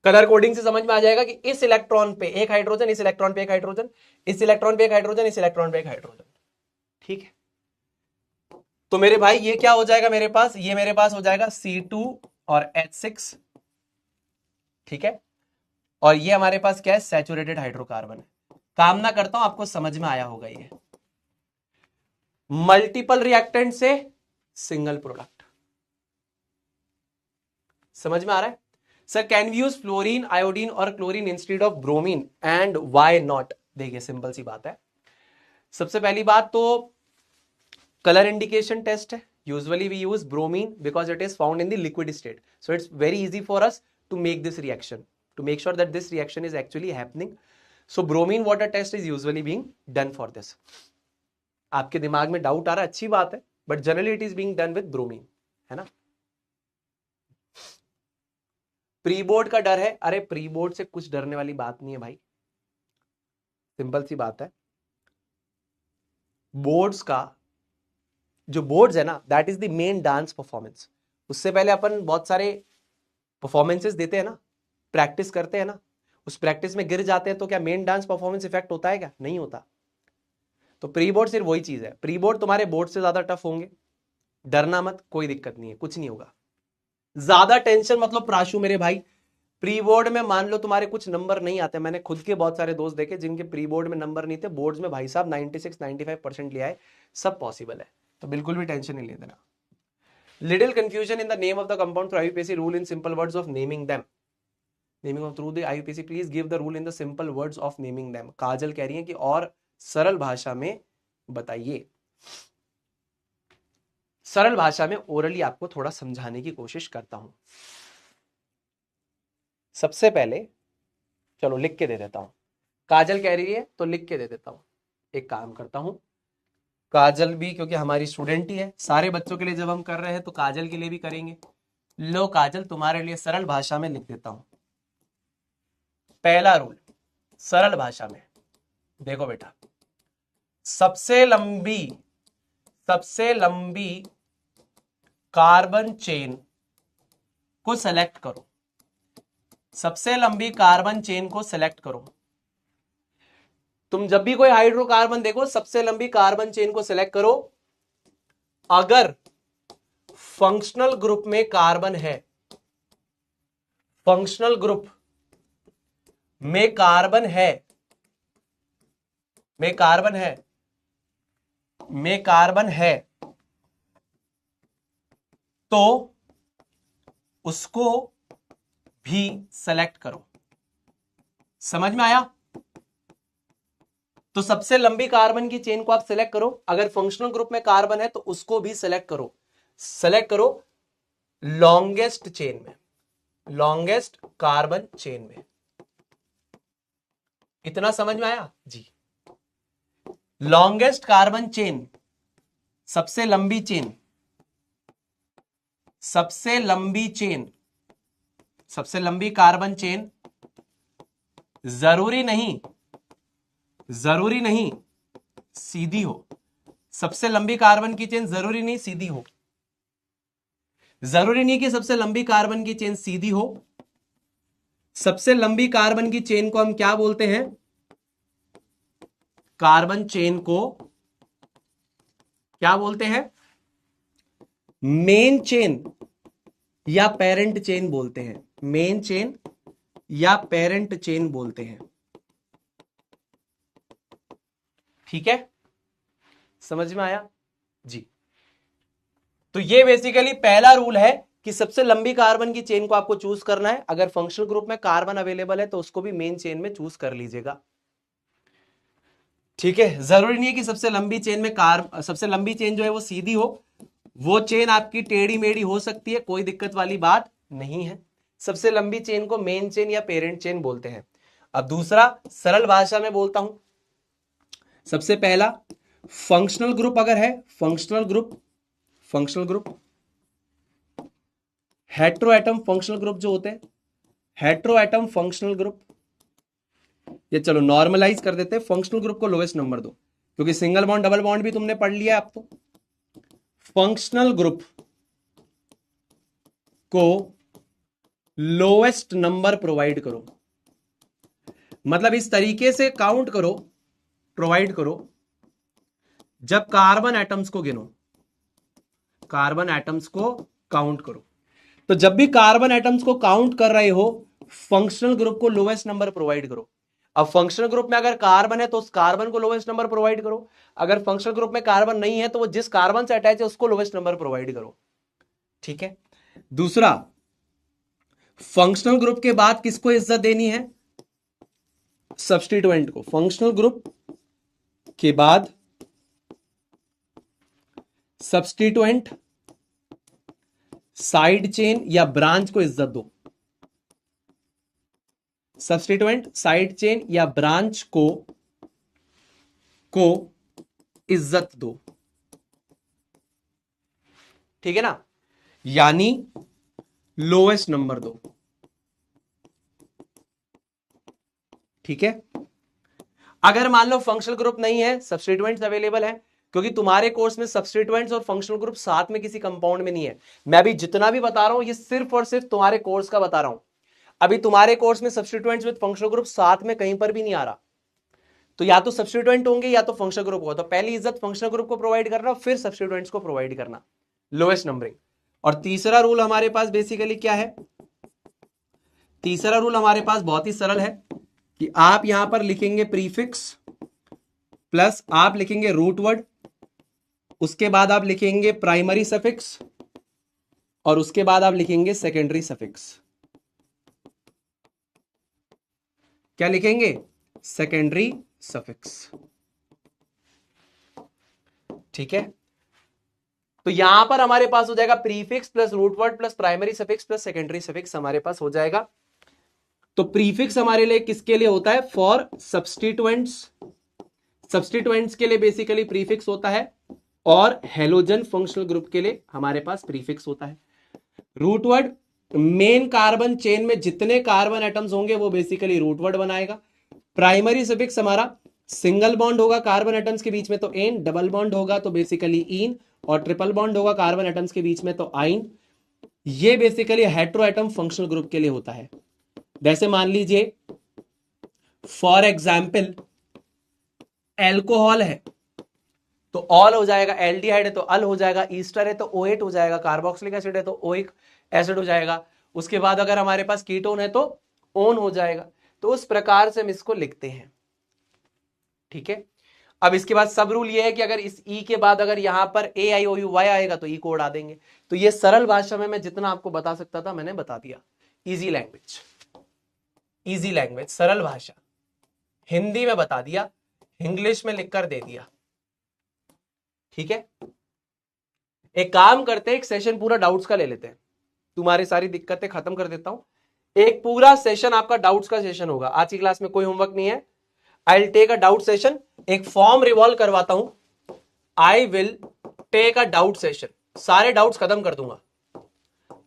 कलर कोडिंग से समझ में आ जाएगा कि इस इलेक्ट्रॉन पे एक हाइड्रोजन, इस इलेक्ट्रॉन पे एक हाइड्रोजन, इस इलेक्ट्रॉन पे एक हाइड्रोजन, इस इलेक्ट्रॉन पे एक हाइड्रोजन, ठीक है। तो मेरे भाई ये क्या हो जाएगा मेरे पास, ये मेरे पास हो जाएगा C2 और H6, ठीक है, और ये हमारे पास क्या है, सैचुरेटेड हाइड्रोकार्बन है। कामना करता हूं आपको समझ में आया होगा। ये मल्टीपल रिएक्टेंट से सिंगल प्रोडक्ट, समझ में आ रहा है? Sir can we use fluorine, iodine और chlorine instead of bromine and why not? देखिए सिंपल सी बात है, सबसे पहली बात तो कलर इंडिकेशन टेस्ट है, usually we use bromine because it is found in the liquid state, so it's very easy for us to make this reaction, to make sure that this reaction is actually happening. So bromine water test is usually being done for this. आपके दिमाग में डाउट आ रहा है, अच्छी बात है, but generally it is being done with bromine, है ना। प्री बोर्ड का डर है, अरे प्री बोर्ड से कुछ डरने वाली बात नहीं है भाई, सिंपल सी बात है। बोर्ड्स का जो बोर्ड्स है ना, that is the main dance performance. उससे पहले अपन बहुत सारे परफॉर्मेंसेस देते हैं ना, प्रैक्टिस करते हैं ना, उस प्रैक्टिस में गिर जाते हैं तो क्या मेन डांस परफॉर्मेंस इफेक्ट होता है क्या? नहीं होता। तो प्री बोर्ड सिर्फ वही चीज है, प्री बोर्ड तुम्हारे बोर्ड से ज्यादा टफ होंगे, डरना मत, कोई दिक्कत नहीं है, कुछ नहीं होगा, ज्यादा टेंशन मतलब प्राशु मेरे भाई, प्री बोर्ड में मान लो तुम्हारे कुछ नंबर नहीं आते, मैंने खुद के बहुत सारे दोस्त देखे जिनके प्री बोर्ड में नंबर नहीं थे, बोर्ड्स में भाई साहब 96-95% ले आए, सब पॉसिबल है, तो बिल्कुल भी टेंशन नहीं लेना। Little confusion in the name of the compound through IUPAC, rule in simple words of naming them, naming of through the IUPAC, please give the rule in the simple words of naming them. Kajal कह रही है कि और सरल भाषा में बताइए, सरल भाषा में ओरली आपको थोड़ा समझाने की कोशिश करता हूं। सबसे पहले चलो लिख के दे देता हूं, काजल कह रही है तो लिख के दे देता हूं। एक काम करता हूं, काजल भी क्योंकि हमारी स्टूडेंट ही है, सारे बच्चों के लिए जब हम कर रहे हैं तो काजल के लिए भी करेंगे। लो काजल, तुम्हारे लिए सरल भाषा में लिख देता हूं। पहला रूल सरल भाषा में, देखो बेटा, सबसे लंबी कार्बन चेन को सेलेक्ट करो, सबसे लंबी कार्बन चेन को सेलेक्ट करो। तुम जब भी कोई हाइड्रोकार्बन देखो, सबसे लंबी कार्बन चेन को सेलेक्ट करो। अगर फंक्शनल ग्रुप में कार्बन है, फंक्शनल ग्रुप में कार्बन है, में कार्बन है तो उसको भी सेलेक्ट करो। समझ में आया? तो सबसे लंबी कार्बन की चेन को आप सेलेक्ट करो, अगर फंक्शनल ग्रुप में कार्बन है तो उसको भी सेलेक्ट करो। सेलेक्ट करो लॉन्गेस्ट चेन में, लॉन्गेस्ट कार्बन चेन में। इतना समझ में आया जी? लॉन्गेस्ट कार्बन चेन, सबसे लंबी चेन, सबसे लंबी चेन, सबसे लंबी कार्बन चेन, जरूरी नहीं सीधी हो। सबसे लंबी कार्बन की चेन जरूरी नहीं सीधी हो, जरूरी नहीं कि सबसे लंबी कार्बन की चेन सीधी हो। सबसे लंबी कार्बन की चेन को हम क्या बोलते हैं? कार्बन चेन को क्या बोलते हैं? मेन चेन या पेरेंट चेन बोलते हैं, मेन चेन या पेरेंट चेन बोलते हैं। ठीक है, समझ में आया जी? तो ये बेसिकली पहला रूल है कि सबसे लंबी कार्बन की चेन को आपको चूज करना है। अगर फंक्शनल ग्रुप में कार्बन अवेलेबल है तो उसको भी मेन चेन में चूज कर लीजिएगा। ठीक है, जरूरी नहीं है कि सबसे लंबी चेन में सबसे लंबी चेन जो है वो सीधी हो, वो चेन आपकी टेढ़ी मेढ़ी हो सकती है, कोई दिक्कत वाली बात नहीं है। सबसे लंबी चेन को मेन चेन या पेरेंट चेन बोलते हैं। अब दूसरा सरल भाषा में बोलता हूं। सबसे पहला, फंक्शनल ग्रुप अगर है, functional group hetero atom functional group जो होते हैं, हेट्रो एटम फंक्शनल ग्रुप, ये चलो नॉर्मलाइज कर देते हैं, फंक्शनल ग्रुप को लोएस्ट नंबर दो, क्योंकि सिंगल बॉन्ड डबल बॉन्ड भी तुमने पढ़ लिया अब तो। फंक्शनल ग्रुप को लोएस्ट नंबर प्रोवाइड करो, मतलब इस तरीके से काउंट करो, प्रोवाइड करो, जब कार्बन एटम्स को गिनो, कार्बन एटम्स को काउंट करो। तो जब भी कार्बन एटम्स को काउंट कर रहे हो, फंक्शनल ग्रुप को लोएस्ट नंबर प्रोवाइड करो। अब फंक्शनल ग्रुप में अगर कार्बन है तो उस कार्बन को लोएस्ट नंबर प्रोवाइड करो, अगर फंक्शनल ग्रुप में कार्बन नहीं है तो वो जिस कार्बन से अटैच है उसको लोएस्ट नंबर प्रोवाइड करो। ठीक है। दूसरा, फंक्शनल ग्रुप के बाद किसको इज्जत देनी है? सब्स्टिट्यूएंट को। फंक्शनल ग्रुप के बाद सब्स्टिट्यूएंट, साइड चेन या ब्रांच को इज्जत दो। सब्स्टिट्यूएंट, साइड चेन या ब्रांच को इज्जत दो। ठीक है ना, यानी लोएस्ट नंबर दो। ठीक है। अगर मान लो फंक्शनल ग्रुप नहीं है, सब्स्टिट्यूएंट्स अवेलेबल है, क्योंकि तुम्हारे कोर्स में सब्स्टिट्यूएंट्स और फंक्शनल ग्रुप साथ में किसी कंपाउंड में नहीं है। मैं भी जितना भी बता रहा हूं ये सिर्फ और सिर्फ तुम्हारे कोर्स का बता रहा हूं। अभी तुम्हारे कोर्स में सब्स्टिट्यूएंट्स विद फंक्शनल ग्रुप साथ में कहीं पर भी नहीं आ रहा। तो या तो सब्स्टिट्यूएंट होंगे या तो फंक्शनल ग्रुप होगा। तो पहली इज्जत फंक्शनल ग्रुप को प्रोवाइड करना, फिर सब्स्टिट्यूएंट्स को प्रोवाइड करना, लोएस्ट नंबरिंग। और तीसरा रूल हमारे पास बेसिकली क्या है? तीसरा रूल हमारे पास बहुत ही सरल है कि आप यहां पर लिखेंगे प्रीफिक्स प्लस आप लिखेंगे रूट वर्ड, उसके बाद आप लिखेंगे प्राइमरी सफिक्स और उसके बाद आप लिखेंगे सेकेंडरी सफिक्स। क्या लिखेंगे? Secondary suffix. ठीक है, तो यहां पर हमारे पास हो जाएगा prefix plus root word plus primary suffix plus secondary suffix हमारे पास हो जाएगा। तो प्रीफिक्स हमारे लिए किसके लिए होता है? For substituents. सब्स्टिट्यूएंट्स के लिए बेसिकली प्रीफिक्स होता है, और हेलोजन फंक्शनल ग्रुप के लिए हमारे पास प्रीफिक्स होता है। Root word main carbon chain में जितने कार्बन एटम्स होंगे वो बेसिकली रूट वर्ड बनाएगा। प्राइमरी सफिक्स हमारा सिंगल बॉन्ड होगा कार्बन एटम्स के बीच में तो एन, डबल बॉन्ड होगा तो बेसिकली इन, और ट्रिपल बॉन्ड होगा कार्बन एटम्स के बीच में तो आइन। ये basically hetero atom functional group के लिए होता है। जैसे मान लीजिए फॉर एग्जाम्पल एल्कोहल है तो ऑल हो जाएगा, एल्डिहाइड है तो अल हो जाएगा, ईस्टर है तो OH हो जाएगा, कार्बोक्सिलिक एसिड है तो ओइक एसिड हो जाएगा। उसके बाद अगर हमारे पास कीटोन है तो ओन हो जाएगा। तो उस प्रकार से हम इसको लिखते हैं। ठीक है, अब इसके बाद सब रूल ये है कि अगर इस ई के बाद अगर यहां पर AIOU आएगा तो ई को उड़ा देंगे। तो ये सरल भाषा में मैं जितना आपको बता सकता था मैंने बता दिया। इजी लैंग्वेज, इजी लैंग्वेज, सरल भाषा, हिंदी में बता दिया, इंग्लिश में लिखकर दे दिया। ठीक है, एक काम करते हैं, एक सेशन पूरा डाउट्स का ले लेते हैं, तुम्हारी सारी दिक्कतें खत्म कर देता हूं। एक पूरा सेशन आपका डाउट्स का सेशन होगा। आज की क्लास में कोई होमवर्क नहीं है। I will take a doubt session, एक फॉर्म रिवॉल्व करवाता हूं। I will take a doubt session, सारे डाउट्स खत्म कर दूंगा।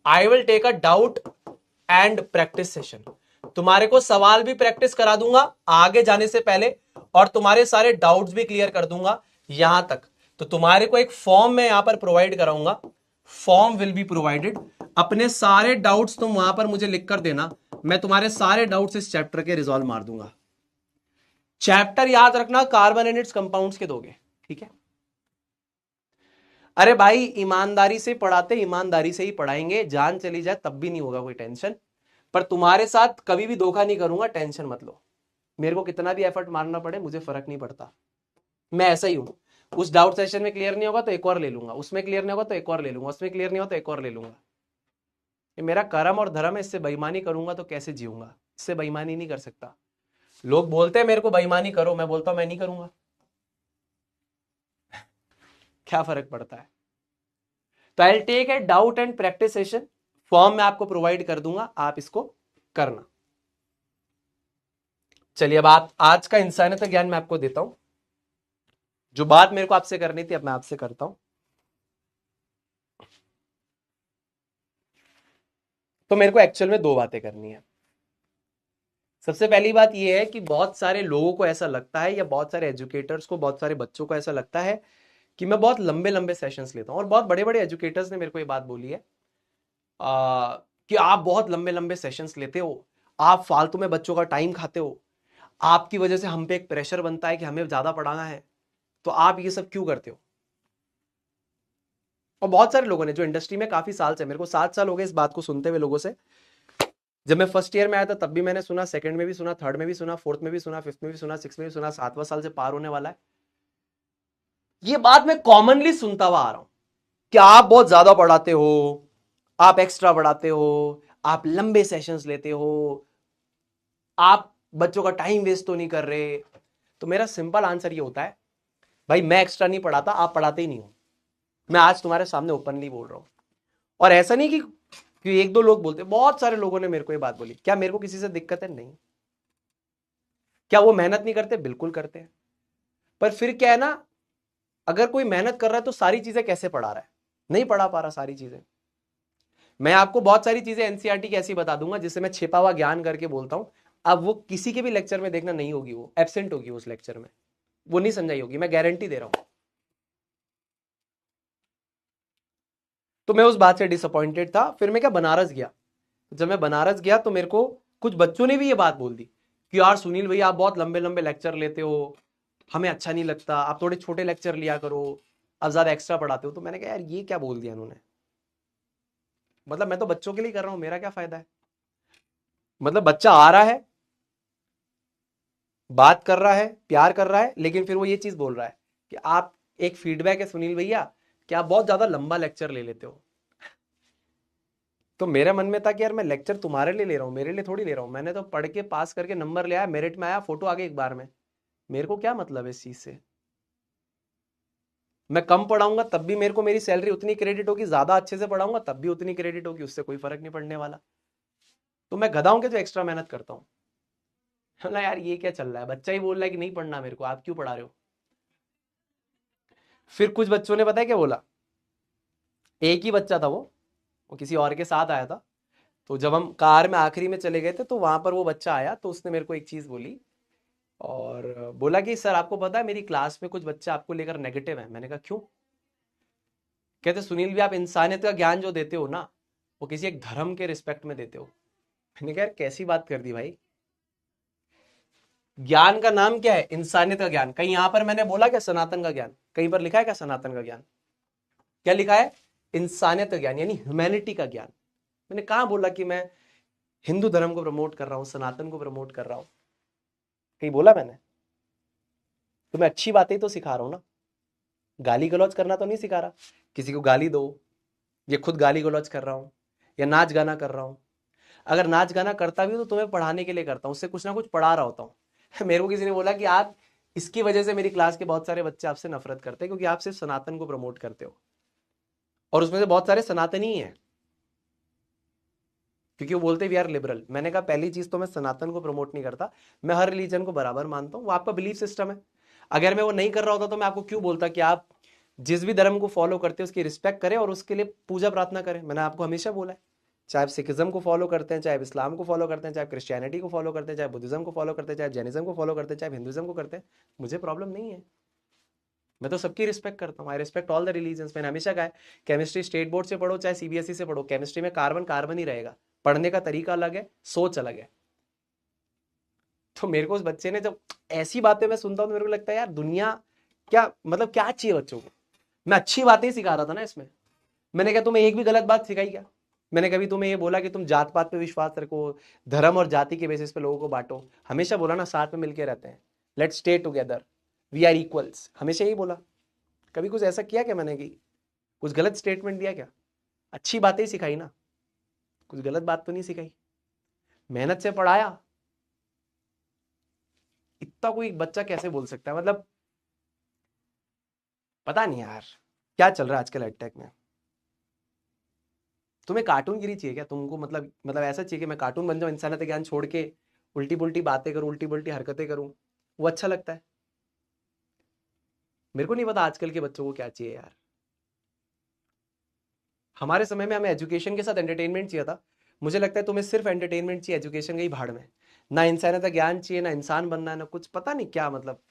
I will take a doubt and practice session, तुम्हारे को सवाल भी प्रैक्टिस करा दूंगा आगे जाने से पहले, और तुम्हारे सारे डाउट्स भी क्लियर कर दूंगा यहां तक। तो तुम्हारे को एक फॉर्म में यहां पर प्रोवाइड कराऊंगा, फॉर्म विल बी प्रोवाइडेड। अपने सारे डाउट्स तुम वहां पर मुझे लिख कर देना, मैं तुम्हारे सारे डाउट्स इस चैप्टर के रिजॉल्व मार दूंगा। चैप्टर याद रखना कार्बन एंड इट्स कंपाउंड्स के दोगे। ठीक है, अरे भाई ईमानदारी से पढ़ाते, ईमानदारी से ही पढ़ाएंगे, जान चली जाए तब भी नहीं होगा कोई टेंशन। पर तुम्हारे साथ कभी भी धोखा नहीं करूंगा, टेंशन मत लो। मेरे को कितना भी एफर्ट मारना पड़े मुझे फर्क नहीं पड़ता, मैं ऐसा ही हूं। उस डाउट सेशन में क्लियर नहीं होगा तो एक और ले लूंगा, उसमें क्लियर नहीं होगा तो एक और ले लूंगा, उसमें क्लियर नहीं होगा तो एक और ले लूंगा। ये मेरा कर्म और धर्म है, इससे बेईमानी करूंगा तो कैसे जीऊंगा? इससे बेईमानी नहीं कर सकता। लोग बोलते हैं मेरे को बेईमानी करो, मैं बोलता हूं मैं नहीं करूंगा। क्या फर्क पड़ता है? तो I will take a doubt and practice session, form में आपको प्रोवाइड कर दूंगा, आप इसको करना। चलिए अब आप आज का इंसानियत का ज्ञान मैं आपको देता हूं। जो बात मेरे को आपसे करनी थी अब मैं आपसे करता हूं। तो मेरे को एक्चुअल में दो बातें करनी है। सबसे पहली बात यह है कि बहुत सारे लोगों को ऐसा लगता है, या बहुत सारे एजुकेटर्स को, बहुत सारे बच्चों को ऐसा लगता है कि मैं बहुत लंबे लंबे सेशंस लेता हूं। और बहुत बड़े बड़े एजुकेटर्स ने मेरे को ये बात बोली है कि आप बहुत लंबे लंबे सेशंस लेते हो, आप फालतू में बच्चों का टाइम खाते हो, आपकी वजह से हम पे एक प्रेशर बनता है कि हमें ज्यादा पढ़ाना है, तो आप ये सब क्यों करते हो? और बहुत सारे लोगों ने जो इंडस्ट्री में काफी साल से, मेरे को 7 साल हो गए इस बात को सुनते हुए लोगों से। जब मैं फर्स्ट ईयर में आया था तब भी मैंने सुना, सेकंड में भी सुना, थर्ड में भी सुना, फोर्थ में भी सुना, फिफ्थ में भी सुना, सिक्स में भी सुना, 7वां साल से पार होने वाला है। ये बात मैं कॉमनली सुनता हुआ आ रहा हूं कि आप बहुत ज्यादा पढ़ाते हो, आप एक्स्ट्रा पढ़ाते हो, आप लंबे सेशंस लेते हो, आप बच्चों का टाइम वेस्ट तो नहीं कर रहे। तो मेरा सिंपल आंसर ये होता है, भाई मैं एक्स्ट्रा नहीं पढ़ाता, आप पढ़ाते ही नहीं हो। मैं आज तुम्हारे सामने ओपनली बोल रहा हूं। और ऐसा नहीं कि एक दो लोग बोलते, बहुत सारे लोगों ने मेरे को ये बात बोली। क्या मेरे को किसी से दिक्कत है? नहीं। क्या वो मेहनत नहीं करते? बिल्कुल करते हैं। पर फिर क्या है ना, अगर कोई मेहनत कर रहा है तो सारी चीजें कैसे पढ़ा रहा है? नहीं पढ़ा पा रहा सारी चीजें। मैं आपको बहुत सारी चीजें एनसीईआरटी की ऐसी बता दूंगा जिससे मैं छिपा हुआ ज्ञान करके बोलता हूं। अब वो किसी के भी लेक्चर में देखना नहीं होगी, वो एब्सेंट होगी उस लेक्चर में, वो नहीं समझाई होगी, मैं गारंटी दे रहा हूं। तो मैं उस बात से डिसअपॉइंटेड था। फिर मैं क्या बनारस गया। जब मैं बनारस गया तो मेरे को कुछ बच्चों ने भी ये बात बोल दी कि यार सुनील भैया आप बहुत लंबे लंबे लेक्चर लेते हो, हमें अच्छा नहीं लगता, आप थोड़े छोटे लेक्चर लिया करो, आप ज्यादा एक्स्ट्रा पढ़ाते हो। तो मैंने कहा यार ये क्या बोल दिया इन्होंने, मतलब मैं तो बच्चों के लिए कर रहा हूं, मेरा क्या फायदा है। मतलब बच्चा आ रहा है, बात कर रहा है, प्यार कर रहा है, लेकिन फिर वो ये चीज बोल रहा है कि आप, एक फीडबैक है सुनील भैया कि आप बहुत ज्यादा लंबा लेक्चर ले लेते हो। तो मेरे मन में था कि यार मैं लेक्चर तुम्हारे लिए ले रहा हूँ, मेरे लिए थोड़ी ले रहा हूँ। मैंने तो पढ़ के पास करके नंबर ले आया, मेरिट में आया, फोटो आ गई एक बार में। मेरे को क्या मतलब है इस चीज से। मैं कम पढ़ाऊंगा तब भी मेरे को मेरी सैलरी उतनी क्रेडिट होगी, ज्यादा अच्छे से पढ़ाऊंगा तब भी उतनी क्रेडिट होगी, उससे कोई फर्क नहीं पड़ने वाला। तो मैं गधा हूं कि जो एक्स्ट्रा मेहनत करता हूँ। ना यार ये क्या चल रहा है, बच्चा ही बोल रहा है कि नहीं पढ़ना मेरे को, आप क्यों पढ़ा रहे हो। फिर कुछ बच्चों ने पता है क्या बोला, एक ही बच्चा था वो किसी और के साथ आया था। तो जब हम कार में आखिरी में चले गए थे तो वहां पर वो बच्चा आया, तो उसने मेरे को एक चीज बोली और बोला कि सर आपको पता है मेरी क्लास में कुछ बच्चे आपको लेकर नेगेटिव है। मैंने कहा क्यों। कहते सुनील भी आप इंसानियत का ज्ञान जो देते हो ना, वो किसी एक धर्म के रिस्पेक्ट में देते हो। मैंने कहा यार कैसी बात कर दी भाई, ज्ञान का नाम क्या है, इंसानियत का ज्ञान। कहीं यहां पर मैंने बोला क्या सनातन का ज्ञान, कहीं पर लिखा है क्या सनातन का ज्ञान। क्या लिखा है, इंसानियत का ज्ञान, यानी ह्यूमैनिटी का ज्ञान। मैंने कहा बोला कि मैं हिंदू धर्म को प्रमोट कर रहा हूं, सनातन को प्रमोट कर रहा हूं, कहीं बोला मैंने। तो मैं अच्छी बातें ही तो सिखा रहा हूं ना, गाली गलौज करना तो नहीं सिखा रहा। किसी को गाली दो, ये खुद गाली गलौज कर रहा हूं, या नाच गाना कर रहा हूं। अगर नाच गाना करता भी हूं तो तुम्हें पढ़ाने के लिए करता हूं, उससे कुछ ना कुछ पढ़ा रहा होता हूं। मेरे को किसी ने बोला कि आप, इसकी वजह से मेरी क्लास के बहुत सारे बच्चे आपसे नफरत करते हैं क्योंकि आप सिर्फ सनातन को प्रमोट करते हो, और उसमें से बहुत सारे सनातनी ही हैं, क्योंकि वो बोलते वी आर लिबरल। मैंने कहा पहली चीज तो मैं सनातन को प्रमोट नहीं करता, मैं हर रिलीजन को बराबर मानता हूं, वो आपका बिलीफ सिस्टम है। अगर मैं वो नहीं कर रहा होता तो मैं आपको क्यों बोलता कि आप जिस भी धर्म को फॉलो करते हैं उसकी रिस्पेक्ट करें और उसके लिए पूजा प्रार्थना करें। मैंने आपको हमेशा बोला है, चाहे आप सिखिज्म को फॉलो करते हैं, चाहे आप इस्लाम को फॉलो करते हैं, चाहे क्रिश्चियनिटी को फॉलो करते हैं, चाहे बुद्धिज्म को फॉलो करते हैं, चाहे जैनिज्म को फॉलो करते हैं, चाहे हिंदुज्म को करते हैं, मुझे प्रॉब्लम नहीं है। मैं तो सबकी रिस्पेक्ट करता हूँ, I respect all the religions. मैंने हमेशा कहा है केमिस्ट्री स्टेट बोर्ड से पढ़ो चाहे सीबीएसई से पढ़ो, केमिस्ट्री में कार्बन कार्बन ही रहेगा, पढ़ने का तरीका अलग है, सोच अलग है। तो मेरे को उस बच्चे ने जब ऐसी बातें मैं सुनता हूँ तो मेरे को लगता है यार दुनिया क्या, मतलब क्या चाहिए बच्चों को। मैं अच्छी बातें ही सिखा रहा था ना इसमें। मैंने कहा तुम्हें एक भी गलत बात सिखाई क्या। मैंने कभी तुम्हें ये बोला कि तुम जात पात पे विश्वास रखो, धर्म और जाति के बेसिस पे लोगों को बांटो। हमेशा बोला ना साथ में मिलके रहते हैं, let's stay together, we are equals, हमेशा यही बोला। कभी कुछ ऐसा किया क्या मैंने कि कुछ गलत स्टेटमेंट दिया क्या। अच्छी बातें ही सिखाई ना, कुछ गलत बात तो नहीं सिखाई, मेहनत से पढ़ाया। इतना कोई बच्चा कैसे बोल सकता है, मतलब पता नहीं यार क्या चल रहा है आजकल एडटेक में। तुम्हें कार्टून गिरी चाहिए क्या तुमको, मतलब ऐसा चाहिए कि मैं कार्टून बन जाऊं, इंसानियत ज्ञान छोड़ के उल्टी पुल्टी बातें करूं, उल्टी पुल्टी हरकतें करूं, वो अच्छा लगता है। मेरे को नहीं पता आजकल के बच्चों को क्या चाहिए यार। हमारे समय में हमें एजुकेशन के साथ एंटरटेनमेंट चाहिए था, मुझे लगता है तुम्हें सिर्फ एंटरटेनमेंट चाहिए, एजुकेशन गई भाड़ में। ना इंसानियत ज्ञान चाहिए, ना इंसान बनना है, ना कुछ, पता नहीं क्या मतलब।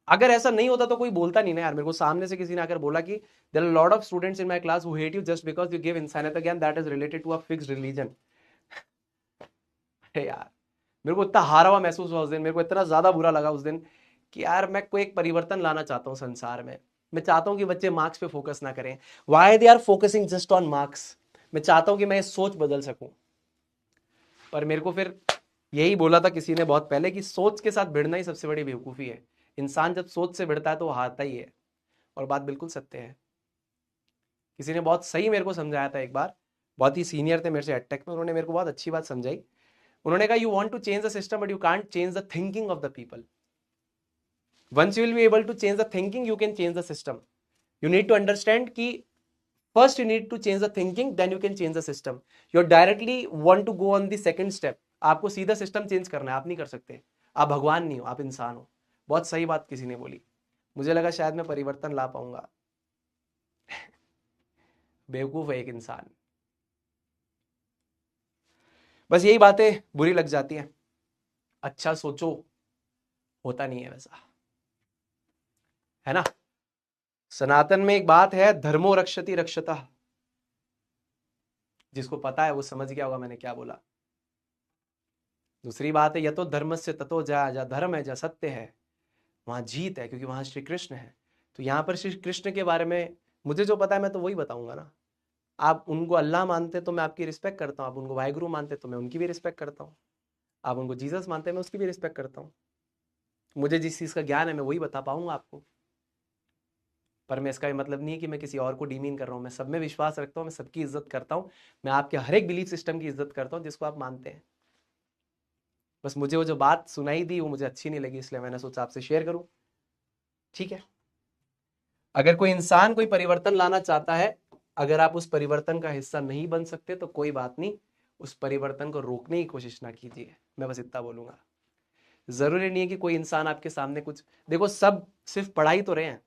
अगर ऐसा नहीं होता तो कोई बोलता नहीं ना यार। मेरे को सामने से किसी ने आकर बोला कि there are lot of students in my class who hate you just because you give इंसानियत ज्ञान that is related to a fixed religion. यार मेरे को इतना हारा हुआ महसूस हुआ उस दिन, मेरे को इतना ज्यादा बुरा लगा उस दिन कि यार मैं कोई एक परिवर्तन लाना चाहता हूँ संसार में। मैं चाहता हूँ कि बच्चे मार्क्स पे फोकस ना करें, why they are focusing just on marks. मैं चाहता हूँ कि मैं सोच बदल सकूं। पर मेरे को फिर यही बोला था किसी ने बहुत पहले कि सोच के साथ भिड़ना ही सबसे बड़ी बेवकूफी है। इंसान जब सोच से भिड़ता है तो वो हारता ही है, और बात बिल्कुल सत्य है। किसी ने बहुत सही मेरे को समझाया था एक बार, बहुत ही सीनियर थे मेरे से एडटेक में, उन्होंने मेरे को बहुत अच्छी बात समझाई। उन्होंने कहा you want to change the system but you can't change the thinking of the people. once you will be able to change the thinking you can change the system. You need to understand कि first you need to change the thinking then you can change the system. You directly want to go on the second step. आपको सीधा सिस्टम चेंज करना है, आप नहीं कर सकते। आप भगवान नहीं हो, आप इंसान हो। बहुत सही बात किसी ने बोली, मुझे लगा शायद मैं परिवर्तन ला पाऊंगा। बेवकूफ है एक इंसान। बस यही बातें बुरी लग जाती हैं। अच्छा सोचो, होता नहीं है वैसा, है ना। सनातन में एक बात है, धर्मो रक्षति रक्षतः। जिसको पता है वो समझ गया होगा मैंने क्या बोला। दूसरी बात है यतो धर्मस्य ततो जया, जहाँ धर्म है जहाँ सत्य है वहां जीत है, क्योंकि वहां श्री कृष्ण है। तो यहाँ पर श्री कृष्ण के बारे में मुझे जो पता है मैं तो वही बताऊंगा ना। आप उनको अल्लाह मानते तो मैं आपकी रिस्पेक्ट करता हूँ, आप उनको वाहिगुरु मानते तो मैं उनकी भी रिस्पेक्ट करता हूँ, आप उनको जीसस मानते हैं मैं उसकी भी रिस्पेक्ट करता हूँ। मुझे जिस चीज़ का ज्ञान है मैं वही बता पाऊंगा आपको। पर मैं इसका मतलब नहीं है कि मैं किसी और को डीमीन कर रहा हूँ। मैं सब में विश्वास रखता हूँ, मैं सबकी इज्जत करता हूँ, मैं आपके हर एक बिलीफ सिस्टम की इज्जत करता हूँ जिसको आप मानते हैं। बस मुझे वो जो बात सुनाई दी वो मुझे अच्छी नहीं लगी, इसलिए मैंने सोचा आपसे शेयर करूं। ठीक है, अगर कोई इंसान कोई परिवर्तन लाना चाहता है, अगर आप उस परिवर्तन का हिस्सा नहीं बन सकते तो कोई बात नहीं, उस परिवर्तन को रोकने की कोशिश ना कीजिए। मैं बस इतना बोलूंगा। जरूरी नहीं है कि कोई इंसान आपके सामने कुछ, देखो सब सिर्फ पढ़ाई तो रहे हैं।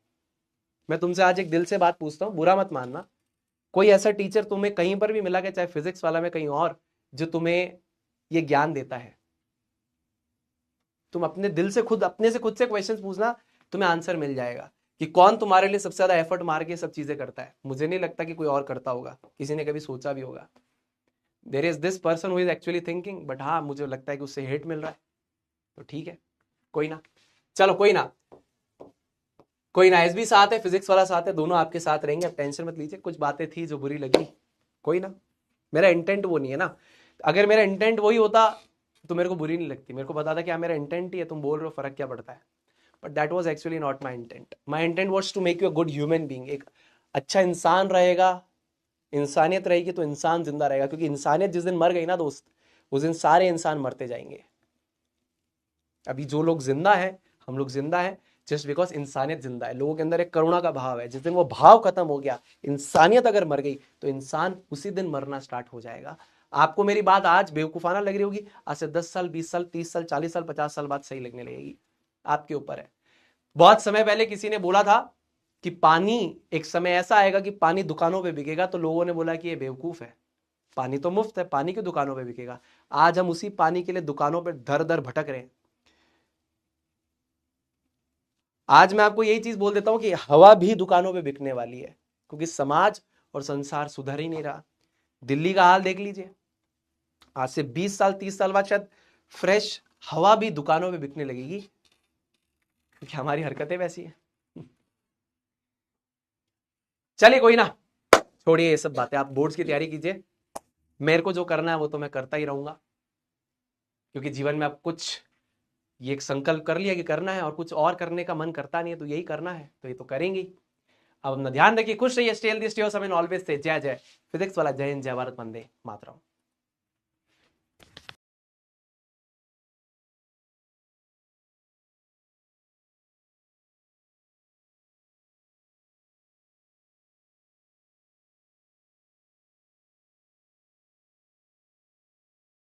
मैं तुमसे आज एक दिल से बात पूछता हूँ, बुरा मत मानना। कोई ऐसा टीचर तुम्हें कहीं पर भी मिला, चाहे फिजिक्स वाला में कहीं और, जो तुम्हें ये ज्ञान देता है? तुम अपने दिल से खुद, अपने से खुद से क्वेश्चंस पूछना, तुम्हें आंसर मिल जाएगा कि कौन तुम्हारे लिए सबसे ज्यादा एफर्ट मार के सब चीजें करता है। मुझे नहीं लगता कि कोई और करता होगा, किसी ने कभी सोचा भी होगा। There is this person who is actually thinking, but हाँ मुझे लगता है कि उससे हेट मिल रहा है, तो ठीक है, कोई ना, चलो कोई ना, कोई ना। एसबी साथ है, फिजिक्स वाला साथ है, दोनों आपके साथ रहेंगे, आप टेंशन मत लीजिए। कुछ बातें थी जो बुरी लगी, कोई ना, मेरा इंटेंट वो नहीं है ना। अगर मेरा इंटेंट वही होता तो मेरे को बुरी नहीं लगती, मेरे को पता था कि मेरा इंटेंट ही है, तुम बोल रहे हो फर्क क्या पड़ता है। But that was actually not my intent. My intent was to make you a good human being. एक अच्छा इंसान रहेगा, इंसानियत रहेगी तो इंसान जिंदा रहेगा, क्योंकि इंसानियत जिस दिन मर गई ना दोस्त, उस दिन सारे इंसान मरते जाएंगे। अभी जो लोग जिंदा हैं, हम लोग जिंदा हैं जस्ट बिकॉज इंसानियत जिंदा है, लोगों के अंदर एक करुणा का भाव है। जिस दिन वो भाव खत्म हो गया, इंसानियत अगर मर गई, तो इंसान उसी दिन मरना स्टार्ट हो जाएगा। आपको मेरी बात आज बेवकूफाना लग रही होगी, आज से 10 साल 20 साल 30 साल 40 साल 50 साल बाद सही लगने लगेगी, आपके ऊपर है। बहुत समय पहले किसी ने बोला था कि पानी, एक समय ऐसा आएगा कि पानी दुकानों पे बिकेगा, तो लोगों ने बोला कि ये बेवकूफ है, पानी तो मुफ्त है, पानी क्यों दुकानों पे बिकेगा। आज हम उसी पानी के लिए दुकानों पे दर दर भटक रहे हैं। आज मैं आपको यही चीज बोल देता हूं कि हवा भी दुकानों पे बिकने वाली है, क्योंकि समाज और संसार सुधर ही नहीं रहा। दिल्ली का हाल देख लीजिए, आज से 20 साल 30 साल बाद शायद फ्रेश हवा भी दुकानों पे बिकने लगेगी, क्योंकि हमारी हरकतें वैसी हैं। चलिए कोई ना, छोड़िए ये सब बातें, आप बोर्ड्स की तैयारी कीजिए। मेरे को जो करना है वो तो मैं करता ही रहूंगा, क्योंकि जीवन में आप कुछ ये एक संकल्प कर लिया कि करना है, और कुछ और करने का मन करता नहीं है, तो यही करना है, तो ये तो करेंगे। अब अपना ध्यान रखिए, खुश रहिए, stay healthy, stay awesome and always say जय जय फिजिक्स वाला, जय हिंद, जय भारत, वंदे मातरम।